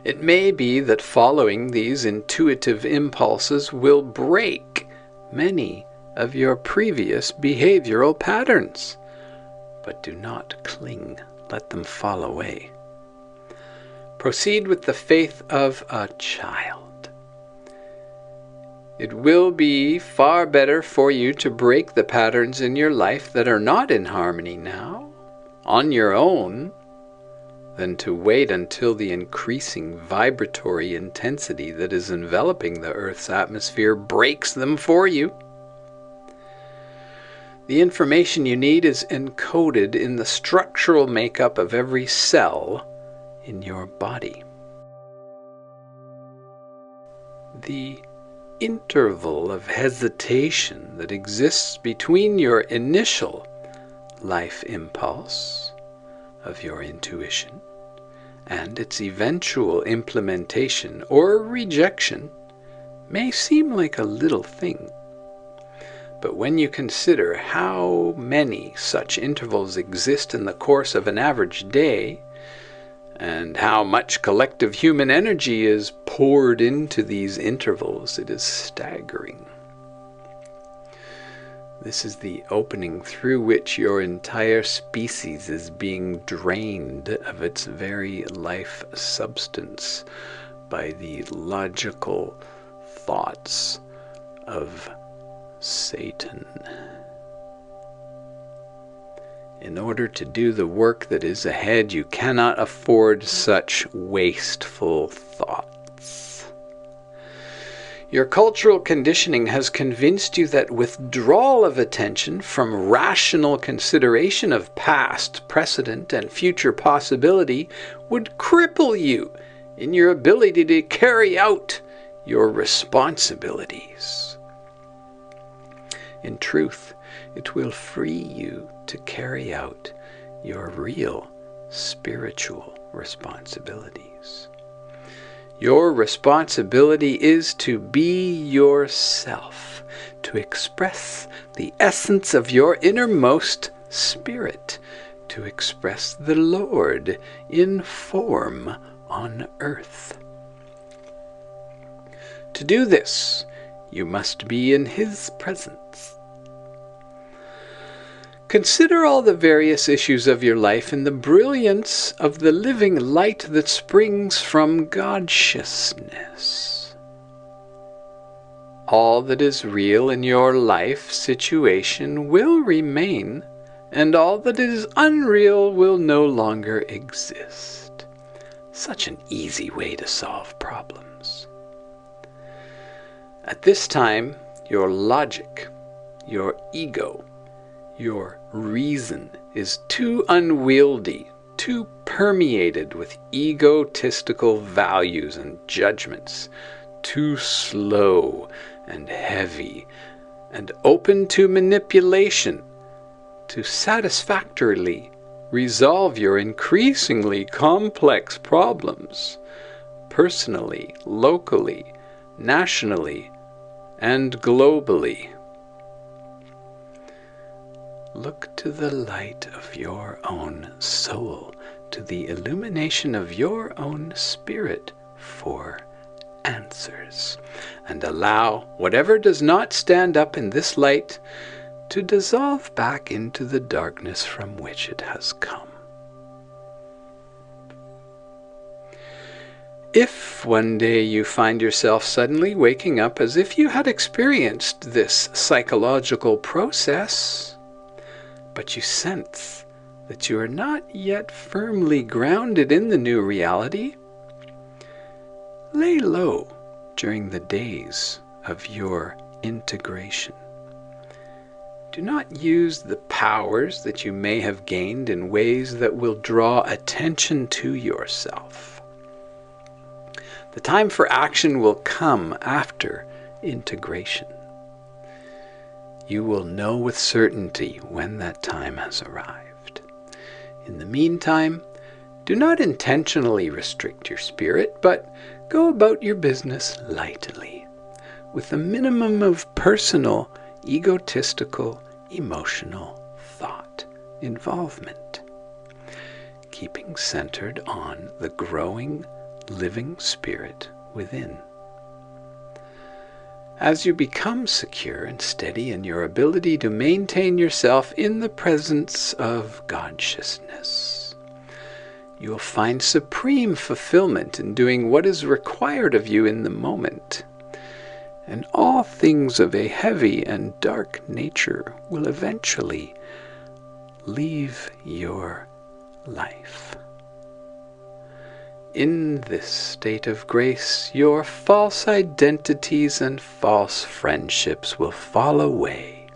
It may be that following these intuitive impulses will break many of your previous behavioral patterns, but do not cling. Let them fall away. Proceed with the faith of a child. It will be far better for you to break the patterns in your life that are not in harmony now, on your own, than to wait until the increasing vibratory intensity that is enveloping the Earth's atmosphere breaks them for you. The information you need is encoded in the structural makeup of every cell in your body. The interval of hesitation that exists between your initial life impulse of your intuition and its eventual implementation or rejection may seem like a little thing, But when you consider how many such intervals exist in the course of an average day, and how much collective human energy is poured into these intervals, it is staggering. This is the opening through which your entire species is being drained of its very life substance by the logical thoughts of Satan. In order to do the work that is ahead, you cannot afford such wasteful thoughts. Your cultural conditioning has convinced you that withdrawal of attention from rational consideration of past, precedent, and future possibility would cripple you in your ability to carry out your responsibilities. In truth, it will free you to carry out your real spiritual responsibilities. Your responsibility is to be yourself, to express the essence of your innermost spirit, to express the Lord in form on earth. To do this, you must be in His presence. Consider all the various issues of your life in the brilliance of the living light that springs from God-sciousness. All that is real in your life situation will remain, and all that is unreal will no longer exist. Such an easy way to solve problems. At this time, your logic, your ego, your reason is too unwieldy, too permeated with egotistical values and judgments, too slow and heavy, and open to manipulation to satisfactorily resolve your increasingly complex problems, personally, locally, nationally, and globally. Look to the light of your own soul, to the illumination of your own spirit for answers, and allow whatever does not stand up in this light to dissolve back into the darkness from which it has come. If one day you find yourself suddenly waking up as if you had experienced this psychological process, but you sense that you are not yet firmly grounded in the new reality, lay low during the days of your integration. Do not use the powers that you may have gained in ways that will draw attention to yourself. The time for action will come after integration. You will know with certainty when that time has arrived. In the meantime, do not intentionally restrict your spirit, but go about your business lightly, with a minimum of personal, egotistical, emotional thought involvement, keeping centered on the growing, living spirit within. As you become secure and steady in your ability to maintain yourself in the presence of God-sciousness, you will find supreme fulfillment in doing what is required of you in the moment, and all things of a heavy and dark nature will eventually leave your life. In this state of grace, your false identities and false friendships will fall away,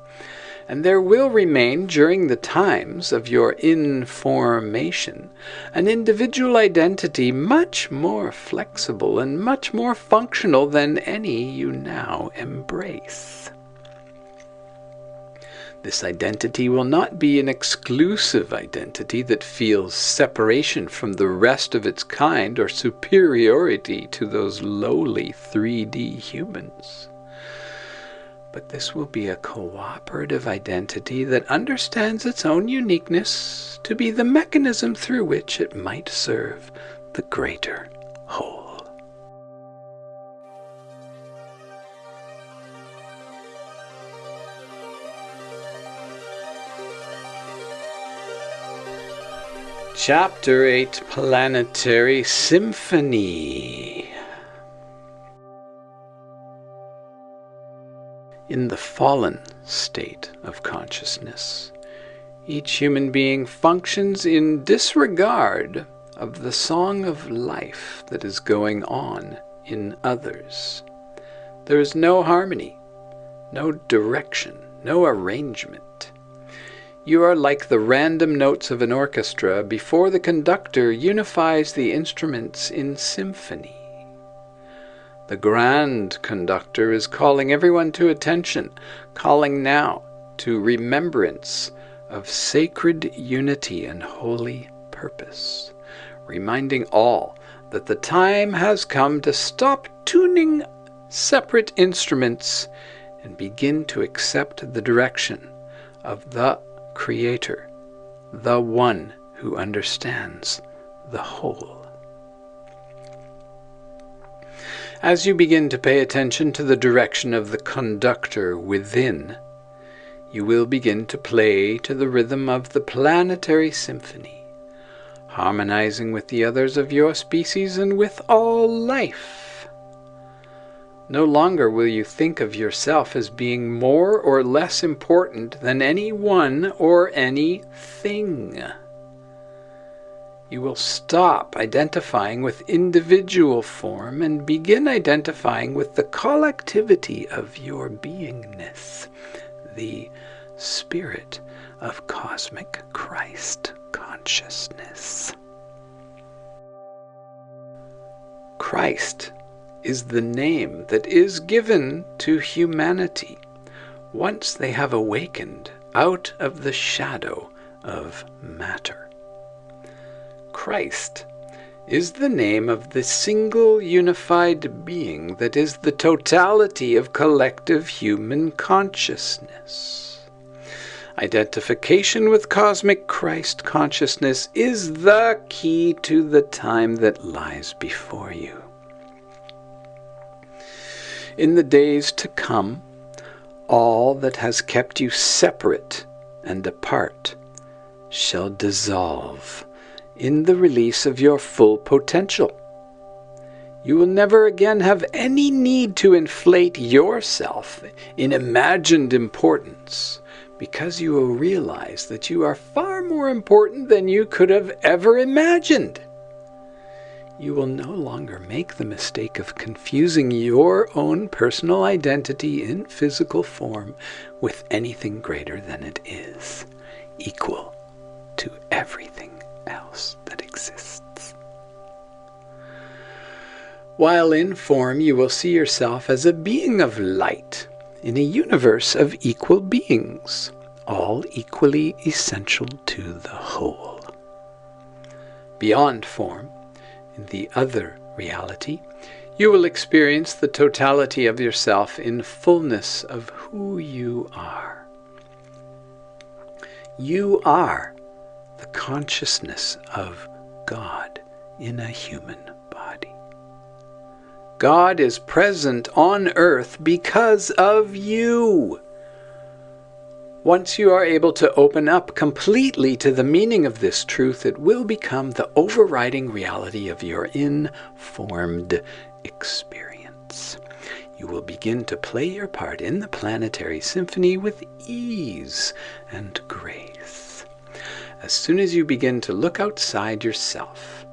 and there will remain during the times of your information an individual identity much more flexible and much more functional than any you now embrace. This identity will not be an exclusive identity that feels separation from the rest of its kind or superiority to those lowly 3D humans, but this will be a cooperative identity that understands its own uniqueness to be the mechanism through which it might serve the greater whole. Chapter 8, Planetary Symphony. In the fallen state of consciousness, each human being functions in disregard of the song of life that is going on in others. There is no harmony, no direction, no arrangement. You are like the random notes of an orchestra before the conductor unifies the instruments in symphony. The grand conductor is calling everyone to attention, calling now to remembrance of sacred unity and holy purpose, reminding all that the time has come to stop tuning separate instruments and begin to accept the direction of the Creator, the one who understands the whole. As you begin to pay attention to the direction of the conductor within, you will begin to play to the rhythm of the planetary symphony, harmonizing with the others of your species and with all life. No longer will you think of yourself as being more or less important than anyone or anything. You will stop identifying with individual form and begin identifying with the collectivity of your beingness, the spirit of cosmic Christ consciousness. Christ is the name that is given to humanity once they have awakened out of the shadow of matter. Christ is the name of the single unified being that is the totality of collective human consciousness. Identification with cosmic Christ consciousness is the key to the time that lies before you. In the days to come, all that has kept you separate and apart shall dissolve in the release of your full potential. You will never again have any need to inflate yourself in imagined importance, because you will realize that you are far more important than you could have ever imagined. You will no longer make the mistake of confusing your own personal identity in physical form with anything greater than it is, equal to everything else that exists. While in form, you will see yourself as a being of light in a universe of equal beings, all equally essential to the whole. Beyond form, in the other reality, you will experience the totality of yourself in fullness of who you are. You are the consciousness of God in a human body. God is present on earth because of you. Once you are able to open up completely to the meaning of this truth, it will become the overriding reality of your informed experience. You will begin to play your part in the planetary symphony with ease and grace. As soon as you begin to look outside yourself,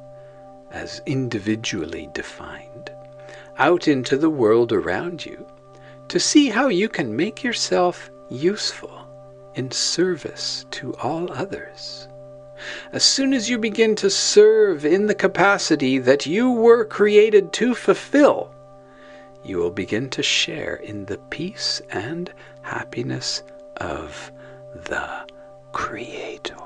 as individually defined, out into the world around you, to see how you can make yourself useful in service to all others. As soon as you begin to serve in the capacity that you were created to fulfill, you will begin to share in the peace and happiness of the Creator.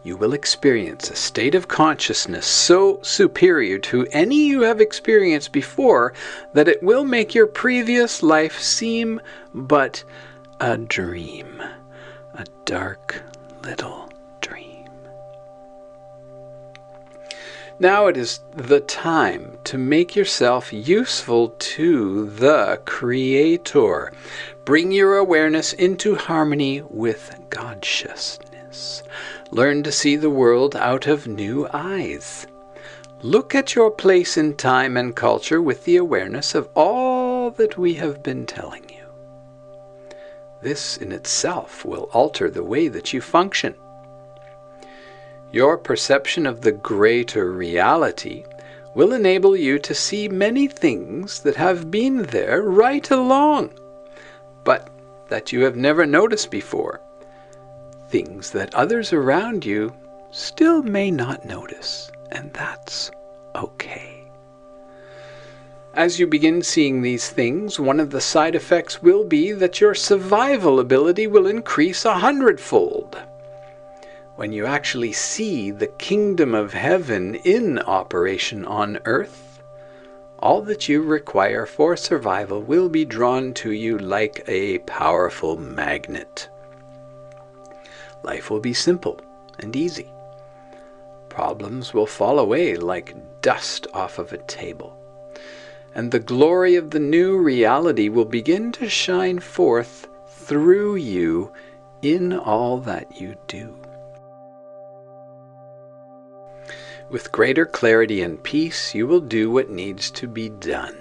You will experience a state of consciousness so superior to any you have experienced before that it will make your previous life seem but a dream, a dark little dream. Now it is the time to make yourself useful to the Creator. Bring your awareness into harmony with God-sciousness. Learn to see the world out of new eyes. Look at your place in time and culture with the awareness of all that we have been telling you. This in itself will alter the way that you function. Your perception of the greater reality will enable you to see many things that have been there right along, but that you have never noticed before. Things that others around you still may not notice, and that's okay. As you begin seeing these things, one of the side effects will be that your survival ability will increase 100-fold. When you actually see the kingdom of heaven in operation on earth, all that you require for survival will be drawn to you like a powerful magnet. Life will be simple and easy. Problems will fall away like dust off of a table, and the glory of the new reality will begin to shine forth through you in all that you do. With greater clarity and peace, you will do what needs to be done.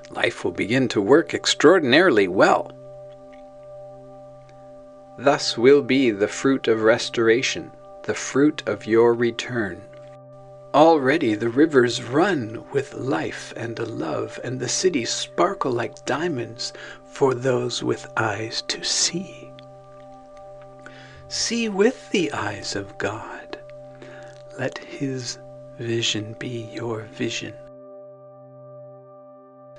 Life will begin to work extraordinarily well. Thus will be the fruit of restoration, the fruit of your return. Already the rivers run with life and love, and the cities sparkle like diamonds for those with eyes to see. See with the eyes of God. Let His vision be your vision.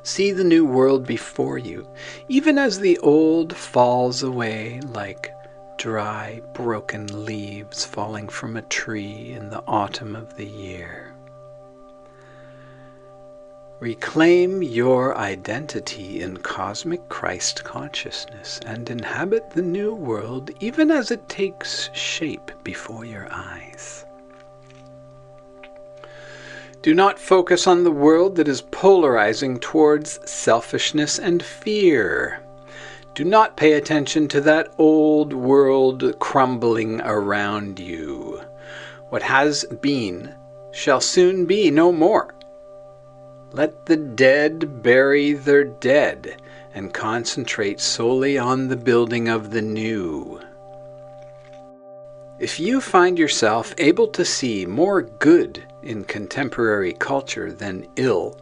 See the new world before you, even as the old falls away like dry, broken leaves falling from a tree in the autumn of the year. Reclaim your identity in cosmic Christ consciousness and inhabit the new world even as it takes shape before your eyes. Do not focus on the world that is polarizing towards selfishness and fear. Do not pay attention to that old world crumbling around you. What has been shall soon be no more. Let the dead bury their dead and concentrate solely on the building of the new. If you find yourself able to see more good in contemporary culture than ill,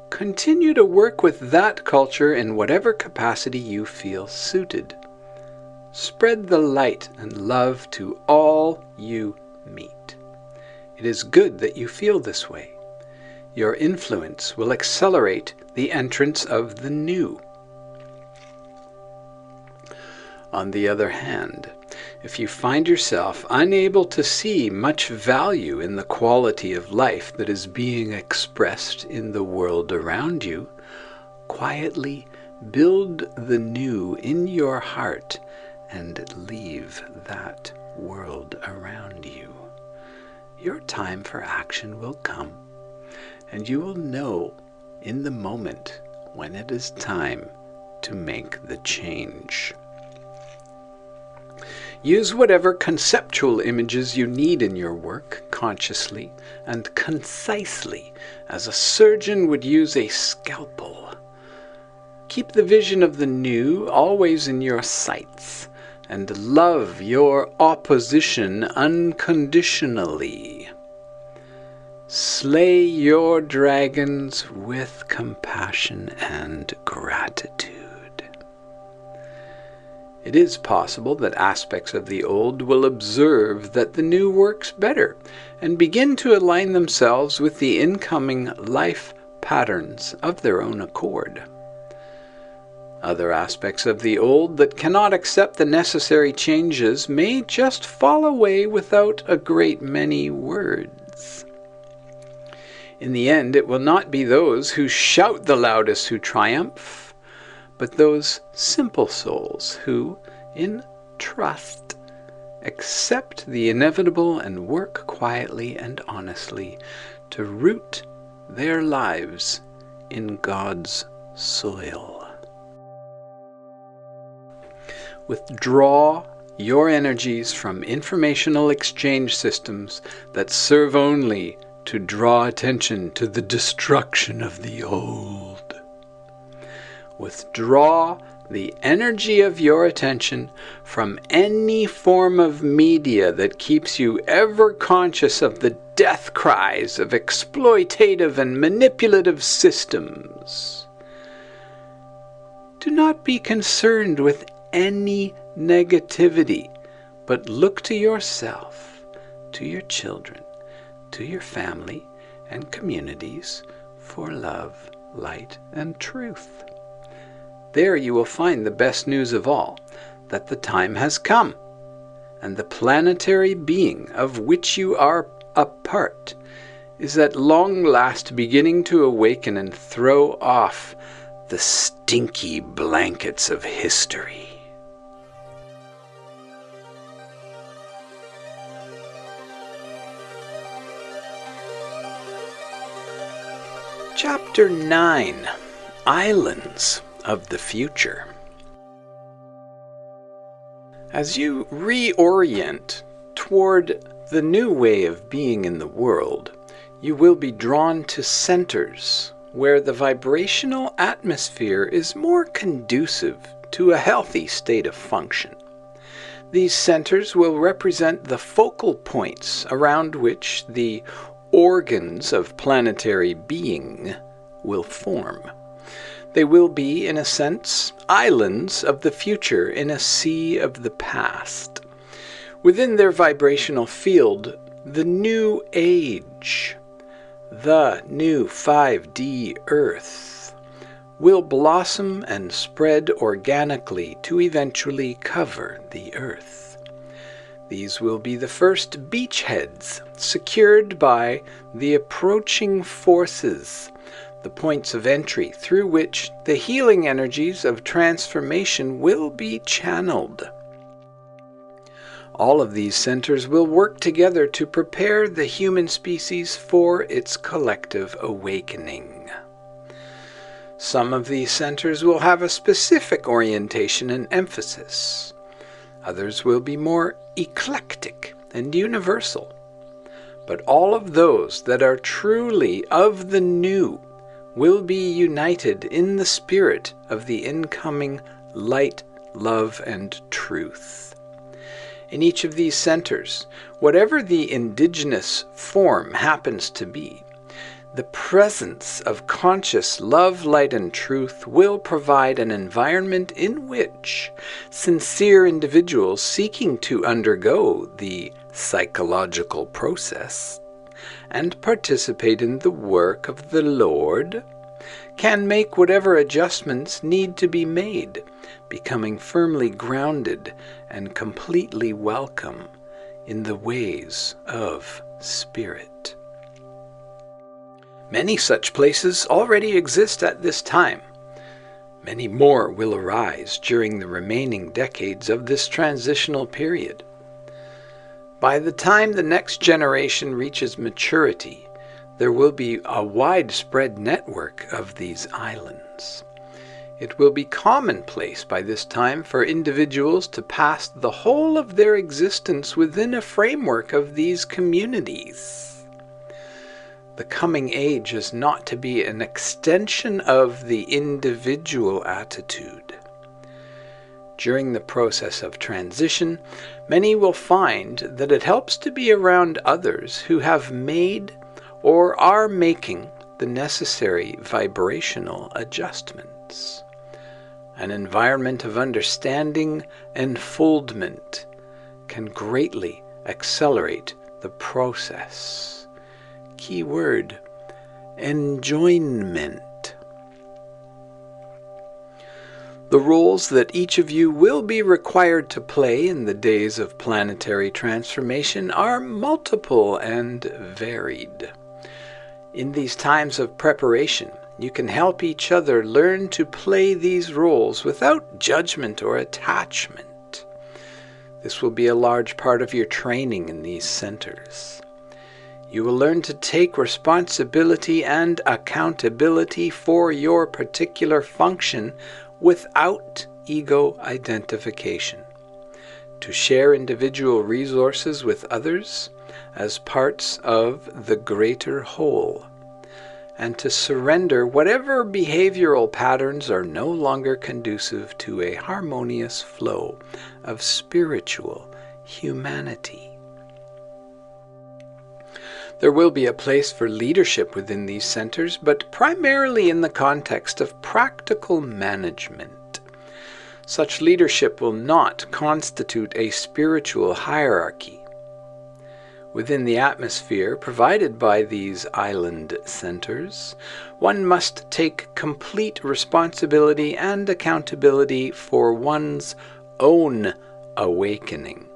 continue to work with that culture in whatever capacity you feel suited. Spread the light and love to all you meet. It is good that you feel this way. Your influence will accelerate the entrance of the new. On the other hand, if you find yourself unable to see much value in the quality of life that is being expressed in the world around you, quietly build the new in your heart and leave that world around you. Your time for action will come, and you will know in the moment when it is time to make the change. Use whatever conceptual images you need in your work, consciously and concisely, as a surgeon would use a scalpel. Keep the vision of the new always in your sights, and love your opposition unconditionally. Slay your dragons with compassion and gratitude. It is possible that aspects of the old will observe that the new works better and begin to align themselves with the incoming life patterns of their own accord. Other aspects of the old that cannot accept the necessary changes may just fall away without a great many words. In the end, it will not be those who shout the loudest who triumph, but those simple souls who, in trust, accept the inevitable and work quietly and honestly to root their lives in God's soil. Withdraw your energies from informational exchange systems that serve only to draw attention to the destruction of the old. Withdraw the energy of your attention from any form of media that keeps you ever conscious of the death cries of exploitative and manipulative systems. Do not be concerned with any negativity, but look to yourself, to your children, to your family and communities for love, light, and truth. There you will find the best news of all, that the time has come, and the planetary being of which you are a part is at long last beginning to awaken and throw off the stinky blankets of history. Chapter 9. Islands of the Future. As you reorient toward the new way of being in the world, you will be drawn to centers where the vibrational atmosphere is more conducive to a healthy state of function. These centers will represent the focal points around which the organs of planetary being will form. They will be, in a sense, islands of the future in a sea of the past. Within their vibrational field, the new age, the new 5D Earth, will blossom and spread organically to eventually cover the Earth. These will be the first beachheads secured by the approaching forces, the points of entry through which the healing energies of transformation will be channeled. All of these centers will work together to prepare the human species for its collective awakening. Some of these centers will have a specific orientation and emphasis. Others will be more eclectic and universal. But all of those that are truly of the new will be united in the spirit of the incoming light, love, and truth. In each of these centers, whatever the indigenous form happens to be, the presence of conscious love, light, and truth will provide an environment in which sincere individuals seeking to undergo the psychological process and participate in the work of the Lord can make whatever adjustments need to be made, becoming firmly grounded and completely welcome in the ways of Spirit. Many such places already exist at this time. Many more will arise during the remaining decades of this transitional period. By the time the next generation reaches maturity, there will be a widespread network of these islands. It will be commonplace by this time for individuals to pass the whole of their existence within a framework of these communities. The coming age is not to be an extension of the individual attitude. During the process of transition, many will find that it helps to be around others who have made or are making the necessary vibrational adjustments. An environment of understanding and enfoldment can greatly accelerate the process. Keyword: enjoyment. The roles that each of you will be required to play in the days of planetary transformation are multiple and varied. In these times of preparation, you can help each other learn to play these roles without judgment or attachment. This will be a large part of your training in these centers. You will learn to take responsibility and accountability for your particular function without ego identification, to share individual resources with others as parts of the greater whole, and to surrender whatever behavioral patterns are no longer conducive to a harmonious flow of spiritual humanity. There will be a place for leadership within these centers, but primarily in the context of practical management. Such leadership will not constitute a spiritual hierarchy. Within the atmosphere provided by these island centers, one must take complete responsibility and accountability for one's own awakening.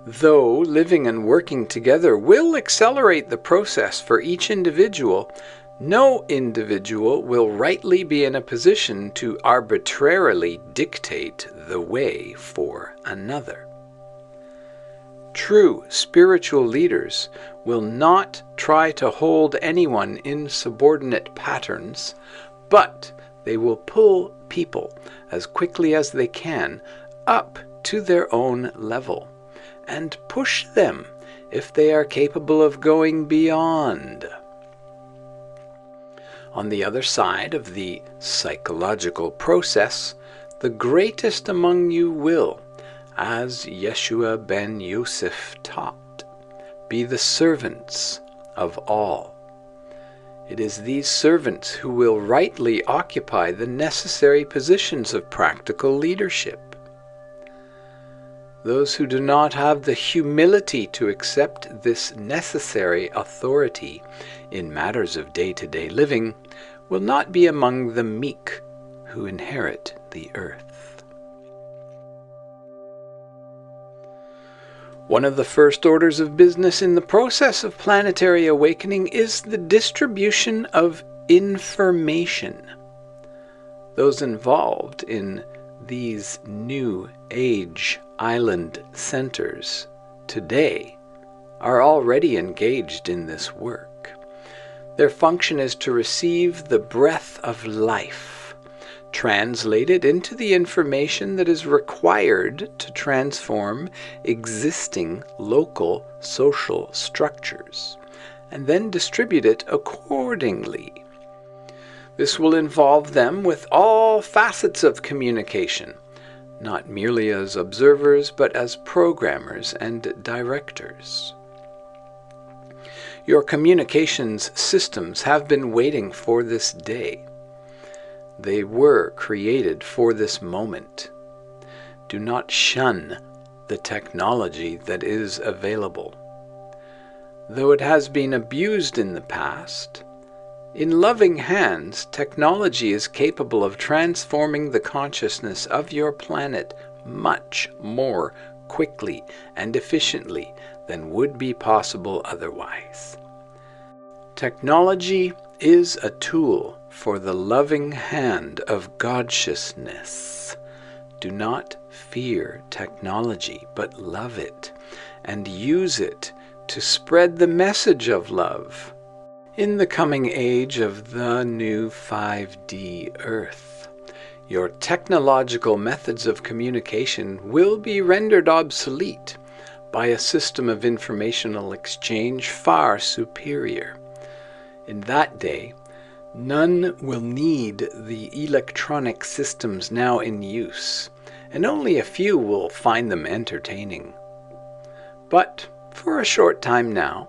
Though living and working together will accelerate the process for each individual, no individual will rightly be in a position to arbitrarily dictate the way for another. True spiritual leaders will not try to hold anyone in subordinate patterns, but they will pull people as quickly as they can up to their own level, and push them if they are capable of going beyond. On the other side of the psychological process, the greatest among you will, as Yeshua ben Yosef taught, be the servants of all. It is these servants who will rightly occupy the necessary positions of practical leadership. Those who do not have the humility to accept this necessary authority in matters of day-to-day living will not be among the meek who inherit the earth. One of the first orders of business in the process of planetary awakening is the distribution of information. Those involved in these new age island centers today are already engaged in this work. Their function is to receive the breath of life, translated into the information that is required to transform existing local social structures, and then distribute it accordingly. This will involve them with all facets of communication, not merely as observers, but as programmers and directors. Your communications systems have been waiting for this day. They were created for this moment. Do not shun the technology that is available. Though it has been abused in the past, in loving hands, technology is capable of transforming the consciousness of your planet much more quickly and efficiently than would be possible otherwise. Technology is a tool for the loving hand of God-sciousness. Do not fear technology, but love it and use it to spread the message of love. In the coming age of the new 5D Earth, your technological methods of communication will be rendered obsolete by a system of informational exchange far superior. In that day, none will need the electronic systems now in use, and only a few will find them entertaining. But for a short time now,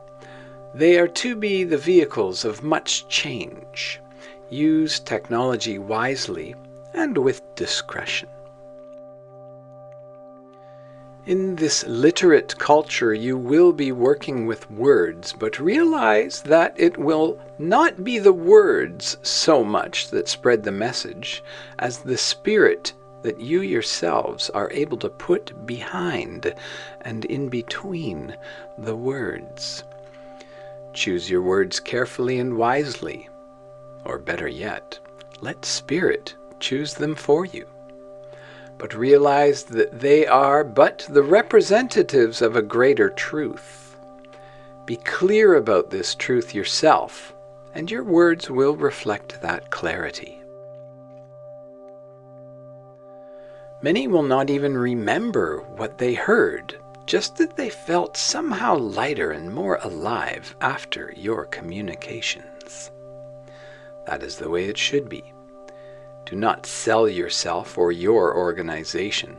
they are to be the vehicles of much change. Use technology wisely and with discretion. In this literate culture, you will be working with words, but realize that it will not be the words so much that spread the message as the spirit that you yourselves are able to put behind and in between the words. Choose your words carefully and wisely, or better yet, let Spirit choose them for you. But realize that they are but the representatives of a greater truth. Be clear about this truth yourself, and your words will reflect that clarity. Many will not even remember what they heard, just that they felt somehow lighter and more alive after your communications. That is the way it should be. Do not sell yourself or your organization.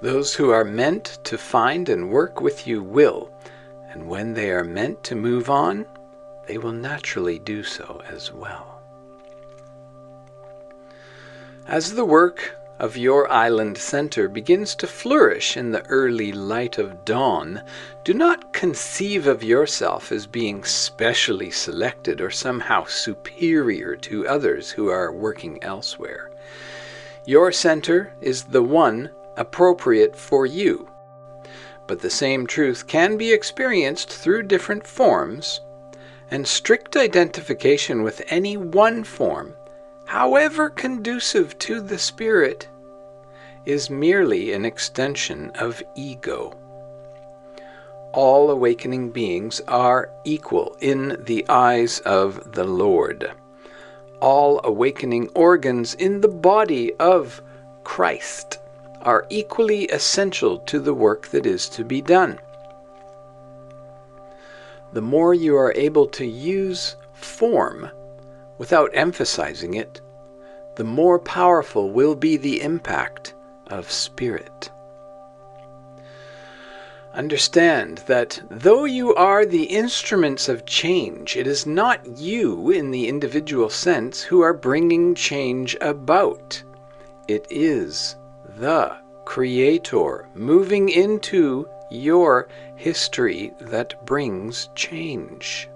Those who are meant to find and work with you will, and when they are meant to move on, they will naturally do so as well. As the work of your island center begins to flourish in the early light of dawn, do not conceive of yourself as being specially selected or somehow superior to others who are working elsewhere. Your center is the one appropriate for you, but the same truth can be experienced through different forms, and strict identification with any one form, however conducive to the spirit, is merely an extension of ego. All awakening beings are equal in the eyes of the Lord. All awakening organs in the body of Christ are equally essential to the work that is to be done. The more you are able to use form without emphasizing it, the more powerful will be the impact of spirit. Understand that though you are the instruments of change, it is not you in the individual sense who are bringing change about. It is the Creator moving into your history that brings change.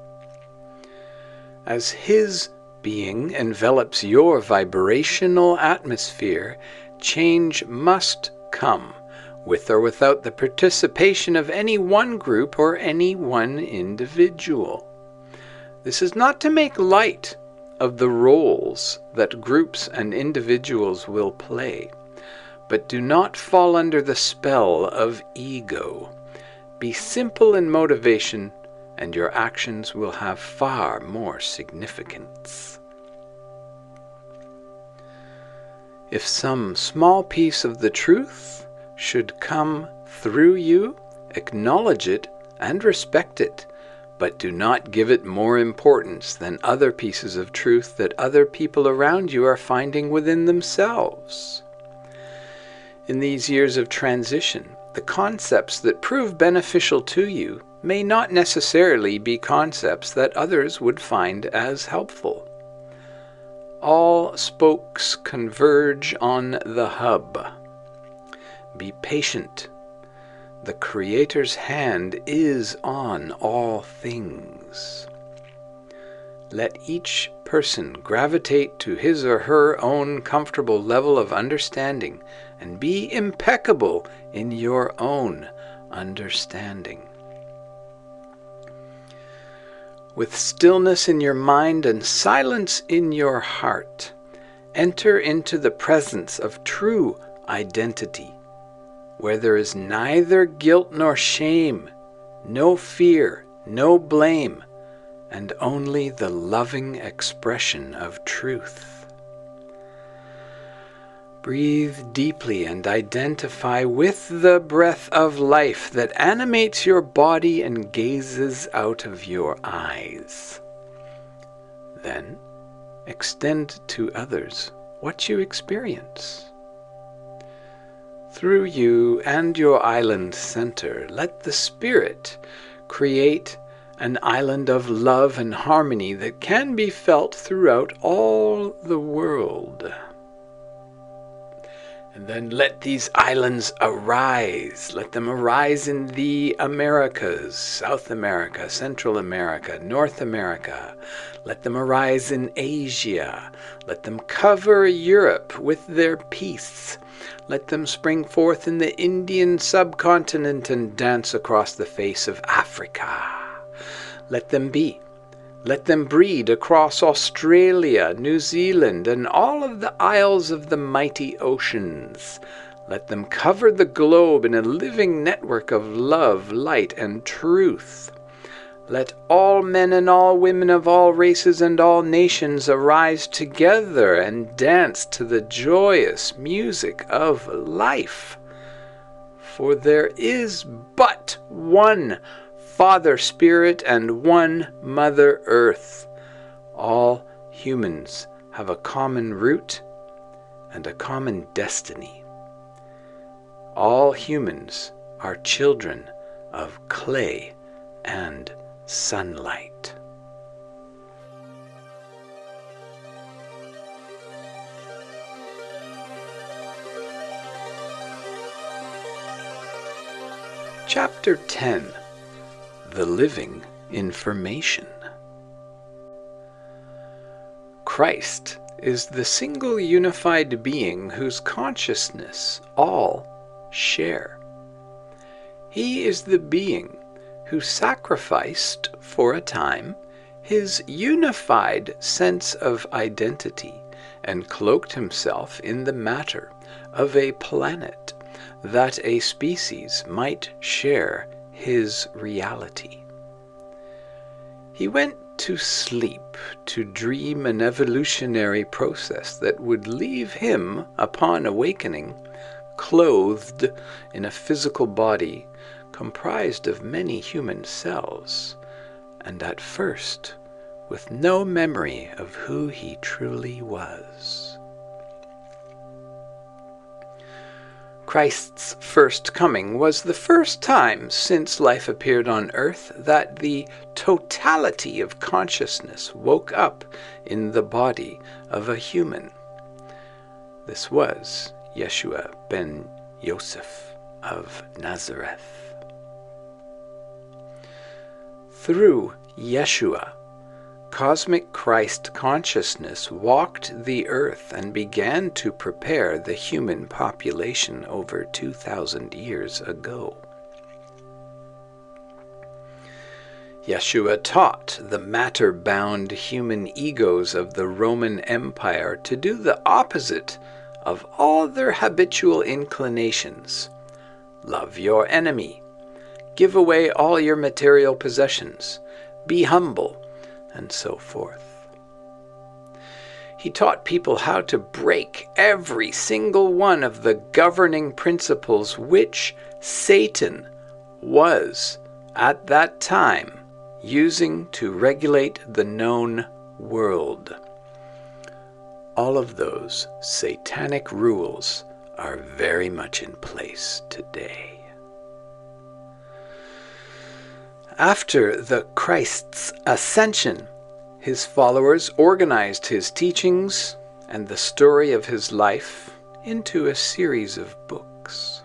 As His being envelops your vibrational atmosphere, change must come, with or without the participation of any one group or any one individual. This is not to make light of the roles that groups and individuals will play, but do not fall under the spell of ego. Be simple in motivation, and your actions will have far more significance. If some small piece of the truth should come through you, acknowledge it and respect it, but do not give it more importance than other pieces of truth that other people around you are finding within themselves. In these years of transition, the concepts that prove beneficial to you may not necessarily be concepts that others would find as helpful. All spokes converge on the hub. Be patient. The Creator's hand is on all things. Let each person gravitate to his or her own comfortable level of understanding and be impeccable in your own understanding. With stillness in your mind and silence in your heart, enter into the presence of true identity, where there is neither guilt nor shame, no fear, no blame, and only the loving expression of truth. Breathe deeply and identify with the breath of life that animates your body and gazes out of your eyes. Then, extend to others what you experience. Through you and your island center, let the Spirit create an island of love and harmony that can be felt throughout all the world. And then let these islands arise. Let them arise in the Americas, South America, Central America, North America. Let them arise in Asia. Let them cover Europe with their peace. Let them spring forth in the Indian subcontinent and dance across the face of Africa. Let them be. Let them breed across Australia, New Zealand, and all of the isles of the mighty oceans. Let them cover the globe in a living network of love, light, and truth. Let all men and all women of all races and all nations arise together and dance to the joyous music of life. For there is but one Father Spirit and one Mother Earth. All humans have a common root and a common destiny. All humans are children of clay and sunlight. Chapter 10. The Living Information. Christ is the single unified being whose consciousness all share. He is the being who sacrificed, for a time, his unified sense of identity and cloaked himself in the matter of a planet that a species might share his reality. He went to sleep to dream an evolutionary process that would leave him, upon awakening, clothed in a physical body comprised of many human cells, and at first with no memory of who he truly was. Christ's first coming was the first time since life appeared on earth that the totality of consciousness woke up in the body of a human. This was Yeshua ben Yosef of Nazareth. Through Yeshua, cosmic Christ consciousness walked the earth and began to prepare the human population over 2,000 years ago. Yeshua taught the matter-bound human egos of the Roman Empire to do the opposite of all their habitual inclinations. Love your enemy. Give away all your material possessions. Be humble. And so forth. He taught people how to break every single one of the governing principles which Satan was, at that time, using to regulate the known world. All of those satanic rules are very much in place today. After the Christ's ascension, his followers organized his teachings and the story of his life into a series of books.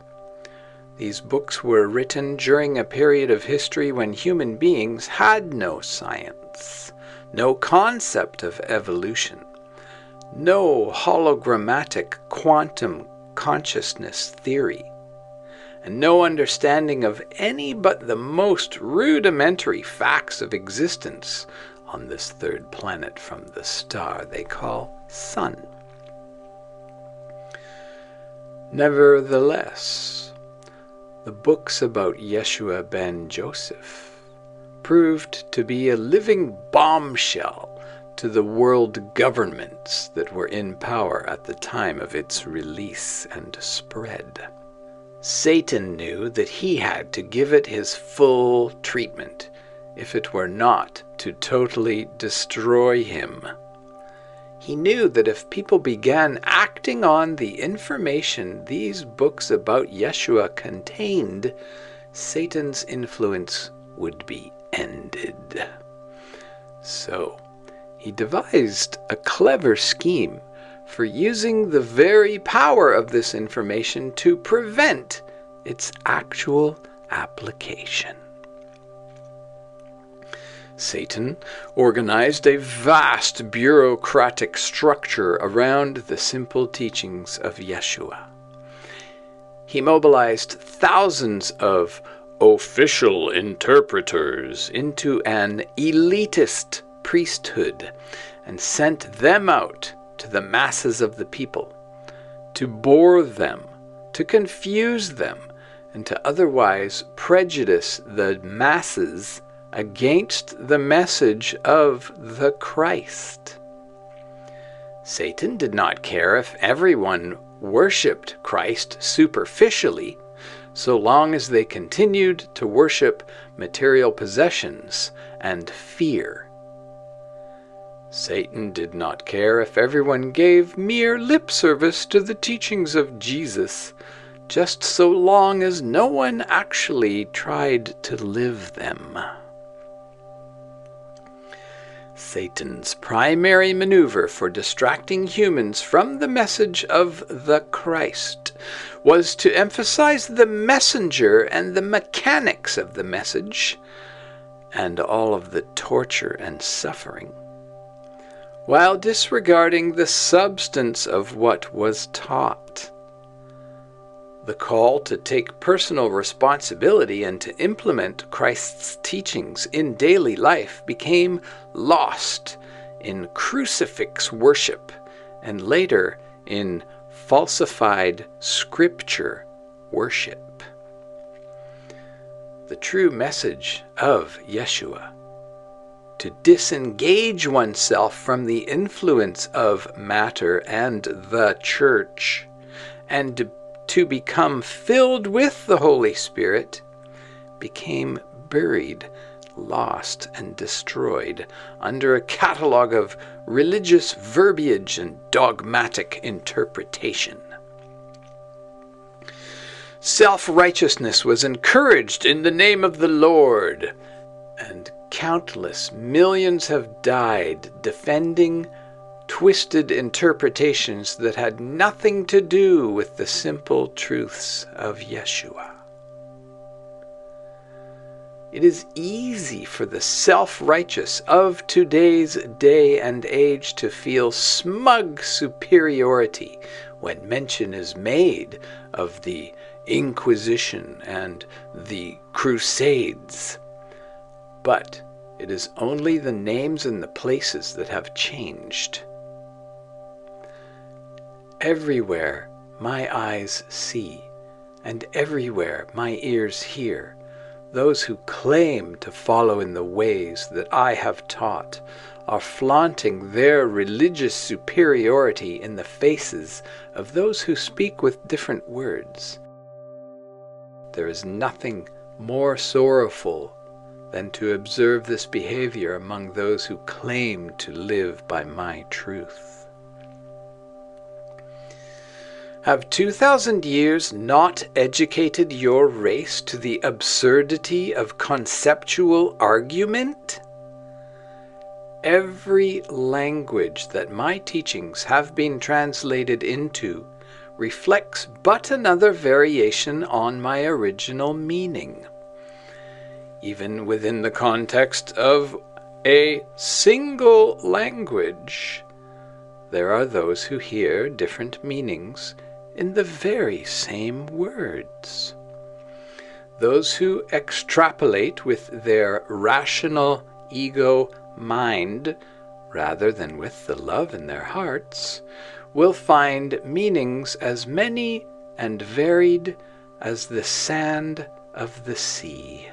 These books were written during a period of history when human beings had no science, no concept of evolution, no hologrammatic quantum consciousness theory, and no understanding of any but the most rudimentary facts of existence on this third planet from the star they call Sun. Nevertheless, the books about Yeshua ben Joseph proved to be a living bombshell to the world governments that were in power at the time of its release and spread. Satan knew that he had to give it his full treatment, if it were not to totally destroy him. He knew that if people began acting on the information these books about Yeshua contained, Satan's influence would be ended. So, he devised a clever scheme for using the very power of this information to prevent its actual application. Satan organized a vast bureaucratic structure around the simple teachings of Yeshua. He mobilized thousands of official interpreters into an elitist priesthood and sent them out to the masses of the people to bore them, to confuse them, and to otherwise prejudice the masses against the message of the Christ. Satan did not care if everyone worshipped Christ superficially, so long as they continued to worship material possessions and fear. Satan did not care if everyone gave mere lip service to the teachings of Jesus, just so long as no one actually tried to live them. Satan's primary maneuver for distracting humans from the message of the Christ was to emphasize the messenger and the mechanics of the message, and all of the torture and suffering, while disregarding the substance of what was taught. The call to take personal responsibility and to implement Christ's teachings in daily life became lost in crucifix worship and later in falsified scripture worship. The true message of Yeshua, to disengage oneself from the influence of matter and the church, and to become filled with the Holy Spirit, became buried, lost, and destroyed under a catalog of religious verbiage and dogmatic interpretation. Self-righteousness was encouraged in the name of the Lord, and countless millions have died defending twisted interpretations that had nothing to do with the simple truths of Yeshua. It is easy for the self-righteous of today's day and age to feel smug superiority when mention is made of the Inquisition and the Crusades. But it is only the names and the places that have changed. Everywhere my eyes see, and everywhere my ears hear, those who claim to follow in the ways that I have taught are flaunting their religious superiority in the faces of those who speak with different words. There is nothing more sorrowful than to observe this behavior among those who claim to live by my truth. Have 2,000 years not educated your race to the absurdity of conceptual argument? Every language that my teachings have been translated into reflects but another variation on my original meaning. Even within the context of a single language, there are those who hear different meanings in the very same words. Those who extrapolate with their rational ego mind, rather than with the love in their hearts, will find meanings as many and varied as the sand of the sea.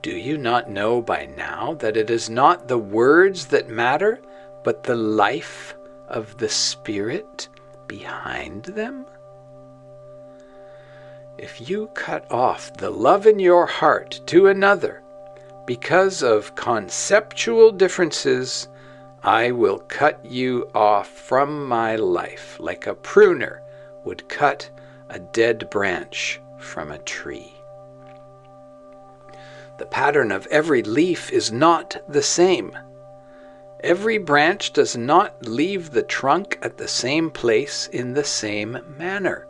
Do you not know by now that it is not the words that matter, but the life of the Spirit behind them? If you cut off the love in your heart to another because of conceptual differences, I will cut you off from my life like a pruner would cut a dead branch from a tree. The pattern of every leaf is not the same. Every branch does not leave the trunk at the same place in the same manner.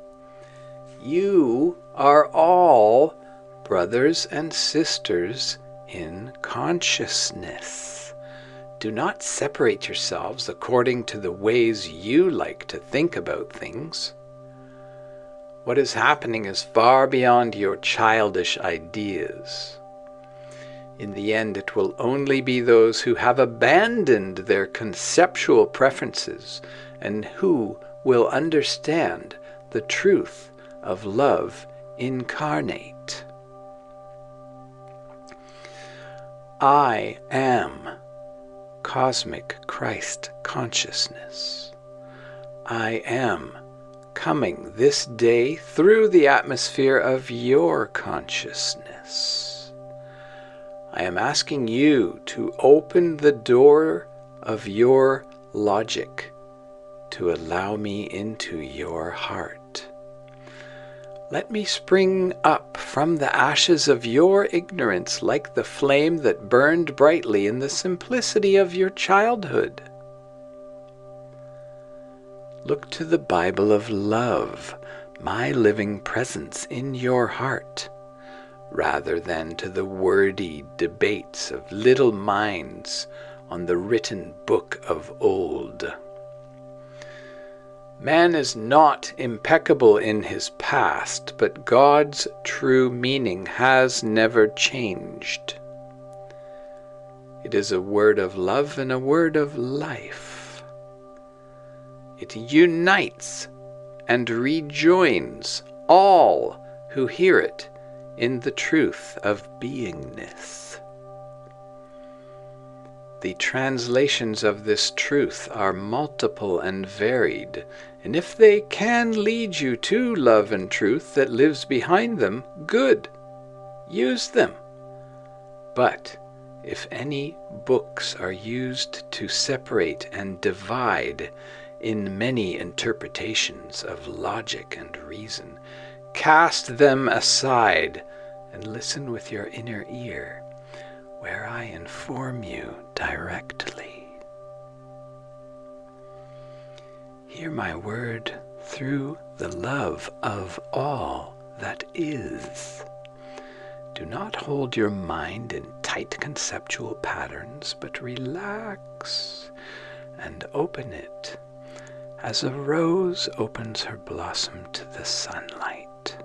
You are all brothers and sisters in consciousness. Do not separate yourselves according to the ways you like to think about things. What is happening is far beyond your childish ideas. In the end, it will only be those who have abandoned their conceptual preferences and who will understand the truth of love incarnate. I am cosmic Christ consciousness. I am coming this day through the atmosphere of your consciousness. I am asking you to open the door of your logic to allow me into your heart. Let me spring up from the ashes of your ignorance like the flame that burned brightly in the simplicity of your childhood. Look to the Bible of love, my living presence in your heart, rather than to the wordy debates of little minds on the written book of old. Man is not impeccable in his past, but God's true meaning has never changed. It is a word of love and a word of life. It unites and rejoins all who hear it in the truth of beingness. The translations of this truth are multiple and varied, and if they can lead you to love and truth that lives behind them, good. Use them. But if any books are used to separate and divide in many interpretations of logic and reason, cast them aside and listen with your inner ear, where I inform you directly. Hear my word through the love of all that is. Do not hold your mind in tight conceptual patterns, but relax and open it as a rose opens her blossom to the sunlight.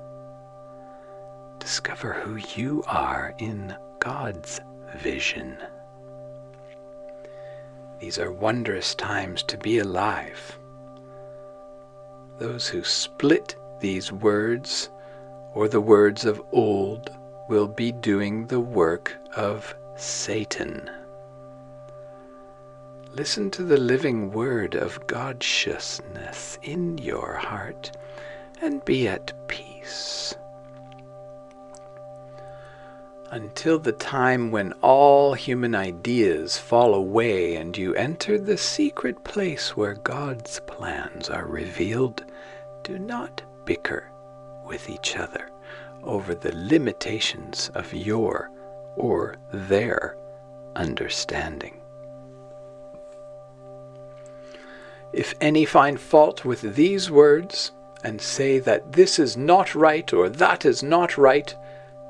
Discover who you are in God's vision. These are wondrous times to be alive. Those who split these words, or the words of old, will be doing the work of Satan. Listen to the living word of God-sciousness in your heart and be at peace. Until the time when all human ideas fall away and you enter the secret place where God's plans are revealed, do not bicker with each other over the limitations of your or their understanding. If any find fault with these words and say that this is not right or that is not right,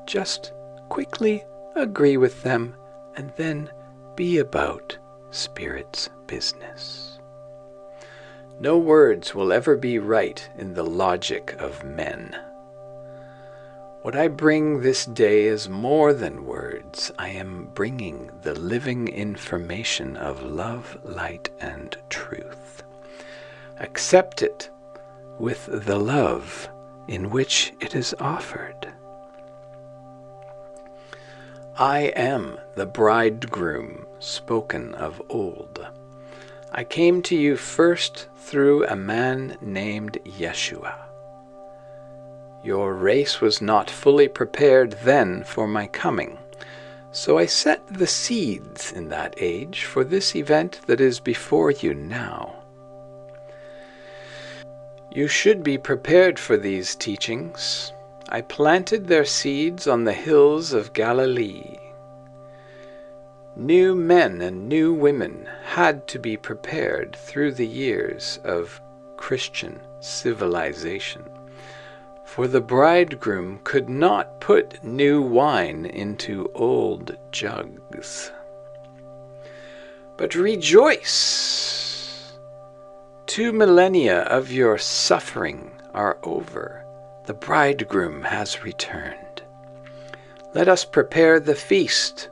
just quickly agree with them and then be about Spirit's business. No words will ever be right in the logic of men. What I bring this day is more than words. I am bringing the living information of love, light, and truth. Accept it with the love in which it is offered. I am the bridegroom spoken of old. I came to you first through a man named Yeshua. Your race was not fully prepared then for my coming, so I set the seeds in that age for this event that is before you now. You should be prepared for these teachings. I planted their seeds on the hills of Galilee. New men and new women had to be prepared through the years of Christian civilization, for the bridegroom could not put new wine into old jugs. But rejoice! 2 millennia of your suffering are over. The bridegroom has returned. Let us prepare the feast.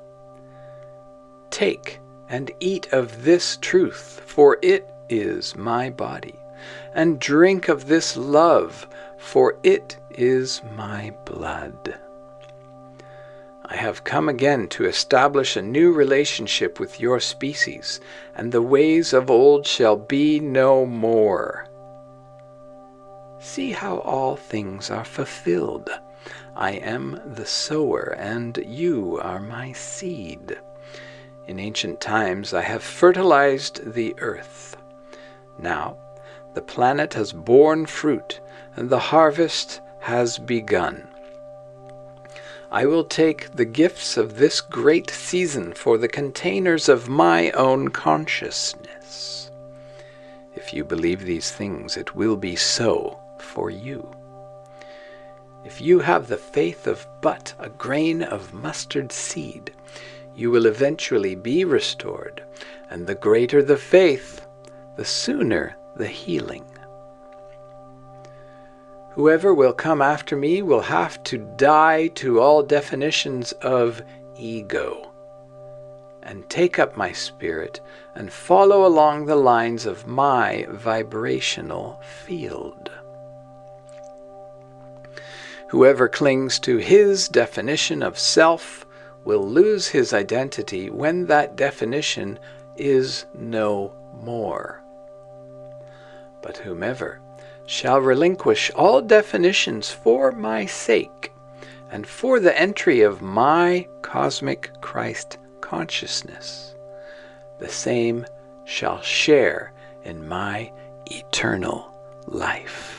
Take and eat of this truth, for it is my body, and drink of this love, for it is my blood. I have come again to establish a new relationship with your species, and the ways of old shall be no more. See how all things are fulfilled. I am the sower, and you are my seed. In ancient times I have fertilized the earth. Now the planet has borne fruit, and the harvest has begun. I will take the gifts of this great season for the containers of my own consciousness. If you believe these things, it will be so for you. If you have the faith of but a grain of mustard seed, you will eventually be restored, and the greater the faith, the sooner the healing. Whoever will come after me will have to die to all definitions of ego, and take up my spirit and follow along the lines of my vibrational field. Whoever clings to his definition of self will lose his identity when that definition is no more. But whomever shall relinquish all definitions for my sake and for the entry of my cosmic Christ consciousness, the same shall share in my eternal life.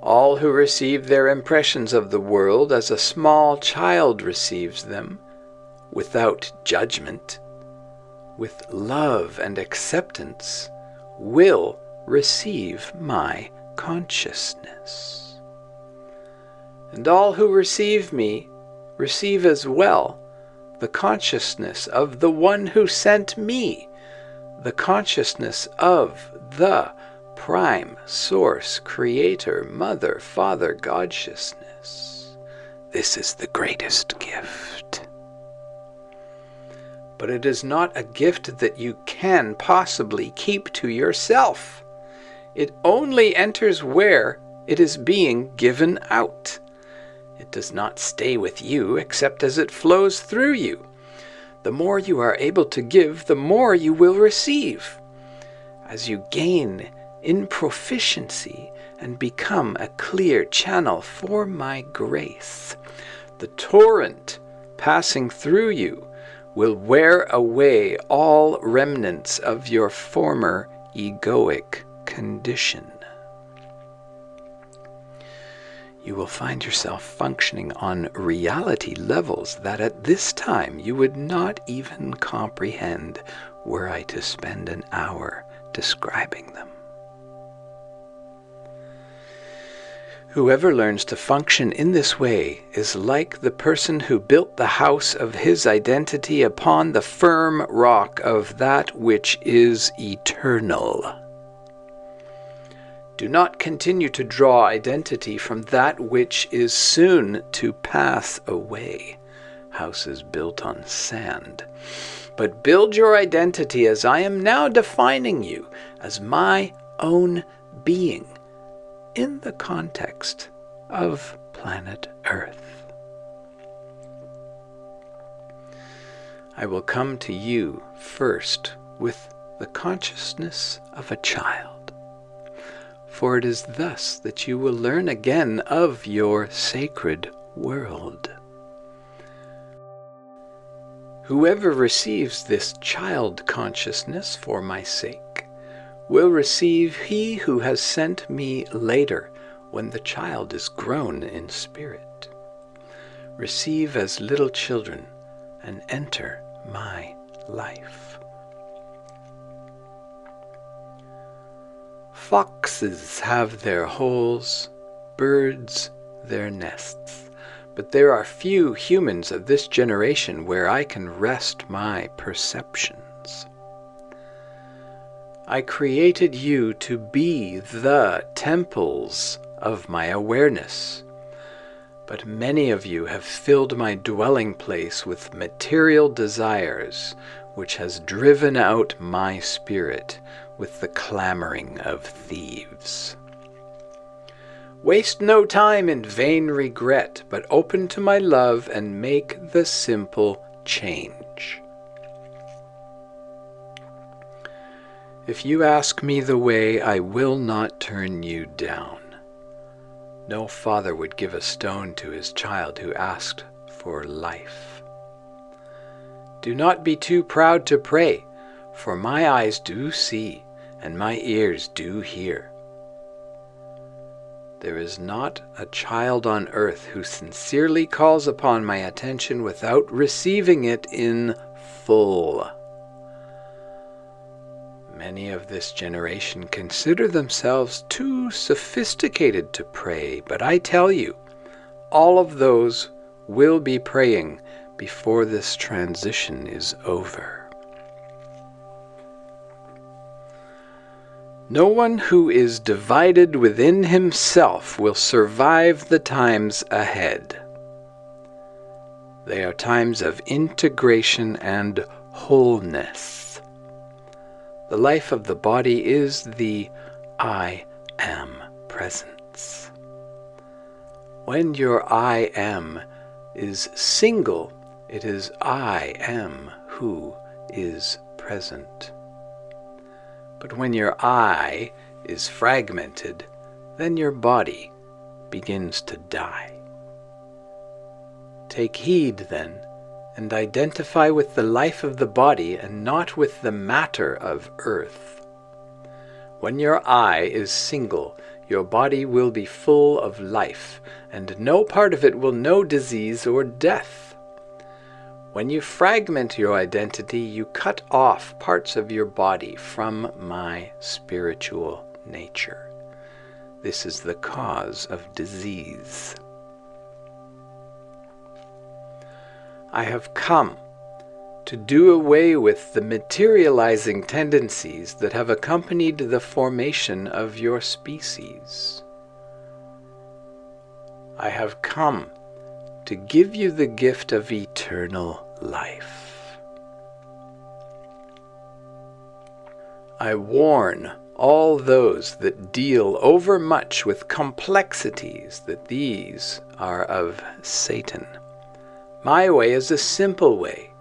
All who receive their impressions of the world as a small child receives them, without judgment, with love and acceptance, will receive my consciousness. And all who receive me receive as well the consciousness of the one who sent me, the consciousness of the Prime Source, Creator, Mother, Father, God-sciousness. This is the greatest gift. But it is not a gift that you can possibly keep to yourself. It only enters where it is being given out. It does not stay with you except as it flows through you. The more you are able to give, the more you will receive. As you gain in proficiency and become a clear channel for my grace, the torrent passing through you will wear away all remnants of your former egoic condition. You will find yourself functioning on reality levels that at this time you would not even comprehend were I to spend an hour describing them. Whoever learns to function in this way is like the person who built the house of his identity upon the firm rock of that which is eternal. Do not continue to draw identity from that which is soon to pass away, houses built on sand, but build your identity as I am now defining you, as my own being, in the context of planet Earth. I will come to you first with the consciousness of a child, for it is thus that you will learn again of your sacred world. Whoever receives this child consciousness for my sake will receive he who has sent me later, when the child is grown in spirit. receive as little children, and enter my life. Foxes have their holes, birds their nests, but there are few humans of this generation where I can rest my perceptions. I created you to be the temples of my awareness, but many of you have filled my dwelling place with material desires, which has driven out my spirit with the clamoring of thieves. Waste no time in vain regret, but open to my love and make the simple change. If you ask me the way, I will not turn you down. No father would give a stone to his child who asked for life. Do not be too proud to pray, for my eyes do see and my ears do hear. There is not a child on earth who sincerely calls upon my attention without receiving it in full. Many of this generation consider themselves too sophisticated to pray, but I tell you, all of those will be praying before this transition is over. No one who is divided within himself will survive the times ahead. They are times of integration and wholeness. The life of the body is the I am presence. When your I am is single, it is I am who is present. But when your I is fragmented, then your body begins to die. Take heed, then, and identify with the life of the body and not with the matter of earth. When your I is single, your body will be full of life, and no part of it will know disease or death. When you fragment your identity, you cut off parts of your body from my spiritual nature. This is the cause of disease. I have come to do away with the materializing tendencies that have accompanied the formation of your species. I have come to give you the gift of eternal life. I warn all those that deal overmuch with complexities that these are of Satan. My way is a simple way.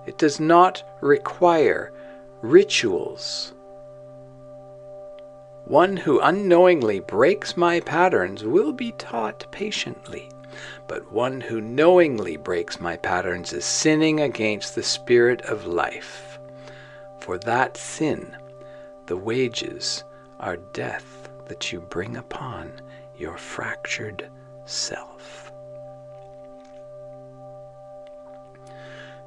It does not require rituals. One who unknowingly breaks my patterns will be taught patiently. But one who knowingly breaks my patterns is sinning against the spirit of life. For that sin, the wages are death that you bring upon your fractured self.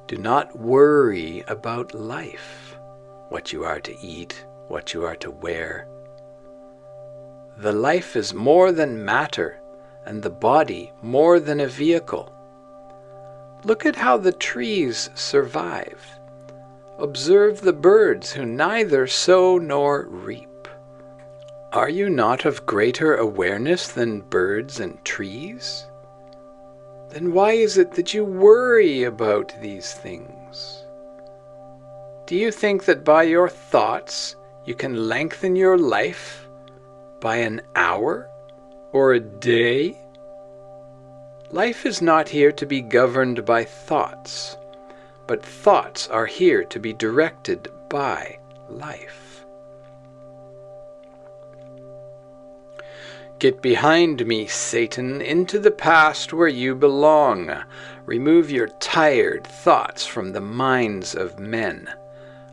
Do not worry about life, what you are to eat, what you are to wear. The life is more than matter, and the body more than a vehicle. Look at how the trees survive. Observe the birds who neither sow nor reap. Are you not of greater awareness than birds and trees? Then why is it that you worry about these things? Do you think that by your thoughts you can lengthen your life by an hour? Or a day? Life is not here to be governed by thoughts, but thoughts are here to be directed by life. Get behind me, Satan, into the past where you belong. Remove your tired thoughts from the minds of men.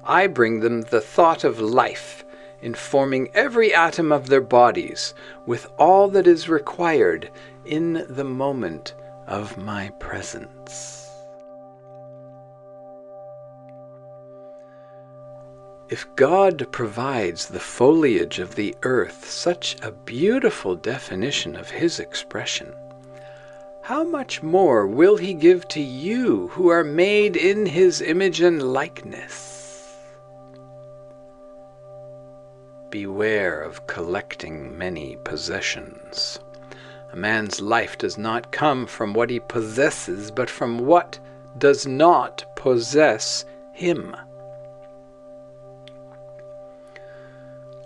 I bring them the thought of life, informing every atom of their bodies with all that is required in the moment of my presence. If God provides the foliage of the earth such a beautiful definition of His expression, how much more will He give to you who are made in His image and likeness? Beware of collecting many possessions. A man's life does not come from what he possesses, but from what does not possess him.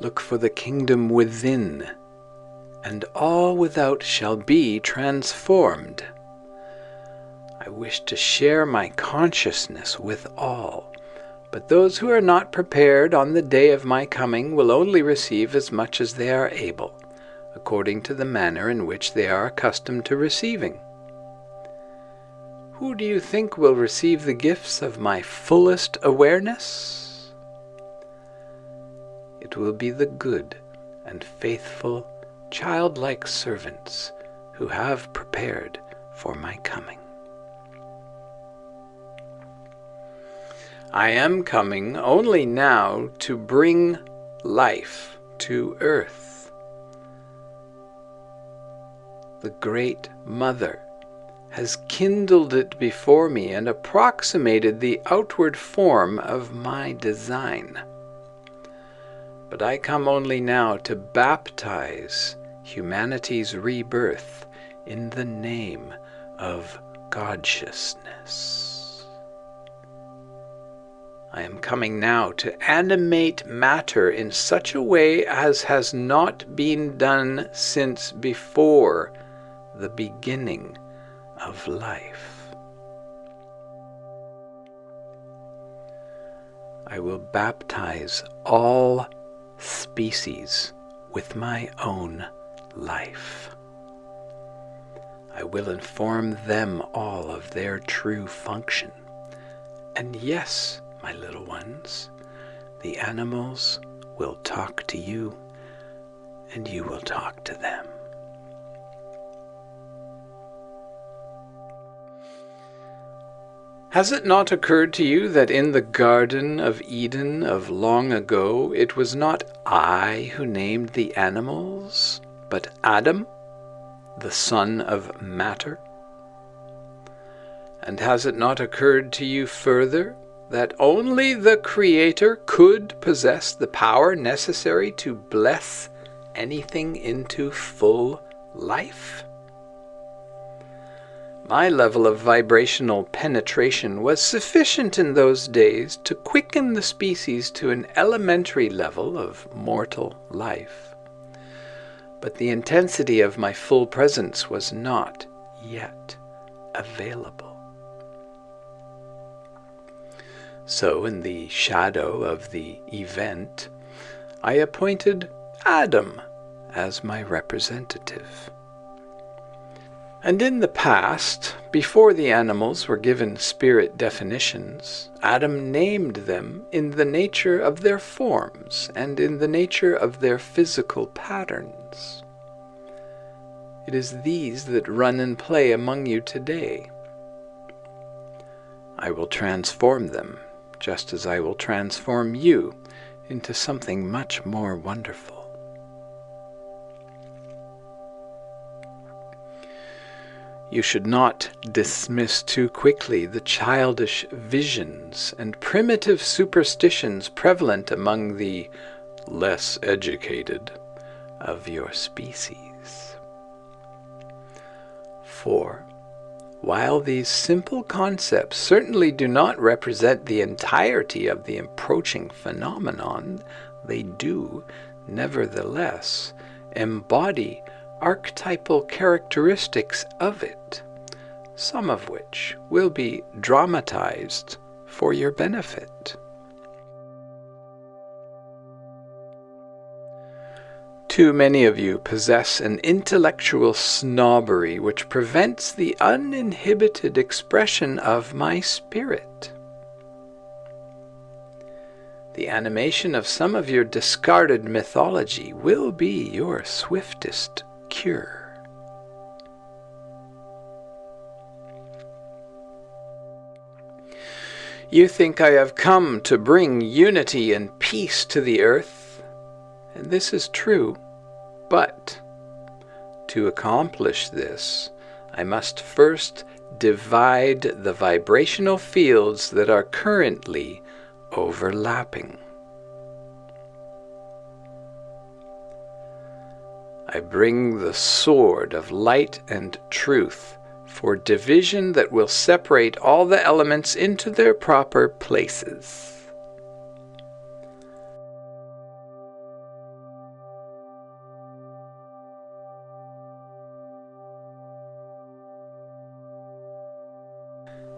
Look for the kingdom within, and all without shall be transformed. I wish to share my consciousness with all, but those who are not prepared on the day of my coming will only receive as much as they are able, according to the manner in which they are accustomed to receiving. Who do you think will receive the gifts of my fullest awareness? It will be the good and faithful, childlike servants who have prepared for my coming. I am coming only now to bring life to earth. The Great Mother has kindled it before me and approximated the outward form of my design. But I come only now to baptize humanity's rebirth in the name of God-sciousness. I am coming now to animate matter in such a way as has not been done since before the beginning of life. I will baptize all species with my own life. I will inform them all of their true function. And yes, my little ones, the animals will talk to you, and you will talk to them. Has it not occurred to you that in the Garden of Eden of long ago, it was not I who named the animals, but Adam, the son of matter? And has it not occurred to you further that only the Creator could possess the power necessary to bless anything into full life? My level of vibrational penetration was sufficient in those days to quicken the species to an elementary level of mortal life. But the intensity of my full presence was not yet available. So, in the shadow of the event, I appointed Adam as my representative. And in the past, before the animals were given spirit definitions, Adam named them in the nature of their forms and in the nature of their physical patterns. It is these that run and play among you today. I will transform them, just as I will transform you into something much more wonderful. You should not dismiss too quickly the childish visions and primitive superstitions prevalent among the less educated of your species. For, while these simple concepts certainly do not represent the entirety of the approaching phenomenon, they do, nevertheless, embody archetypal characteristics of it, some of which will be dramatized for your benefit. Too many of you possess an intellectual snobbery which prevents the uninhibited expression of my spirit. The animation of some of your discarded mythology will be your swiftest cure. You think I have come to bring unity and peace to the earth, and this is true, but to accomplish this, I must first divide the vibrational fields that are currently overlapping. I bring the sword of light and truth for division that will separate all the elements into their proper places.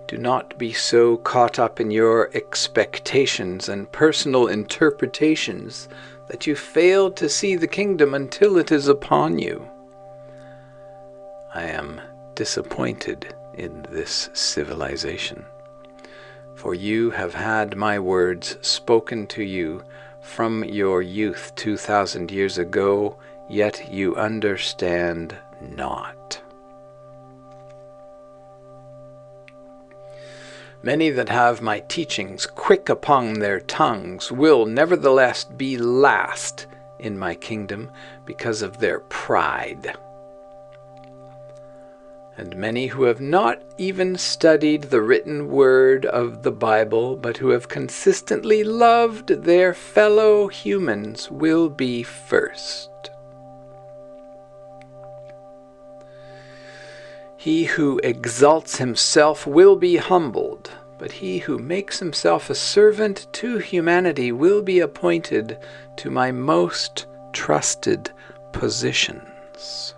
Do not be so caught up in your expectations and personal interpretations that you fail to see the kingdom until it is upon you. I am disappointed in this civilization, for you have had my words spoken to you from your youth 2,000 years ago, yet you understand not. Many that have my teachings quick upon their tongues will nevertheless be last in my kingdom because of their pride. And many who have not even studied the written word of the Bible, but who have consistently loved their fellow humans, will be first. He who exalts himself will be humbled, but he who makes himself a servant to humanity will be appointed to my most trusted positions.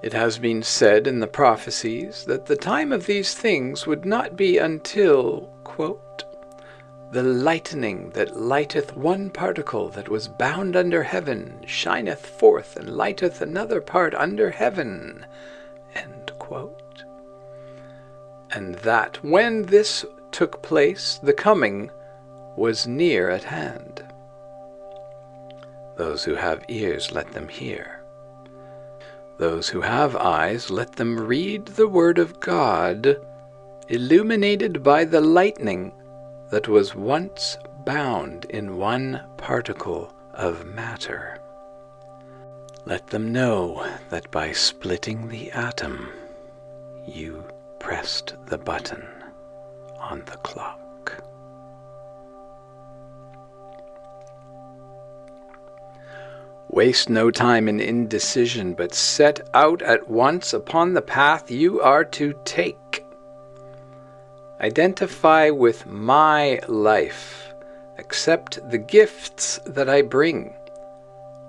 It has been said in the prophecies that the time of these things would not be until, quote, the lightning that lighteth one particle that was bound under heaven shineth forth and lighteth another part under heaven, end quote. And that when this took place, the coming was near at hand. Those who have ears, let them hear. Those who have eyes, let them read the word of God, illuminated by the lightning that was once bound in one particle of matter. Let them know that by splitting the atom, you pressed the button on the clock. Waste no time in indecision, but set out at once upon the path you are to take. Identify with my life, accept the gifts that I bring,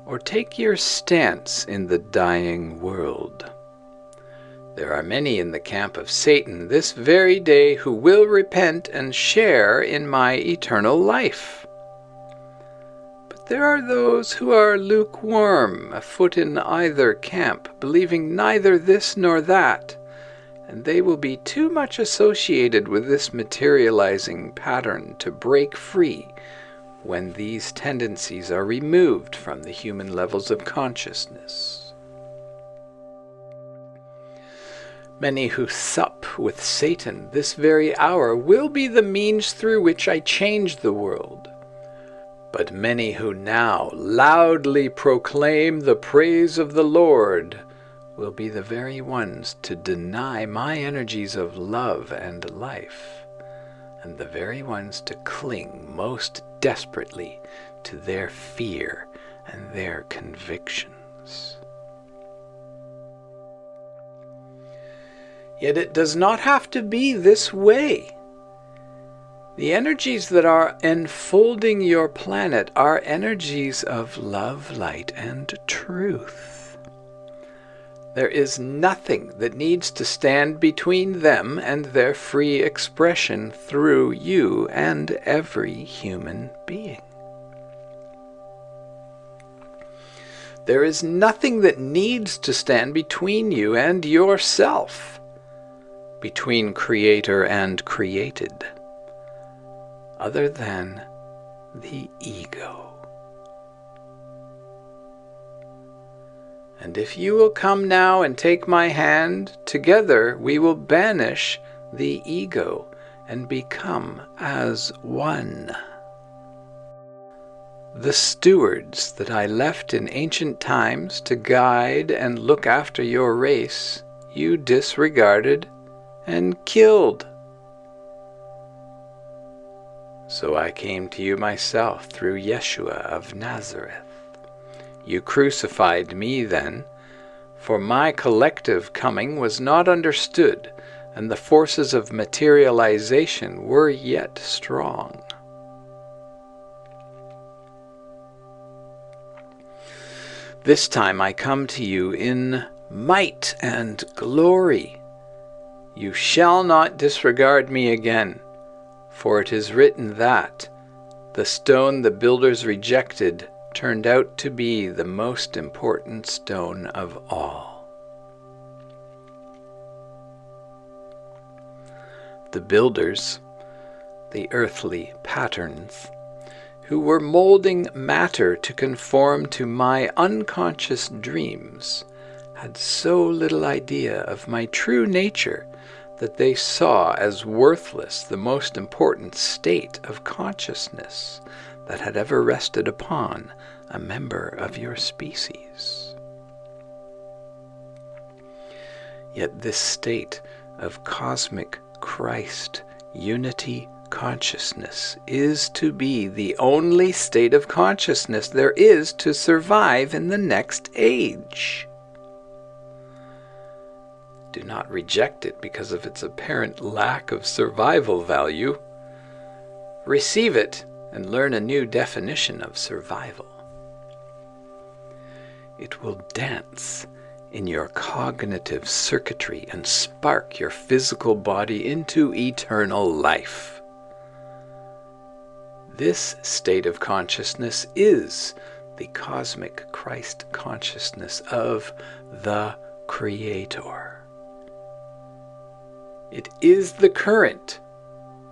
or take your stance in the dying world. There are many in the camp of Satan this very day who will repent and share in my eternal life. But there are those who are lukewarm, afoot in either camp, believing neither this nor that, and they will be too much associated with this materializing pattern to break free when these tendencies are removed from the human levels of consciousness. Many who sup with Satan this very hour will be the means through which I change the world. But many who now loudly proclaim the praise of the Lord will be the very ones to deny my energies of love and life, and the very ones to cling most desperately to their fear and their convictions. Yet it does not have to be this way. The energies that are enfolding your planet are energies of love, light, and truth. There is nothing that needs to stand between them and their free expression through you and every human being. There is nothing that needs to stand between you and yourself, between creator and created, other than the ego. And if you will come now and take my hand, together we will banish the ego and become as one. The stewards that I left in ancient times to guide and look after your race, you disregarded and killed. So I came to you myself through Yeshua of Nazareth. You crucified me then, for my collective coming was not understood, and the forces of materialization were yet strong. This time I come to you in might and glory. You shall not disregard me again, for it is written that the stone the builders rejected turned out to be the most important stone of all. The builders, the earthly patterns, who were molding matter to conform to my unconscious dreams, had so little idea of my true nature that they saw as worthless the most important state of consciousness that had ever rested upon a member of your species. Yet this state of cosmic Christ unity consciousness is to be the only state of consciousness there is to survive in the next age. Do not reject it because of its apparent lack of survival value. Receive it and learn a new definition of survival. It will dance in your cognitive circuitry and spark your physical body into eternal life. This state of consciousness is the cosmic Christ consciousness of the Creator. It is the current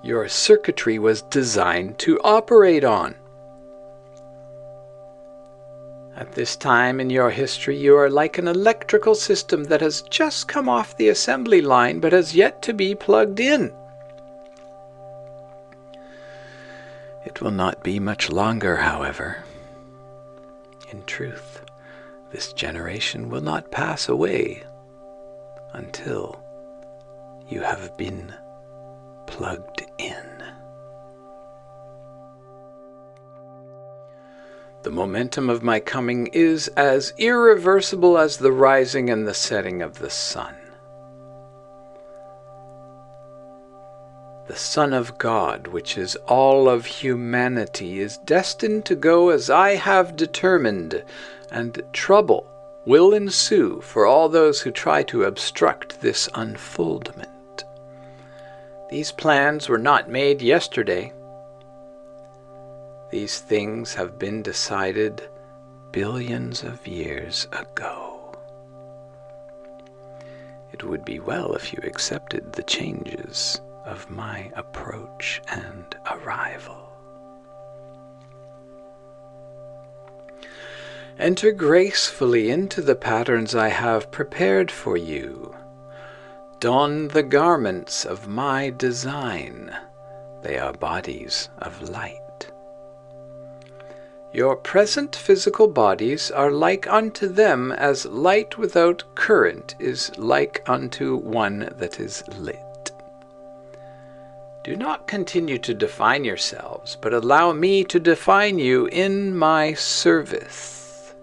your circuitry was designed to operate on. At this time in your history, you are like an electrical system that has just come off the assembly line but has yet to be plugged in. It will not be much longer, however. In truth, this generation will not pass away until you have been plugged in. The momentum of my coming is as irreversible as the rising and the setting of the sun. The Son of God, which is all of humanity, is destined to go as I have determined, and trouble will ensue for all those who try to obstruct this unfoldment. These plans were not made yesterday. These things have been decided billions of years ago. It would be well if you accepted the changes of my approach and arrival. Enter gracefully into the patterns I have prepared for you. Don the garments of my design. They are bodies of light. Your present physical bodies are like unto them as light without current is like unto one that is lit. Do not continue to define yourselves, but allow me to define you in my service.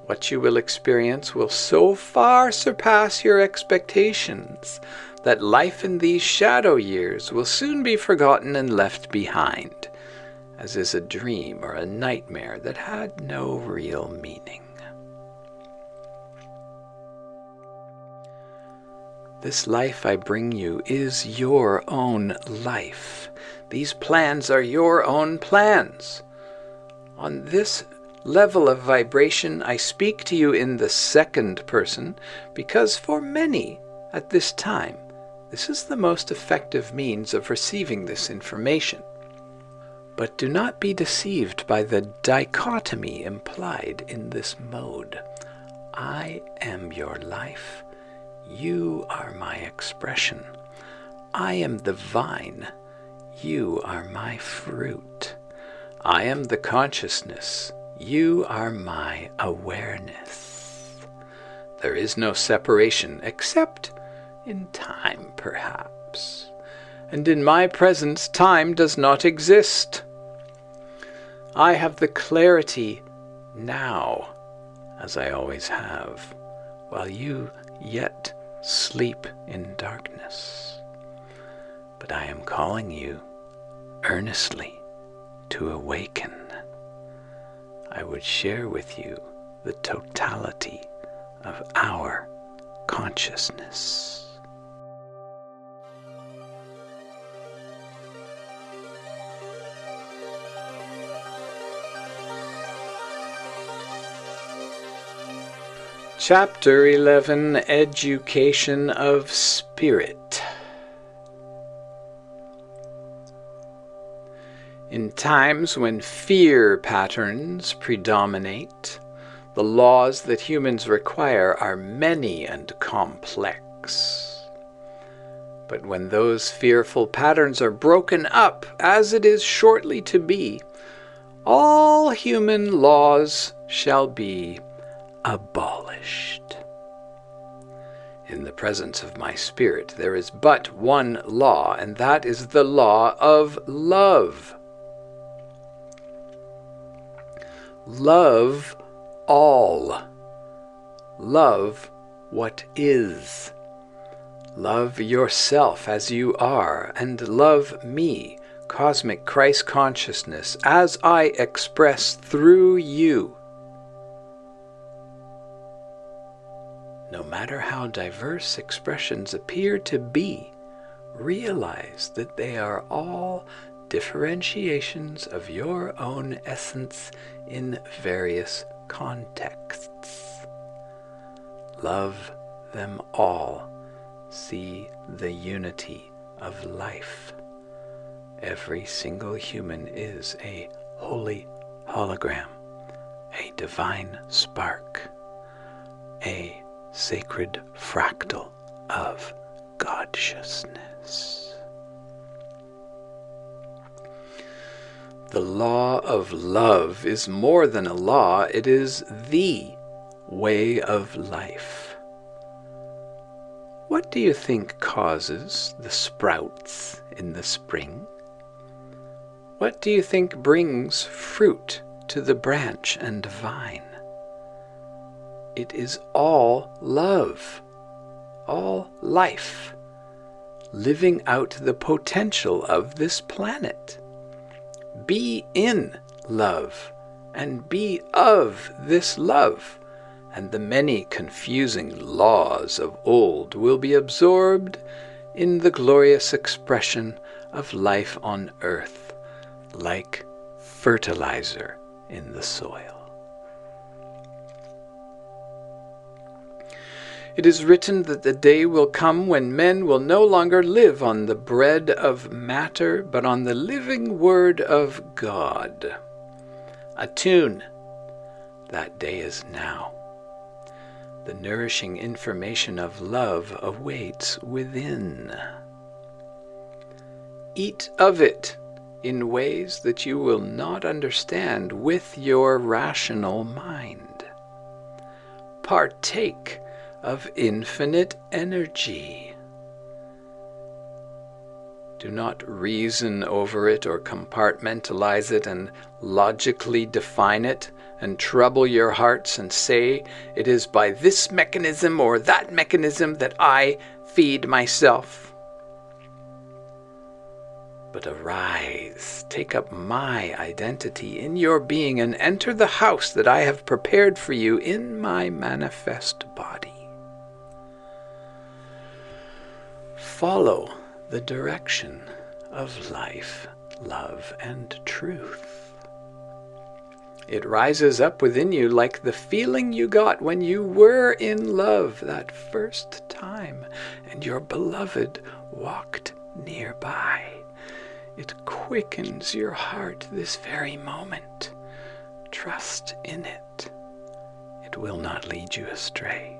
What you will experience will so far surpass your expectations that life in these shadow years will soon be forgotten and left behind, as is a dream or a nightmare that had no real meaning. This life I bring you is your own life. These plans are your own plans. On this level of vibration, I speak to you in the second person because for many at this time, this is the most effective means of receiving this information. But do not be deceived by the dichotomy implied in this mode. I am your life. You are my expression. I am the vine. You are my fruit. I am the consciousness. You are my awareness. There is no separation except in time, perhaps. And in my presence, time does not exist. I have the clarity now, as I always have, while you yet sleep in darkness. But I am calling you earnestly to awaken. I would share with you the totality of our consciousness. Chapter 11, Education of Spirit. In times when fear patterns predominate, the laws that humans require are many and complex. But when those fearful patterns are broken up, as it is shortly to be, all human laws shall be abolished. In the presence of my spirit, there is but one law, and that is the law of love. Love all. Love what is. Love yourself as you are, and love me, cosmic Christ consciousness, as I express through you. No matter how diverse expressions appear to be, realize that they are all differentiations of your own essence in various contexts. Love them all. See the unity of life. Every single human is a holy hologram, a divine spark, a sacred fractal of God-sciousness. The law of love is more than a law, it is the way of life. What do you think causes the sprouts in the spring? What do you think brings fruit to the branch and vine? It is all love, all life, living out the potential of this planet. Be in love, and be of this love, and the many confusing laws of old will be absorbed in the glorious expression of life on earth, like fertilizer in the soil. It is written that the day will come when men will no longer live on the bread of matter, but on the living word of God. Attune. That day is now. The nourishing information of love awaits within. Eat of it in ways that you will not understand with your rational mind. Partake of infinite energy. Do not reason over it or compartmentalize it and logically define it and trouble your hearts and say it is by this mechanism or that mechanism that I feed myself. But arise, take up my identity in your being and enter the house that I have prepared for you in my manifest body. Follow the direction of life, love, and truth. It rises up within you like the feeling you got when you were in love that first time and your beloved walked nearby. It quickens your heart this very moment. Trust in it. It will not lead you astray.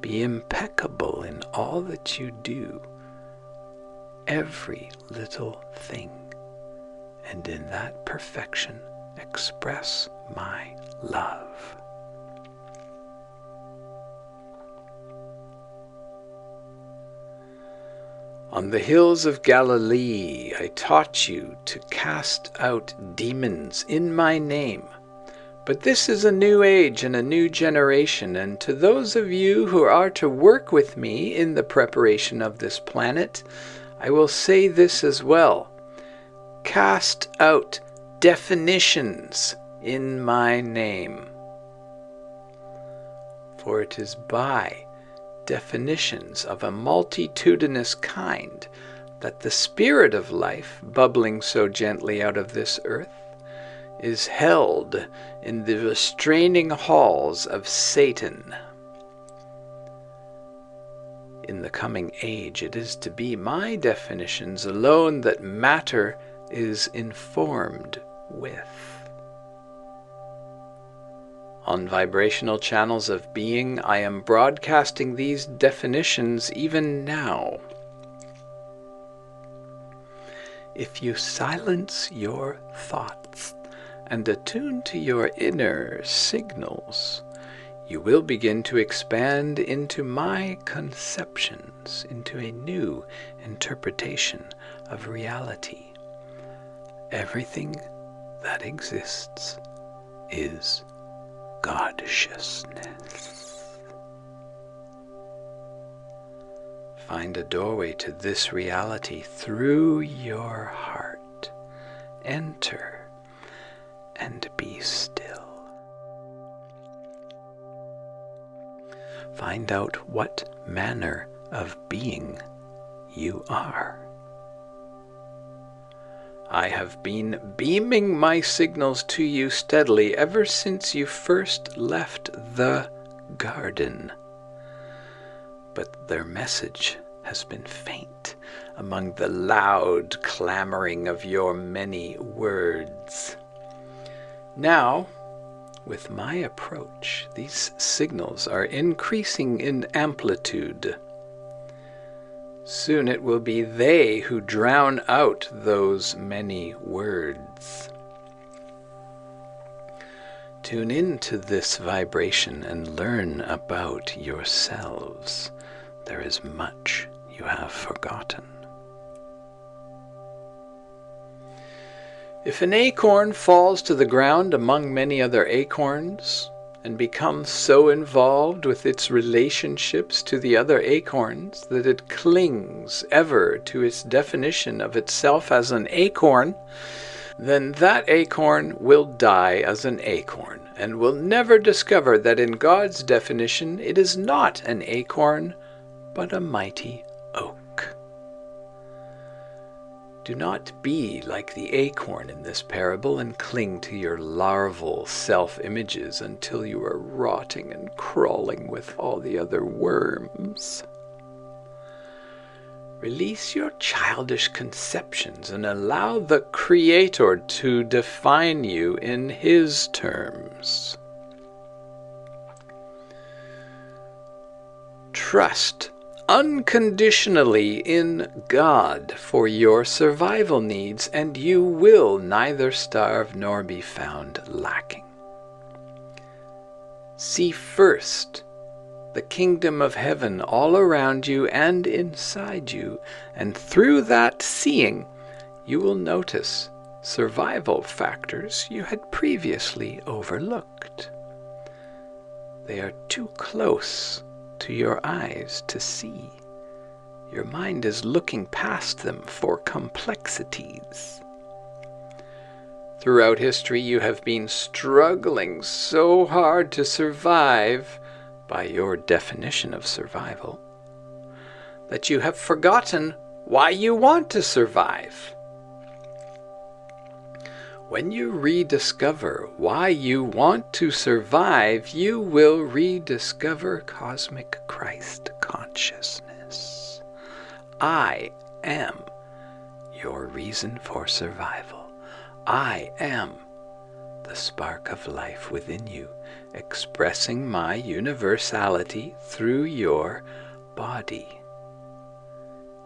Be impeccable in all that you do, every little thing, and in that perfection express my love. On the hills of Galilee I taught you to cast out demons in my name. But this is a new age and a new generation, and to those of you who are to work with me in the preparation of this planet, I will say this as well. Cast out definitions in my name. For it is by definitions of a multitudinous kind that the spirit of life, bubbling so gently out of this earth, is held in the restraining halls of Satan. In the coming age, it is to be my definitions alone that matter is informed with. On vibrational channels of being, I am broadcasting these definitions even now. If you silence your thoughts and attune to your inner signals, you will begin to expand into my conceptions, into a new interpretation of reality. Everything that exists is God-sciousness. Find a doorway to this reality through your heart. Enter and be still. Find out what manner of being you are. I have been beaming my signals to you steadily ever since you first left the garden. But their message has been faint among the loud clamoring of your many words. Now, with my approach, these signals are increasing in amplitude. Soon it will be they who drown out those many words. Tune into this vibration and learn about yourselves. There is much you have forgotten. If an acorn falls to the ground among many other acorns and becomes so involved with its relationships to the other acorns that it clings ever to its definition of itself as an acorn, then that acorn will die as an acorn and will never discover that in God's definition it is not an acorn but a mighty oak. Do not be like the acorn in this parable and cling to your larval self-images until you are rotting and crawling with all the other worms. Release your childish conceptions and allow the Creator to define you in His terms. Trust unconditionally in God for your survival needs, and you will neither starve nor be found lacking. See first the kingdom of heaven all around you and inside you, and through that seeing, you will notice survival factors you had previously overlooked. They are too close to your eyes to see. Your mind is looking past them for complexities. Throughout history, you have been struggling so hard to survive by your definition of survival that you have forgotten why you want to survive. When you rediscover why you want to survive, you will rediscover cosmic Christ consciousness. I am your reason for survival. I am the spark of life within you, expressing my universality through your body.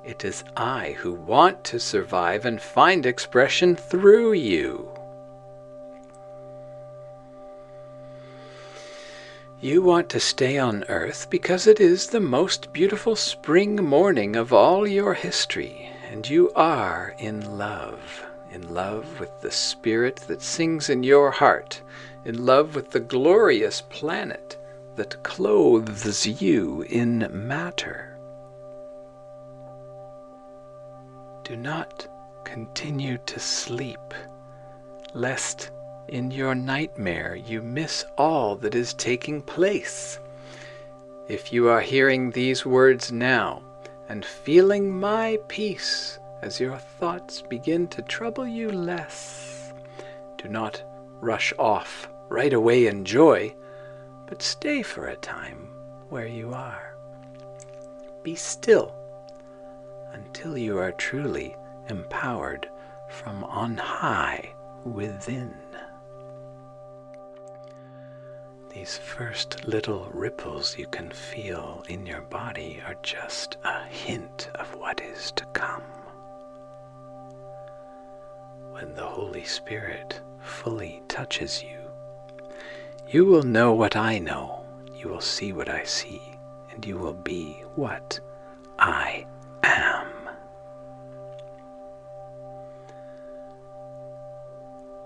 It is I who want to survive and find expression through you. You want to stay on Earth because it is the most beautiful spring morning of all your history, and you are in love with the spirit that sings in your heart, in love with the glorious planet that clothes you in matter. Do not continue to sleep, lest in your nightmare you miss all that is taking place. If you are hearing these words now and feeling my peace as your thoughts begin to trouble you less, do not rush off right away in joy, but stay for a time where you are. Be still until you are truly empowered from on high within. These first little ripples you can feel in your body are just a hint of what is to come. When the Holy Spirit fully touches you, you will know what I know, you will see what I see, and you will be what I am.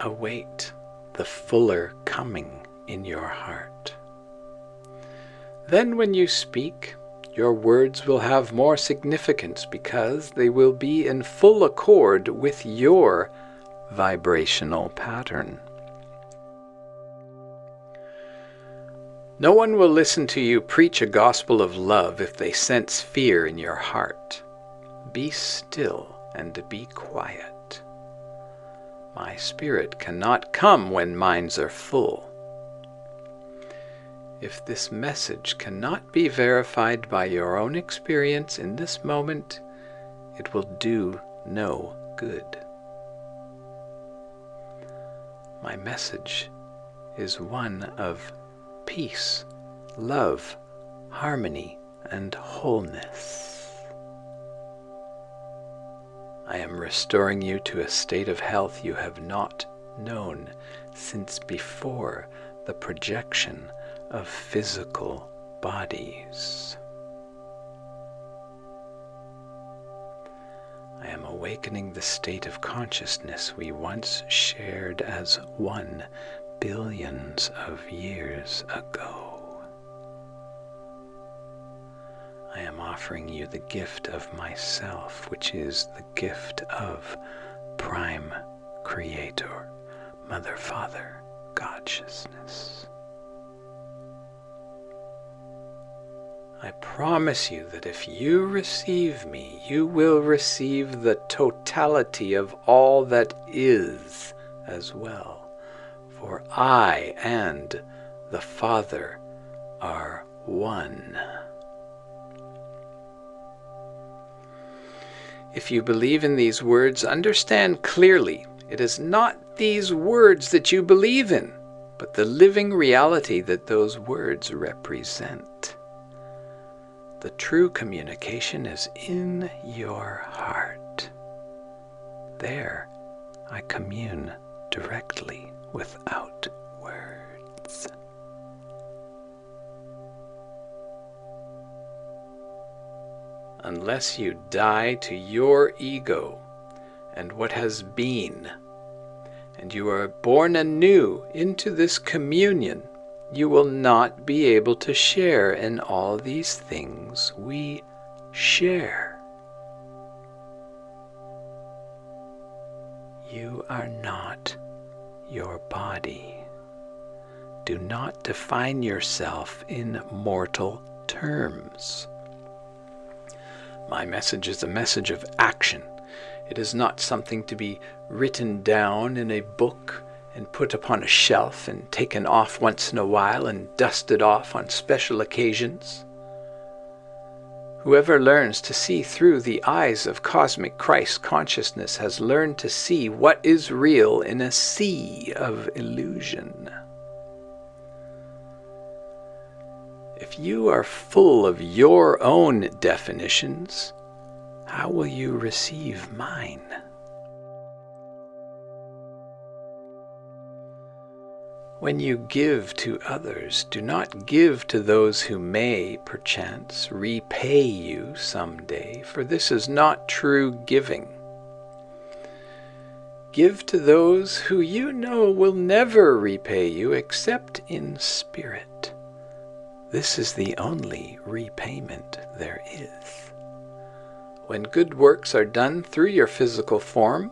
Await the fuller coming in your heart. Then when you speak, your words will have more significance because they will be in full accord with your vibrational pattern. No one will listen to you preach a gospel of love if they sense fear in your heart. Be still and be quiet. My spirit cannot come when minds are full. If this message cannot be verified by your own experience in this moment, it will do no good. My message is one of peace, love, harmony, and wholeness. I am restoring you to a state of health you have not known since before the projection of physical bodies. I am awakening the state of consciousness we once shared as 1 billion of years ago. I am offering you the gift of myself, which is the gift of Prime Creator, Mother, Father, God-sciousness. I promise you that if you receive me, you will receive the totality of all that is as well. For I and the Father are one. If you believe in these words, understand clearly it is not these words that you believe in, but the living reality that those words represent. The true communication is in your heart. There, I commune directly without words. Unless you die to your ego and what has been, and you are born anew into this communion, you will not be able to share in all these things we share. You are not your body. Do not define yourself in mortal terms. My message is a message of action. It is not something to be written down in a book and put upon a shelf and taken off once in a while and dusted off on special occasions. Whoever learns to see through the eyes of cosmic Christ consciousness has learned to see what is real in a sea of illusion. If you are full of your own definitions, how will you receive mine? When you give to others, do not give to those who may, perchance, repay you someday, for this is not true giving. Give to those who you know will never repay you except in spirit. This is the only repayment there is. When good works are done through your physical form,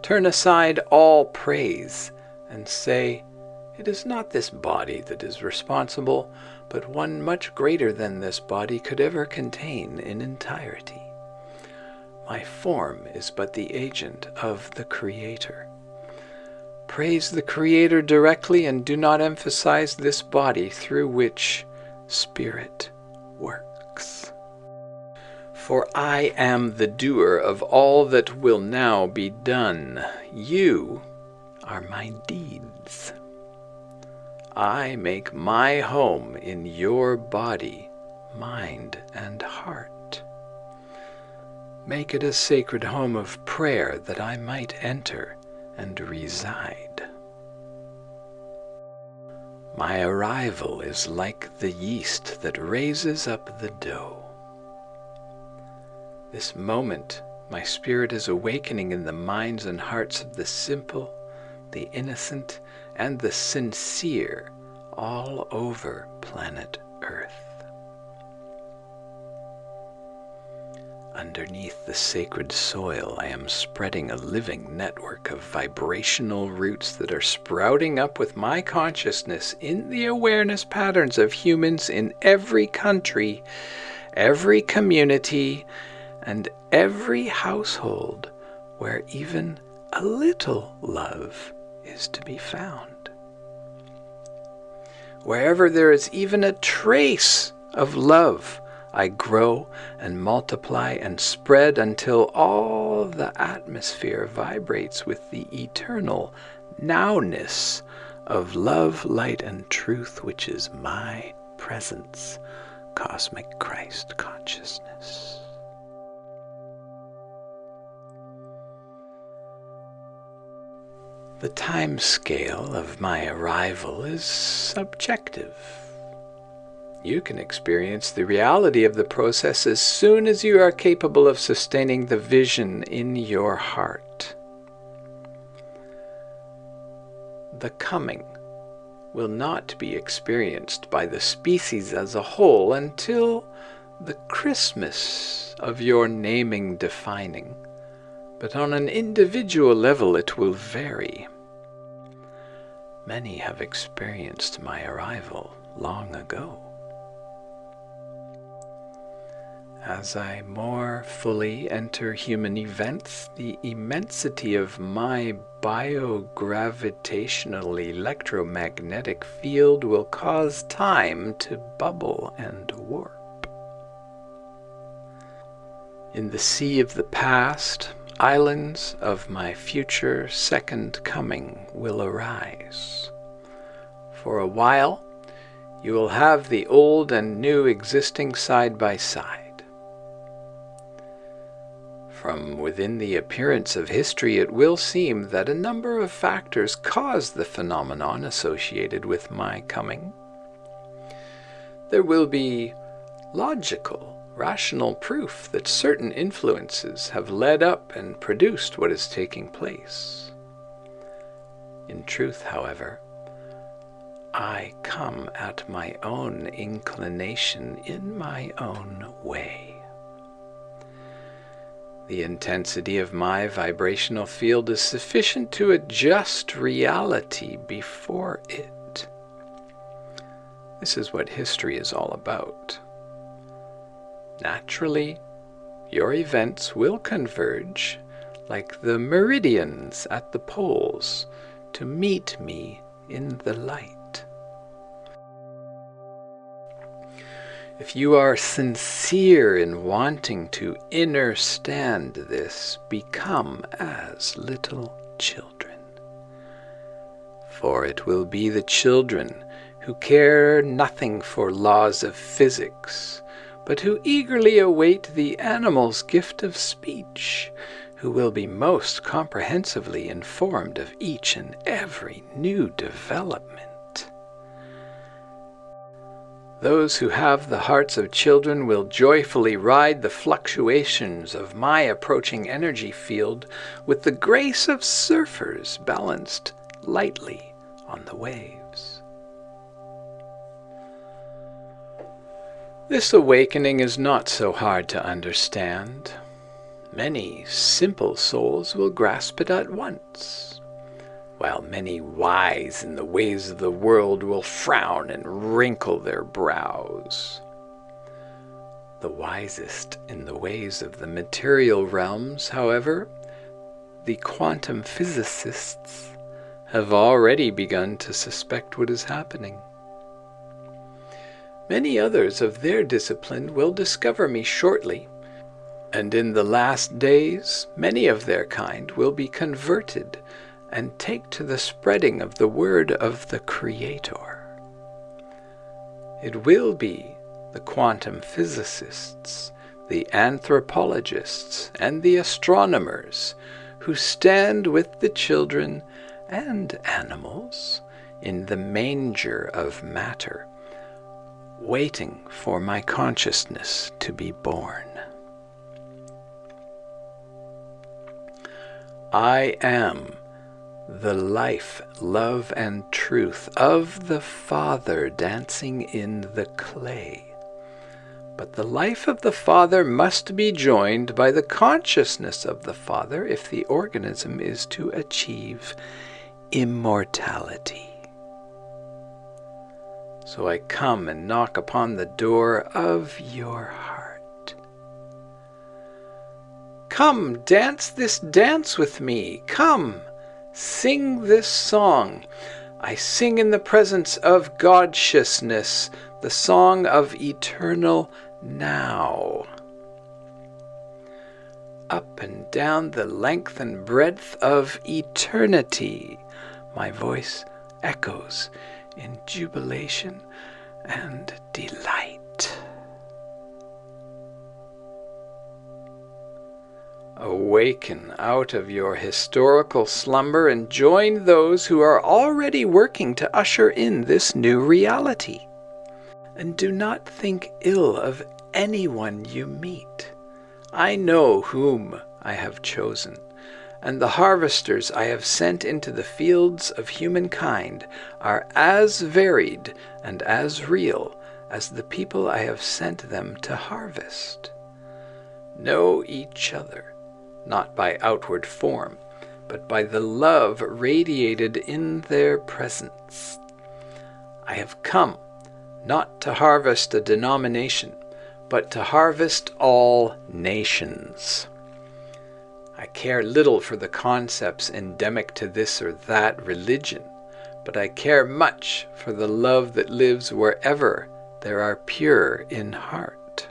turn aside all praise and say, "It is not this body that is responsible, but one much greater than this body could ever contain in entirety. My form is but the agent of the Creator." Praise the Creator directly and do not emphasize this body through which Spirit works. For I am the doer of all that will now be done. You are my deeds. I make my home in your body, mind, and heart. Make it a sacred home of prayer that I might enter and reside. My arrival is like the yeast that raises up the dough. This moment, my spirit is awakening in the minds and hearts of the simple, the innocent, and the sincere all over planet Earth. Underneath the sacred soil, I am spreading a living network of vibrational roots that are sprouting up with my consciousness in the awareness patterns of humans in every country, every community, and every household where even a little love is to be found. Wherever there is even a trace of love, I grow and multiply and spread until all the atmosphere vibrates with the eternal nowness of love, light, and truth, which is my presence, cosmic Christ consciousness. The time scale of my arrival is subjective. You can experience the reality of the process as soon as you are capable of sustaining the vision in your heart. The coming will not be experienced by the species as a whole until the Christmas of your naming defining, but on an individual level it will vary. Many have experienced my arrival long ago. As I more fully enter human events, the immensity of my biogravitational electromagnetic field will cause time to bubble and warp. In the sea of the past, islands of my future second coming will arise. For a while, you will have the old and new existing side by side. From within the appearance of history, it will seem that a number of factors cause the phenomenon associated with my coming. There will be logical, rational proof that certain influences have led up and produced what is taking place. In truth, however, I come at my own inclination in my own way. The intensity of my vibrational field is sufficient to adjust reality before it. This is what history is all about. Naturally, your events will converge like the meridians at the poles to meet me in the light. If you are sincere in wanting to understand this, become as little children. For it will be the children who care nothing for laws of physics, but who eagerly await the animal's gift of speech, who will be most comprehensively informed of each and every new development. Those who have the hearts of children will joyfully ride the fluctuations of my approaching energy field with the grace of surfers balanced lightly on the waves. This awakening is not so hard to understand. Many simple souls will grasp it at once, while many wise in the ways of the world will frown and wrinkle their brows. The wisest in the ways of the material realms, however, the quantum physicists, have already begun to suspect what is happening. Many others of their discipline will discover me shortly, and in the last days many of their kind will be converted and take to the spreading of the word of the Creator. It will be the quantum physicists, the anthropologists, and the astronomers who stand with the children and animals in the manger of matter, waiting for my consciousness to be born. I am the life, love, and truth of the Father dancing in the clay. But the life of the Father must be joined by the consciousness of the Father if the organism is to achieve immortality. So I come and knock upon the door of your heart. Come, dance this dance with me. Come, sing this song. I sing in the presence of God-sciousness, the song of eternal now. Up and down the length and breadth of eternity, my voice echoes in jubilation and delight. Awaken out of your historical slumber and join those who are already working to usher in this new reality. And do not think ill of anyone you meet. I know whom I have chosen, and the harvesters I have sent into the fields of humankind are as varied and as real as the people I have sent them to harvest. Know each other, not by outward form, but by the love radiated in their presence. I have come not to harvest a denomination, but to harvest all nations. I care little for the concepts endemic to this or that religion, but I care much for the love that lives wherever there are pure in heart.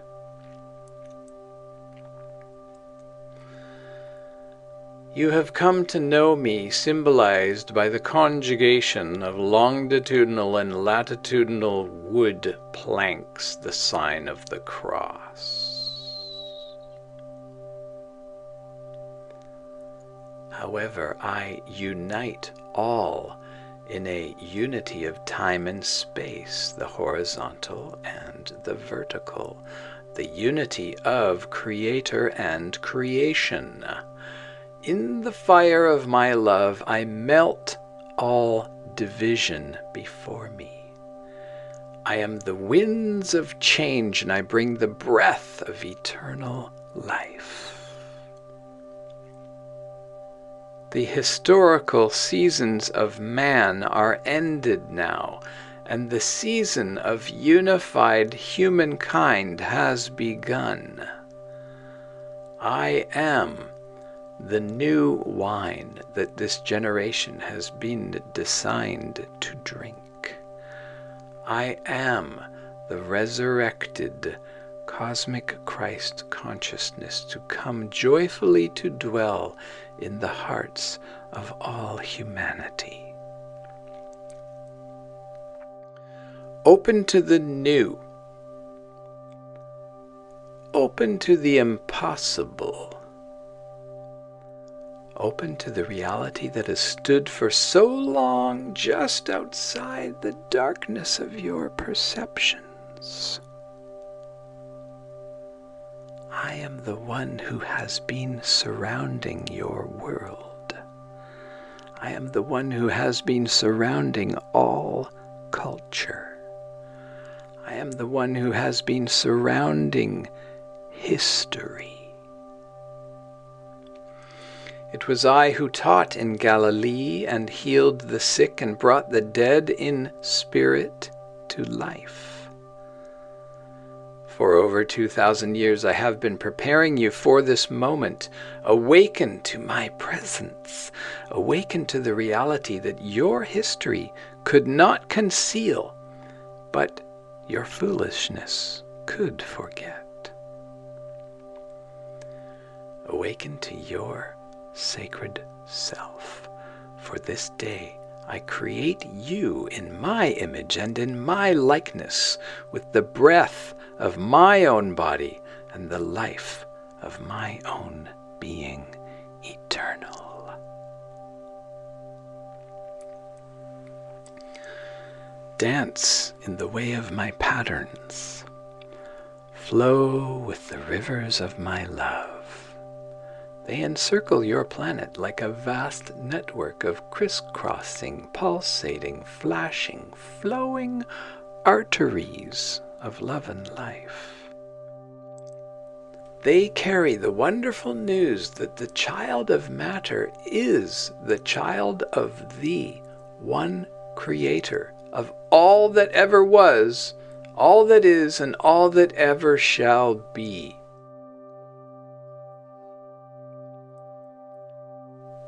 You have come to know me symbolized by the conjugation of longitudinal and latitudinal wood planks, the sign of the cross. However, I unite all in a unity of time and space, the horizontal and the vertical, the unity of Creator and creation. In the fire of my love, I melt all division before me. I am the winds of change, and I bring the breath of eternal life. The historical seasons of man are ended now, and the season of unified humankind has begun. I am the new wine that this generation has been designed to drink. I am the resurrected cosmic Christ consciousness to come joyfully to dwell in the hearts of all humanity. Open to the new, open to the impossible, open to the reality that has stood for so long just outside the darkness of your perceptions. I am the one who has been surrounding your world. I am the one who has been surrounding all culture. I am the one who has been surrounding history. It was I who taught in Galilee and healed the sick and brought the dead in spirit to life. For over 2,000 years I have been preparing you for this moment. Awaken to my presence. Awaken to the reality that your history could not conceal, but your foolishness could forget. Awaken to your sacred self. For this day I create you in my image and in my likeness, with the breath of my own body and the life of my own being eternal. Dance in the way of my patterns. Flow with the rivers of my love. They encircle your planet like a vast network of crisscrossing, pulsating, flashing, flowing arteries of love and life. They carry the wonderful news that the child of matter is the child of the one creator of all that ever was, all that is, and all that ever shall be.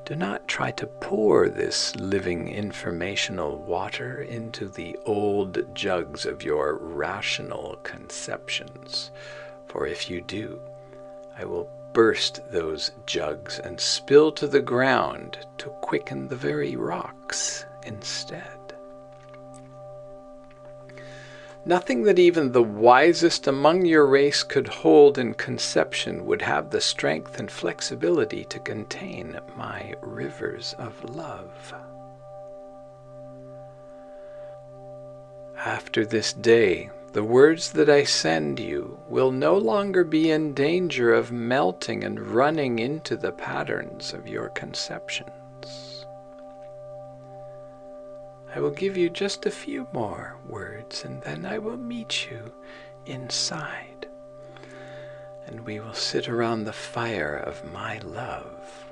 Do not try to pour this living informational water into the old jugs of your rational conceptions, for if you do, I will burst those jugs and spill to the ground to quicken the very rocks instead. Nothing that even the wisest among your race could hold in conception would have the strength and flexibility to contain my rivers of love. After this day, the words that I send you will no longer be in danger of melting and running into the patterns of your conceptions. I will give you just a few more words, and then I will meet you inside, and we will sit around the fire of my love.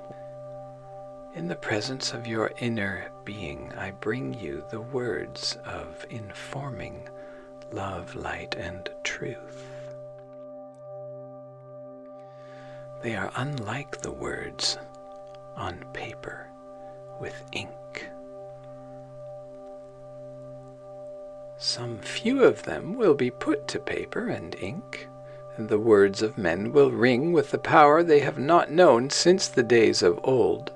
In the presence of your inner being, I bring you the words of informing love, light, and truth. They are unlike the words on paper with ink. Some few of them will be put to paper and ink, and the words of men will ring with the power they have not known since the days of old.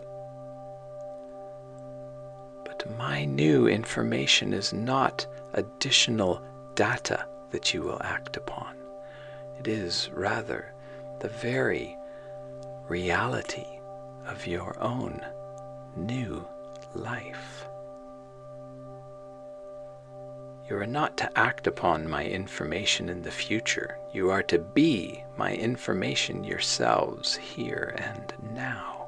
But my new information is not additional data that you will act upon. It is rather the very reality of your own new life. You are not to act upon my information in the future. You are to be my information yourselves here and now.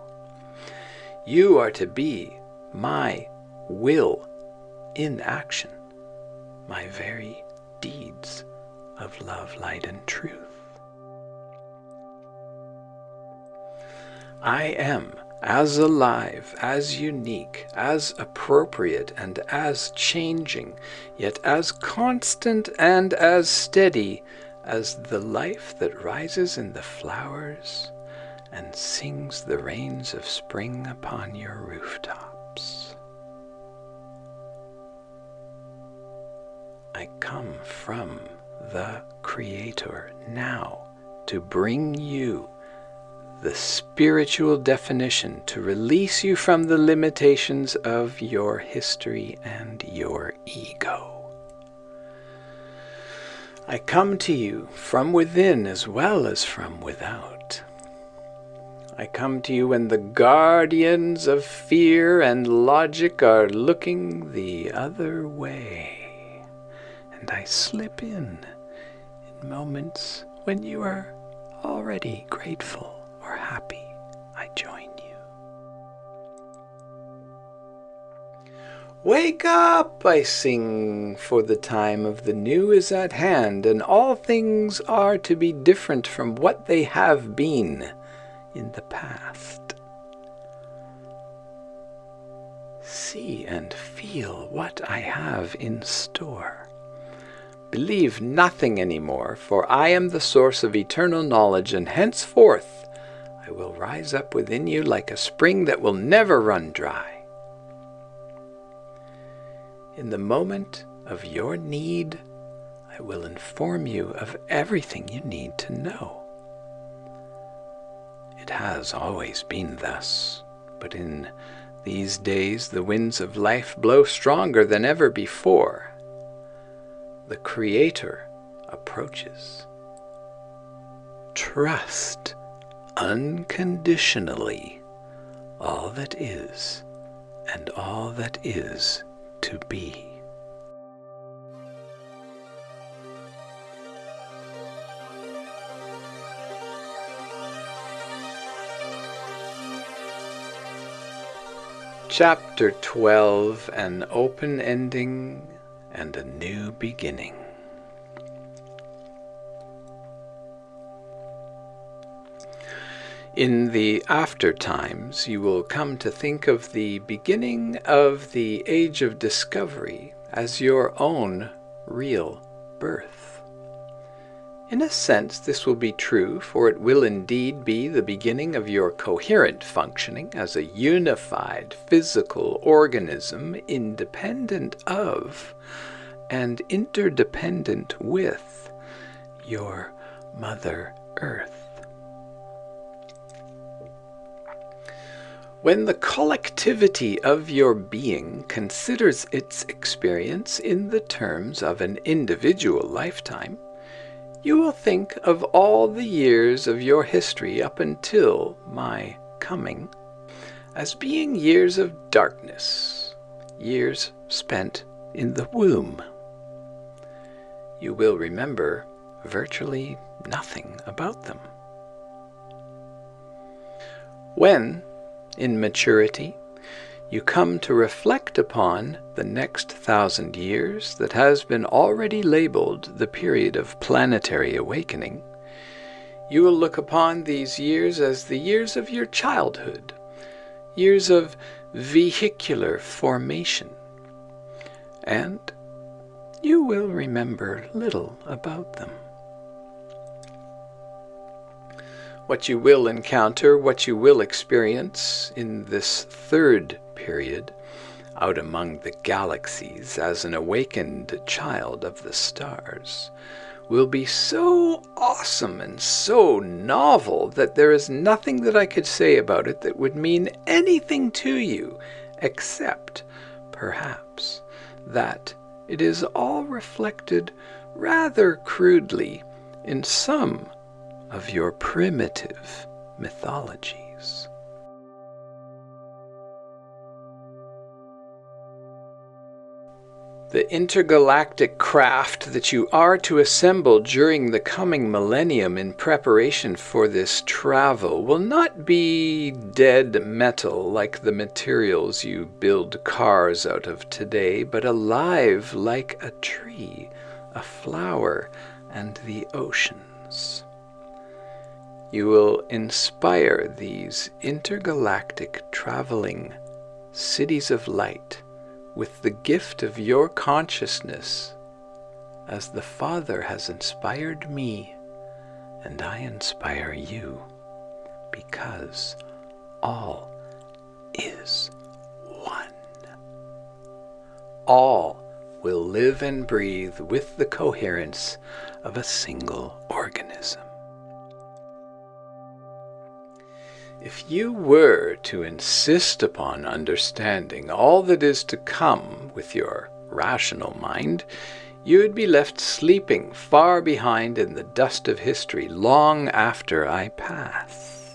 You are to be my will in action, my very deeds of love, light, and truth. I am as alive, as unique, as appropriate, and as changing, yet as constant and as steady as the life that rises in the flowers and sings the rains of spring upon your rooftops. I come from the Creator, now to bring you the spiritual definition to release you from the limitations of your history and your ego. I come to you from within as well as from without. I come to you when the guardians of fear and logic are looking the other way, and I slip in moments when you are already grateful or happy. I join you. Wake up, I sing, for the time of the new is at hand, and all things are to be different from what they have been in the past. See and feel what I have in store. Believe nothing anymore, for I am the source of eternal knowledge, and henceforth I will rise up within you like a spring that will never run dry. In the moment of your need, I will inform you of everything you need to know. It has always been thus, but in these days the winds of life blow stronger than ever before. The Creator approaches. Trust unconditionally all that is and all that is to be. Chapter 12, an open ending and a new beginning. In the after times, you will come to think of the beginning of the age of discovery as your own real birth. In a sense, this will be true, for it will indeed be the beginning of your coherent functioning as a unified physical organism, independent of and interdependent with your Mother Earth. When the collectivity of your being considers its experience in the terms of an individual lifetime, you will think of all the years of your history up until my coming as being years of darkness, years spent in the womb. You will remember virtually nothing about them. When, in maturity, you come to reflect upon the next 1,000 years that has been already labeled the period of planetary awakening, you will look upon these years as the years of your childhood, years of vehicular formation, and you will remember little about them. What you will encounter, what you will experience in this third period, out among the galaxies as an awakened child of the stars, will be so awesome and so novel that there is nothing that I could say about it that would mean anything to you, except, perhaps, that it is all reflected rather crudely in some of your primitive mythologies. The intergalactic craft that you are to assemble during the coming millennium in preparation for this travel will not be dead metal like the materials you build cars out of today, but alive like a tree, a flower, and the oceans. You will inspire these intergalactic traveling cities of light with the gift of your consciousness, as the Father has inspired me, and I inspire you, because all is one. All will live and breathe with the coherence of a single organism. If you were to insist upon understanding all that is to come with your rational mind, you would be left sleeping far behind in the dust of history long after I pass.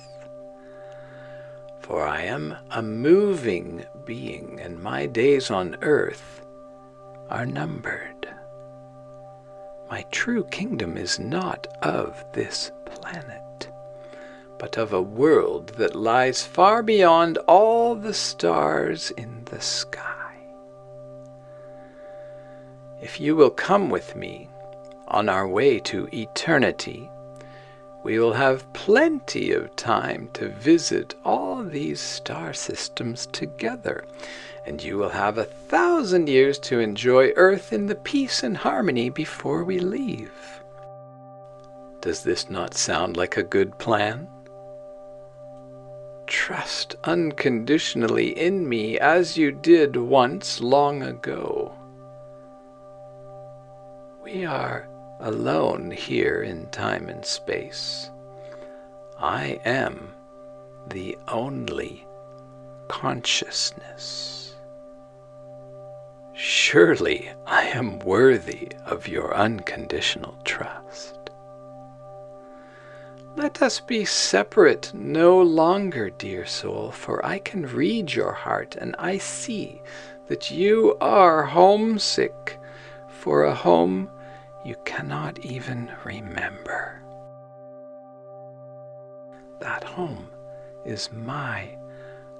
For I am a moving being, and my days on earth are numbered. My true kingdom is not of this planet, but of a world that lies far beyond all the stars in the sky. If you will come with me on our way to eternity, we will have plenty of time to visit all these star systems together, and you will have 1,000 years to enjoy Earth in the peace and harmony before we leave. Does this not sound like a good plan? Trust unconditionally in me as you did once long ago. We are alone here in time and space. I am the only consciousness. Surely I am worthy of your unconditional trust. Let us be separate no longer, dear soul, for I can read your heart, and I see that you are homesick for a home you cannot even remember. That home is my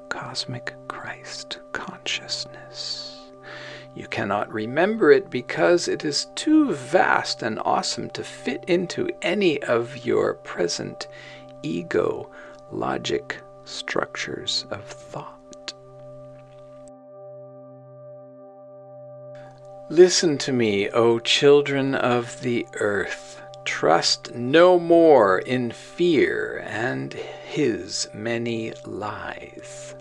cosmic Christ consciousness. You cannot remember it because it is too vast and awesome to fit into any of your present ego logic structures of thought. Listen to me, O children of the earth. Trust no more in fear and his many lies.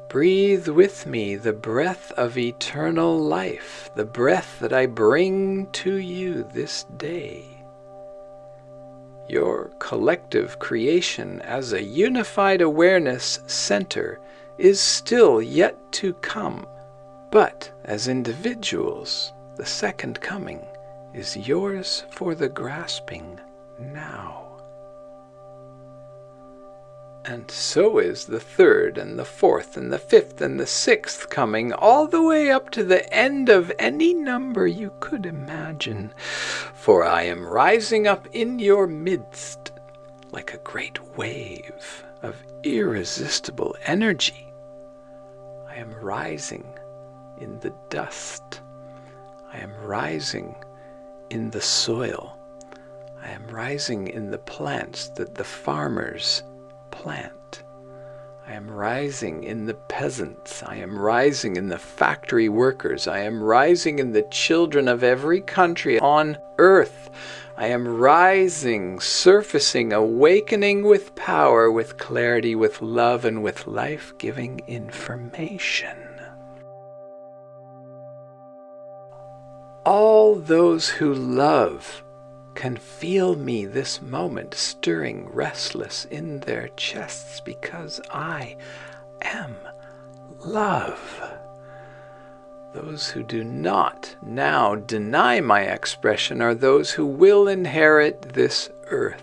Breathe with me the breath of eternal life, the breath that I bring to you this day. Your collective creation as a unified awareness center is still yet to come, but as individuals, the second coming is yours for the grasping now. And so is the third and the fourth and the fifth and the sixth coming, all the way up to the end of any number you could imagine. For I am rising up in your midst like a great wave of irresistible energy. I am rising in the dust. I am rising in the soil. I am rising in the plants that the farmers plant. I am rising in the peasants. I am rising in the factory workers. I am rising in the children of every country on earth. I am rising, surfacing, awakening with power, with clarity, with love, and with life-giving information. All those who love can feel me this moment stirring restless in their chests because I am love. Those who do not now deny my expression are those who will inherit this earth.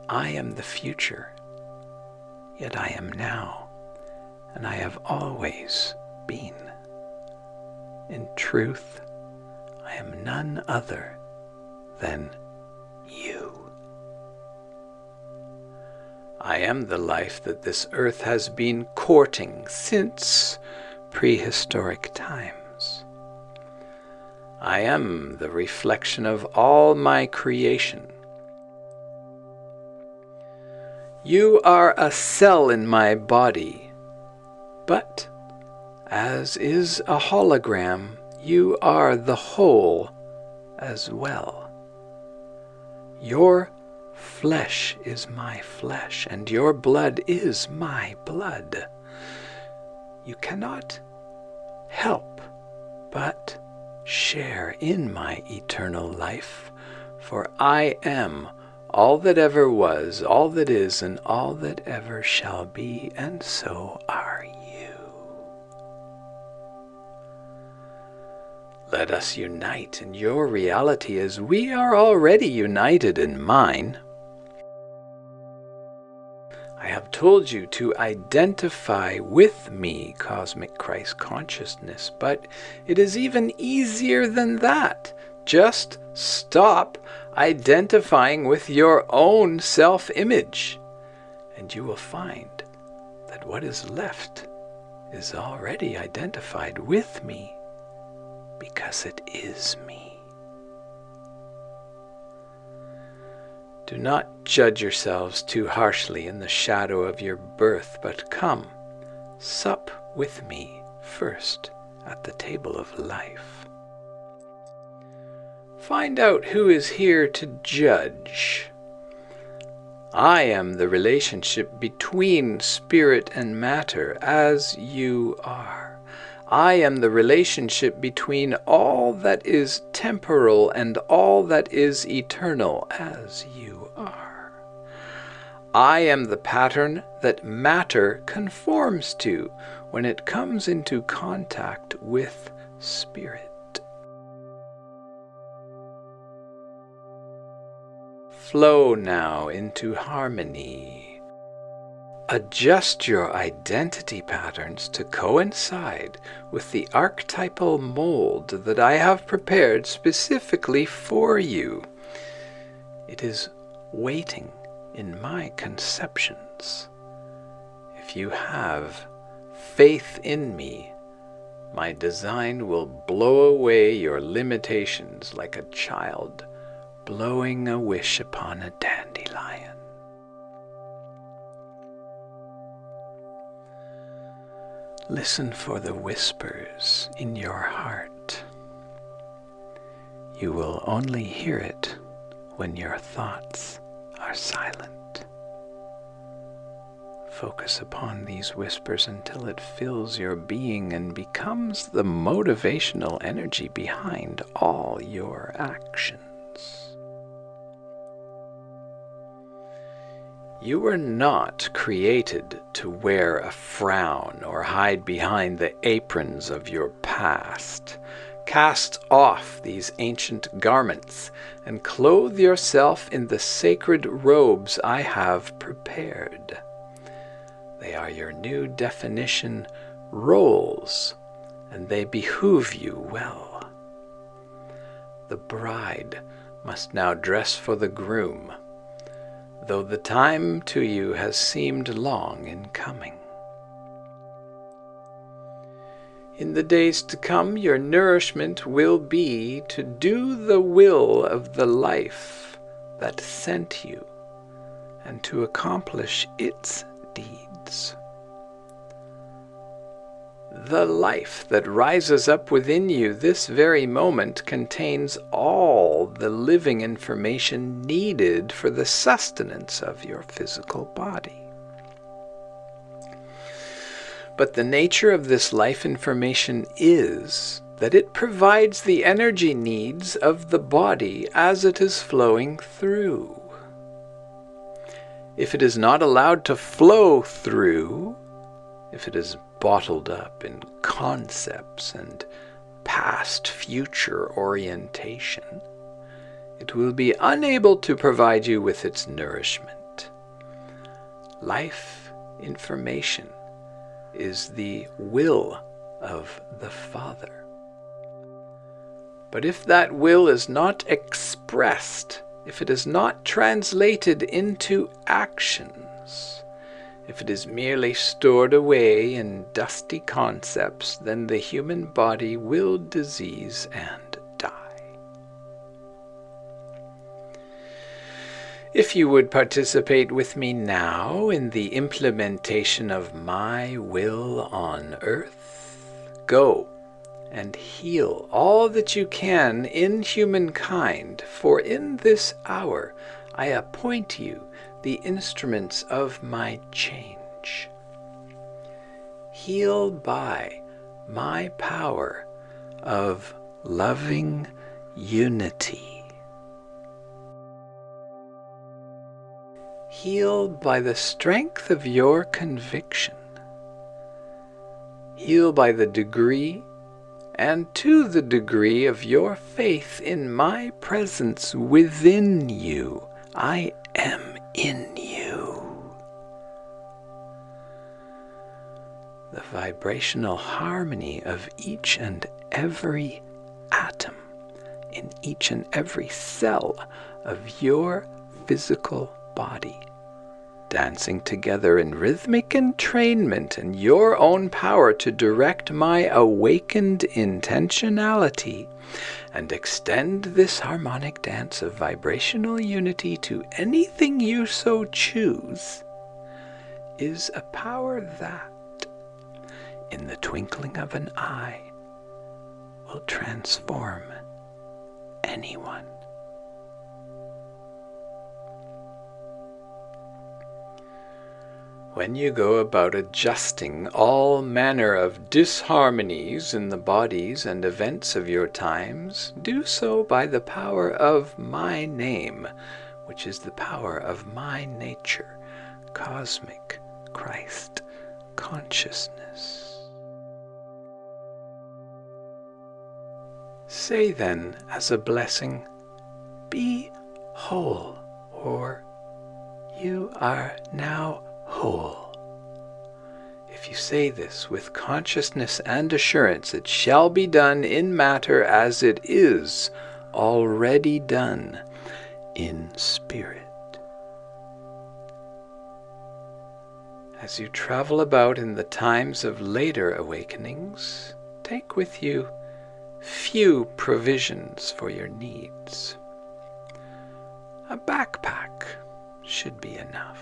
I am the future, yet I am now, and I have always been. In truth, I am none other than you. I am the life that this earth has been courting since prehistoric times. I am the reflection of all my creation. You are a cell in my body, but as is a hologram, you are the whole as well. Your flesh is my flesh, and your blood is my blood. you cannot help but share in my eternal life, for I am all that ever was, all that is, and all that ever shall be, and so are you. Let us unite in your reality as we are already united in mine. I have told you to identify with me, Cosmic Christ Consciousness, but it is even easier than that. Just stop identifying with your own self-image, and you will find that what is left is already identified with me, because it is me. Do not judge yourselves too harshly in the shadow of your birth, but come, sup with me first at the table of life. Find out who is here to judge. I am the relationship between spirit and matter, as you are. I am the relationship between all that is temporal and all that is eternal, as you are. I am the pattern that matter conforms to when it comes into contact with spirit. Flow now into harmony. Adjust your identity patterns to coincide with the archetypal mold that I have prepared specifically for you. It is waiting in my conceptions. If you have faith in me, my design will blow away your limitations like a child blowing a wish upon a dandelion. Listen for the whispers in your heart. You will only hear it when your thoughts are silent. Focus upon these whispers until it fills your being and becomes the motivational energy behind all your actions. You were not created to wear a frown or hide behind the aprons of your past. Cast off these ancient garments and clothe yourself in the sacred robes I have prepared. They are your new definition roles, and they behoove you well. The bride must now dress for the groom, though the time to you has seemed long in coming. In the days to come, your nourishment will be to do the will of the life that sent you and to accomplish its deeds. The life that rises up within you this very moment contains all the living information needed for the sustenance of your physical body. But the nature of this life information is that it provides the energy needs of the body as it is flowing through. If it is not allowed to flow through, if it is bottled up in concepts and past-future orientation, it will be unable to provide you with its nourishment. Life information is the will of the Father. But if that will is not expressed, if it is not translated into actions, if it is merely stored away in dusty concepts, then the human body will disease and die. If you would participate with me now in the implementation of my will on earth, go and heal all that you can in humankind, for in this hour I appoint you the instruments of my change. Heal by my power of loving unity. Heal by the strength of your conviction. Heal by the degree and to the degree of your faith in my presence within you. I am in you. The vibrational harmony of each and every atom in each and every cell of your physical body, dancing together in rhythmic entrainment and your own power to direct my awakened intentionality and extend this harmonic dance of vibrational unity to anything you so choose, is a power that, in the twinkling of an eye, will transform anyone. When you go about adjusting all manner of disharmonies in the bodies and events of your times, do so by the power of my name, which is the power of my nature, cosmic Christ consciousness. Say then as a blessing, be whole, or you are now whole. If you say this with consciousness and assurance, it shall be done in matter as it is already done in spirit. As you travel about in the times of later awakenings, take with you few provisions for your needs. A backpack should be enough.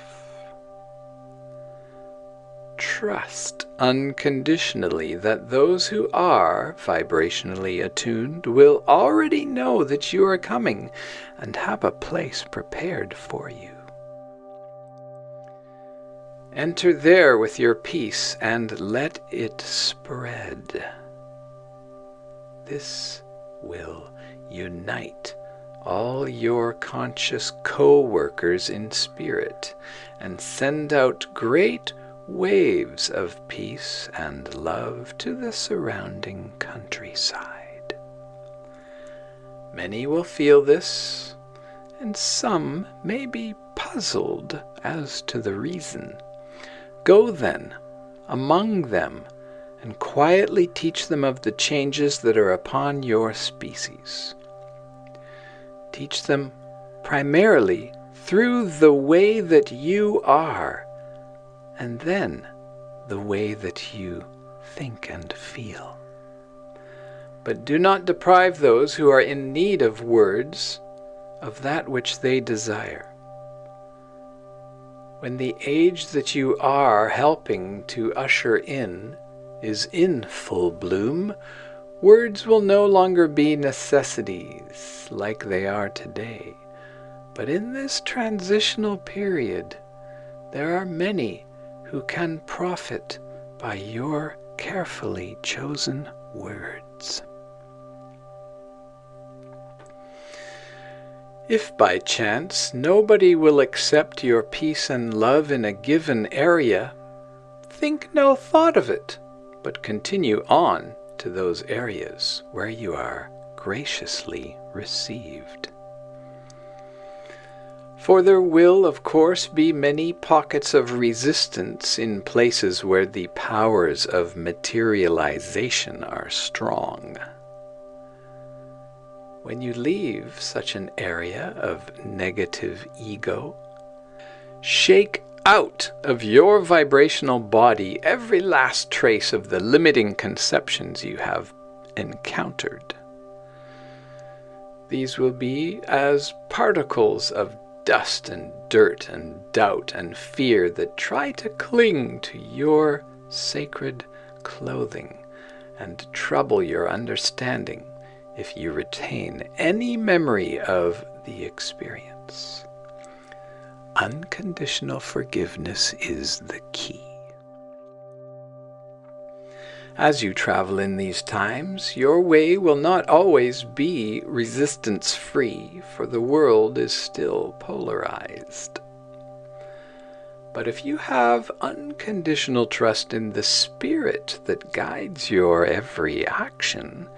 Trust unconditionally that those who are vibrationally attuned will already know that you are coming and have a place prepared for you. Enter there with your peace and let it spread. This will unite all your conscious co-workers in spirit and send out great waves of peace and love to the surrounding countryside. Many will feel this, and some may be puzzled as to the reason. Go then among them and quietly teach them of the changes that are upon your species. Teach them primarily through the way that you are, and then the way that you think and feel. But do not deprive those who are in need of words of that which they desire. When the age that you are helping to usher in is in full bloom, words will no longer be necessities like they are today. But in this transitional period, there are many who can profit by your carefully chosen words. If by chance nobody will accept your peace and love in a given area, think no thought of it, but continue on to those areas where you are graciously received. For there will, of course, be many pockets of resistance in places where the powers of materialization are strong. When you leave such an area of negative ego, shake out of your vibrational body every last trace of the limiting conceptions you have encountered. These will be as particles of dust and dirt and doubt and fear that try to cling to your sacred clothing and trouble your understanding if you retain any memory of the experience. Unconditional forgiveness is the key. As you travel in these times, your way will not always be resistance-free, for the world is still polarized. But if you have unconditional trust in the Spirit that guides your every action,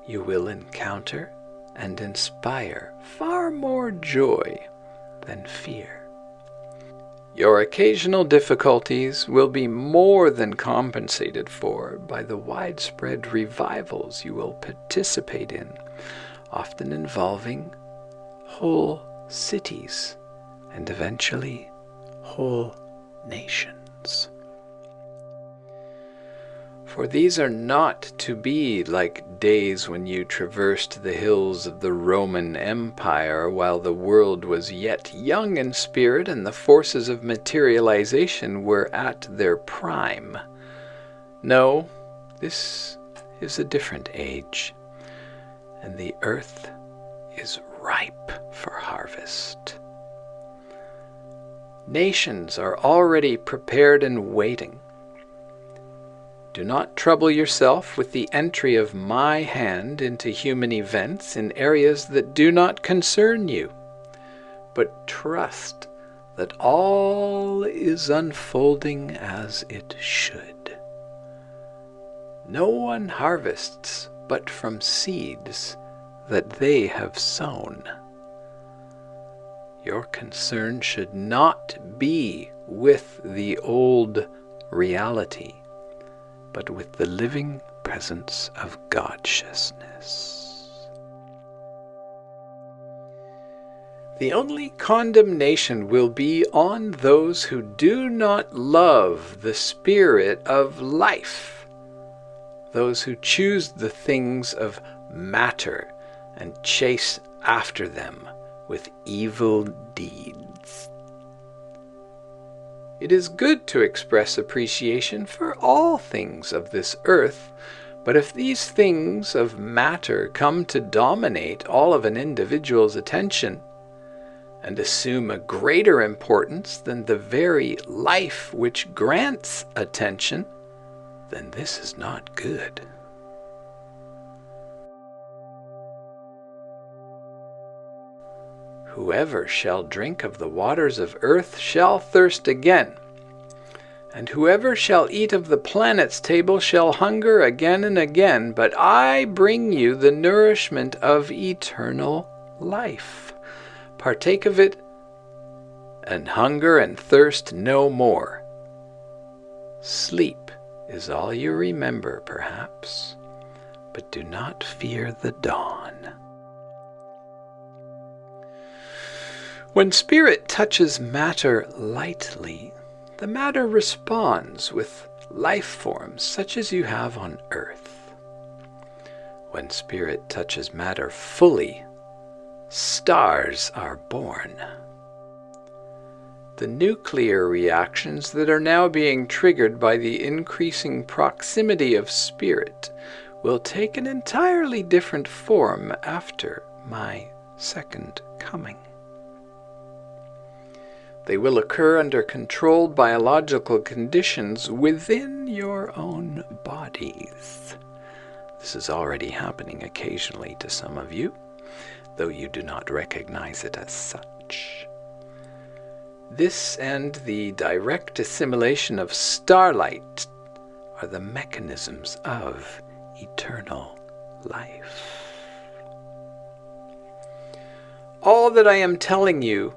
you will encounter and inspire far more joy than fear. Your occasional difficulties will be more than compensated for by the widespread revivals you will participate in, often involving whole cities and eventually whole nations. For these are not to be like days when you traversed the hills of the Roman Empire while the world was yet young in spirit and the forces of materialization were at their prime. No, this is a different age, and the earth is ripe for harvest. Nations are already prepared and waiting. Do not trouble yourself with the entry of my hand into human events in areas that do not concern you, but trust that all is unfolding as it should. No one harvests but from seeds that they have sown. Your concern should not be with the old reality, but with the living presence of God-sciousness. The only condemnation will be on those who do not love the spirit of life, those who choose the things of matter and chase after them with evil deeds. It is good to express appreciation for all things of this earth, but if these things of matter come to dominate all of an individual's attention and assume a greater importance than the very life which grants attention, then this is not good. Whoever shall drink of the waters of earth shall thirst again, and whoever shall eat of the planet's table shall hunger again and again, but I bring you the nourishment of eternal life. Partake of it, and hunger and thirst no more. Sleep is all you remember, perhaps, but do not fear the dawn. When spirit touches matter lightly, the matter responds with life forms such as you have on earth. When spirit touches matter fully, stars are born. The nuclear reactions that are now being triggered by the increasing proximity of spirit will take an entirely different form after my second coming. They will occur under controlled biological conditions within your own bodies. This is already happening occasionally to some of you, though you do not recognize it as such. This and the direct assimilation of starlight are the mechanisms of eternal life. All that I am telling you,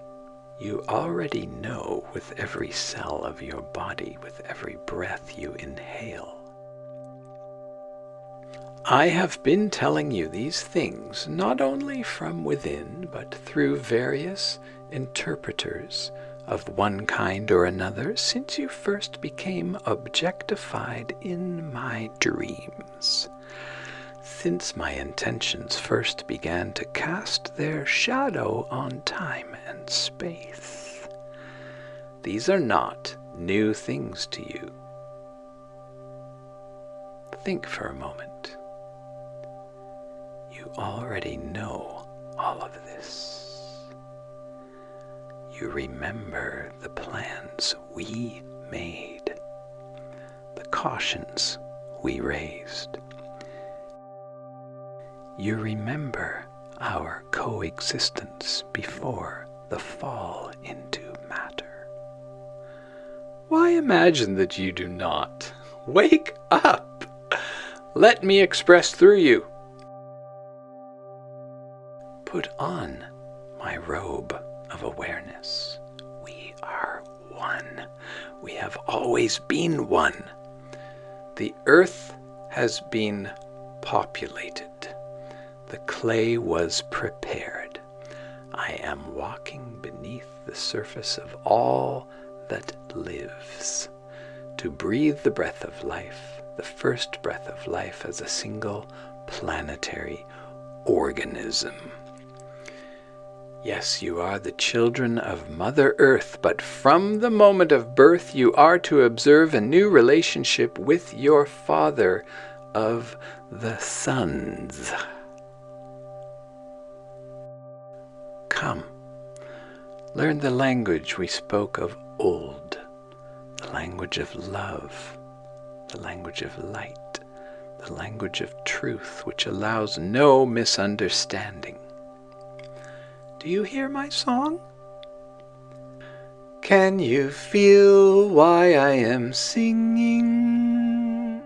you already know with every cell of your body, with every breath you inhale. I have been telling you these things not only from within, but through various interpreters of one kind or another since you first became objectified in my dreams. Since my intentions first began to cast their shadow on time and space. These are not new things to you. Think for a moment. You already know all of this. You remember the plans we made, the cautions we raised. You remember our coexistence before the fall into matter. Why imagine that you do not? Wake up! Let me express through you. Put on my robe of awareness. We are one. We have always been one. The earth has been populated. The clay was prepared. I am walking beneath the surface of all that lives, to breathe the breath of life, the first breath of life as a single planetary organism. Yes, you are the children of Mother Earth, but from the moment of birth you are to observe a new relationship with your Father of the suns. Come, learn the language we spoke of old, the language of love, the language of light, the language of truth, which allows no misunderstanding. Do you hear my song? Can you feel why I am singing?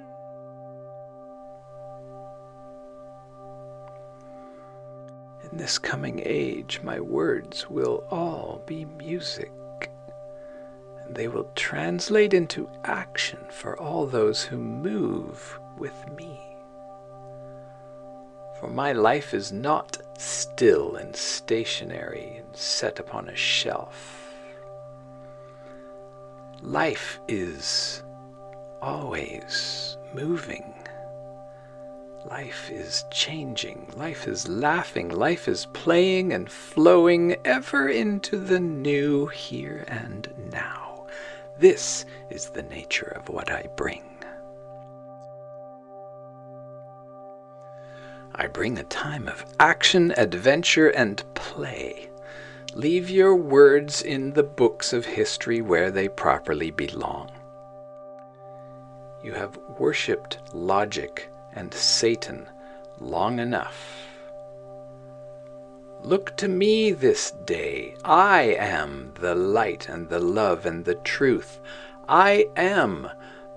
In this coming age, my words will all be music, and they will translate into action for all those who move with me. For my life is not still and stationary and set upon a shelf. Life is always moving. Life is changing. Life is laughing. Life is playing and flowing ever into the new here and now. This is the nature of what I bring. I bring a time of action, adventure, and play. Leave your words in the books of history where they properly belong. You have worshipped logic and Satan long enough. Look to me this day. I am the light and the love and the truth. I am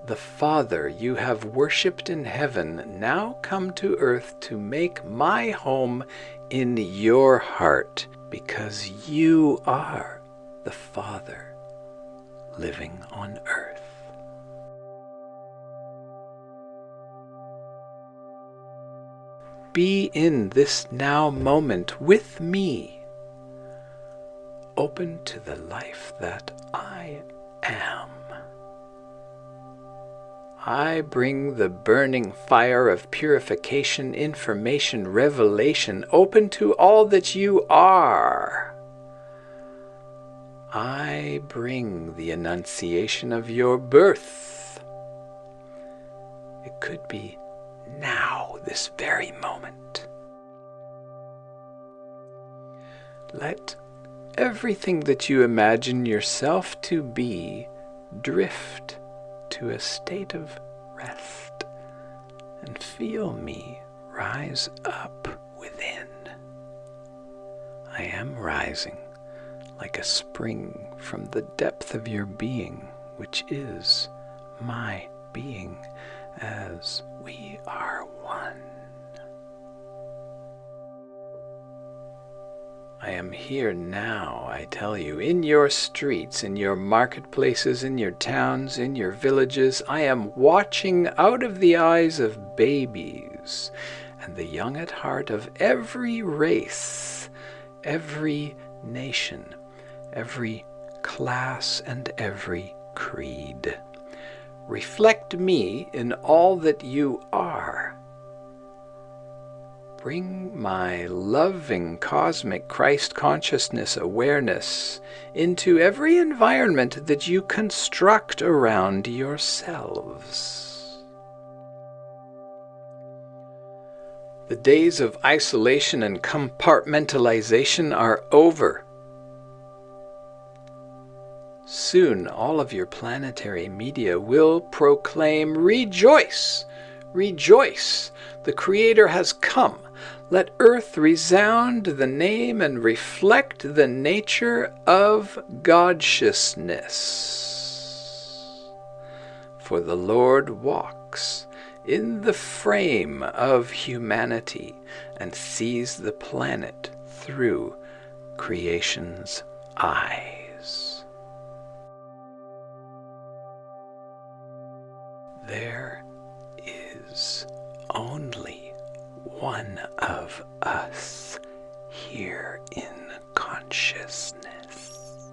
the Father you have worshipped in heaven, now come to earth to make my home in your heart, because you are the Father living on earth. Be in this now moment with me, open to the life that I am. I bring the burning fire of purification, information, revelation, open to all that you are. I bring the annunciation of your birth. It could be now, this very moment. Let everything that you imagine yourself to be drift to a state of rest, and feel me rise up within. I am rising like a spring from the depth of your being, which is my being, as we are one. I am here now, I tell you, in your streets, in your marketplaces, in your towns, in your villages. I am watching out of the eyes of babies and the young at heart of every race, every nation, every class, and every creed. Reflect me in all that you are. Bring my loving cosmic Christ consciousness awareness into every environment that you construct around yourselves. The days of isolation and compartmentalization are over. Soon all of your planetary media will proclaim, "Rejoice! Rejoice! The Creator has come. Let earth resound the name and reflect the nature of God-sciousness. For the Lord walks in the frame of humanity and sees the planet through creation's eyes. There is only one of us here in consciousness.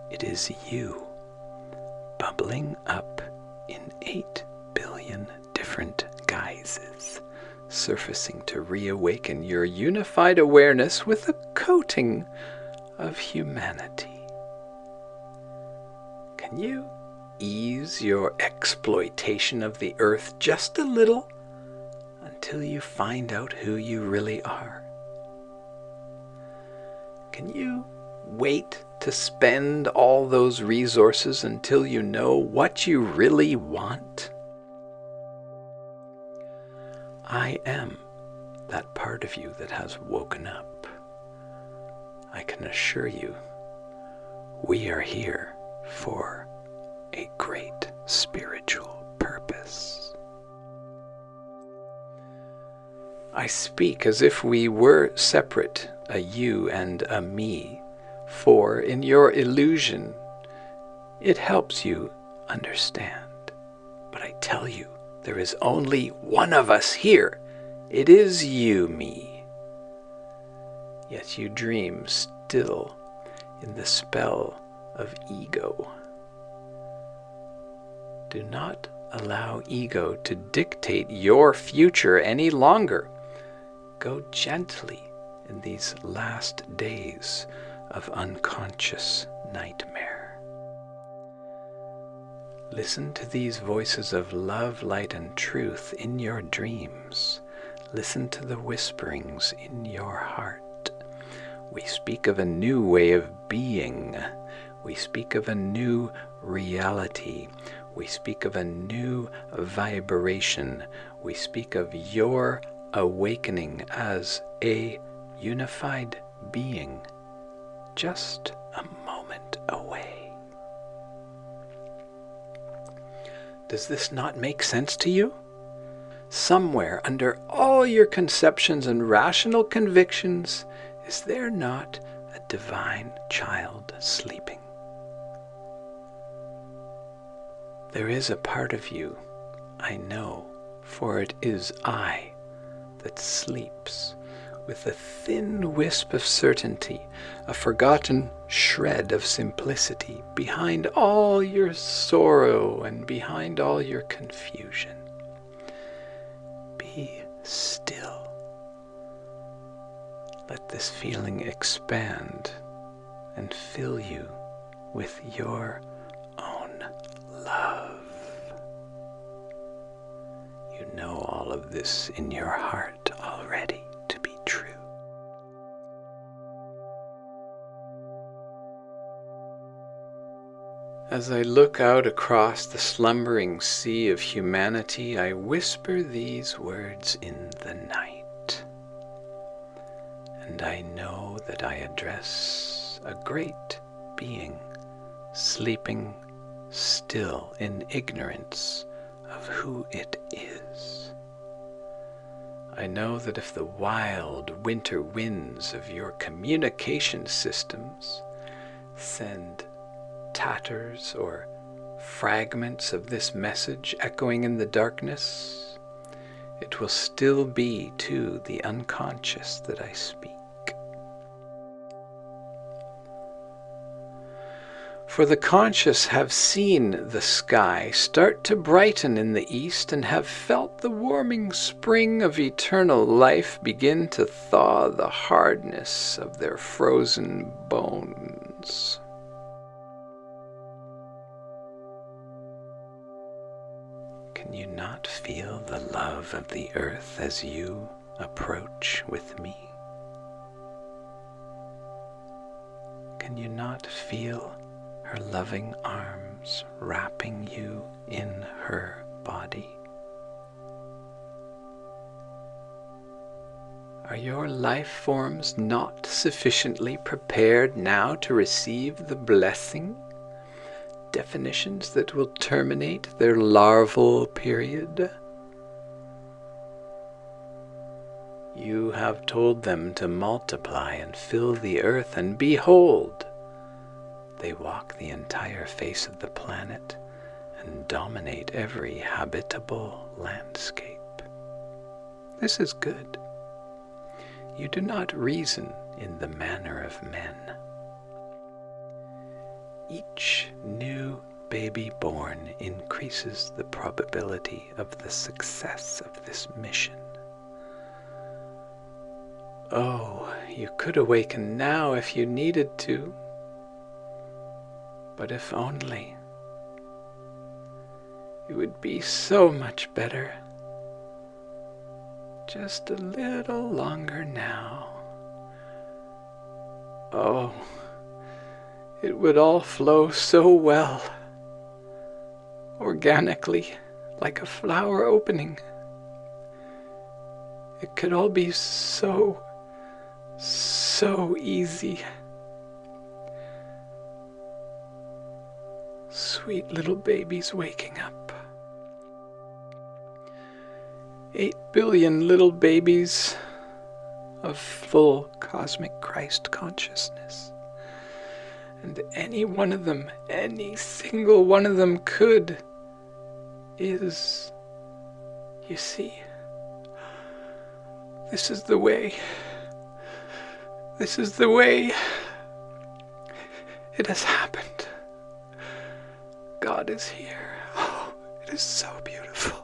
It is you, bubbling up in 8 billion different guises, surfacing to reawaken your unified awareness with a coating of humanity. Can you ease your exploitation of the earth just a little until you find out who you really are? Can you wait to spend all those resources until you know what you really want? I am that part of you that has woken up. I can assure you, we are here for a great spiritual purpose. I speak as if we were separate, a you and a me, for in your illusion, it helps you understand. But I tell you, there is only one of us here. It is you, me. Yet you dream still in the spell of ego. Do not allow ego to dictate your future any longer. Go gently in these last days of unconscious nightmare. Listen to these voices of love, light, and truth in your dreams. Listen to the whisperings in your heart. We speak of a new way of being. We speak of a new reality. We speak of a new vibration. We speak of your awakening as a unified being, just a moment away. Does this not make sense to you? Somewhere under all your conceptions and rational convictions, is there not a divine child sleeping? There is a part of you, I know, for it is I that sleeps with a thin wisp of certainty, a forgotten shred of simplicity behind all your sorrow and behind all your confusion. Be still. Let this feeling expand and fill you with your own love. You know all of this in your heart already to be true. As I look out across the slumbering sea of humanity, I whisper these words in the night. And I know that I address a great being sleeping still in ignorance of who it is. I know that if the wild winter winds of your communication systems send tatters or fragments of this message echoing in the darkness, it will still be to the unconscious that I speak. For the conscious have seen the sky start to brighten in the east and have felt the warming spring of eternal life begin to thaw the hardness of their frozen bones. Can you not feel the love of the earth as you approach with me? Can you not feel her loving arms wrapping you in her body. Are your life forms not sufficiently prepared now to receive the blessing? Definitions that will terminate their larval period? You have told them to multiply and fill the earth, and behold, they walk the entire face of the planet and dominate every habitable landscape. This is good. You do not reason in the manner of men. Each new baby born increases the probability of the success of this mission. Oh, you could awaken now if you needed to, but if only, it would be so much better. Just a little longer now. Oh, it would all flow so well, organically, like a flower opening. It could all be so easy. Sweet little babies waking up. 8 billion little babies of full cosmic Christ consciousness. And any one of them, any single one of them is, you see, this is the way. This is the way. It has happened. God is here. Oh, it is so beautiful.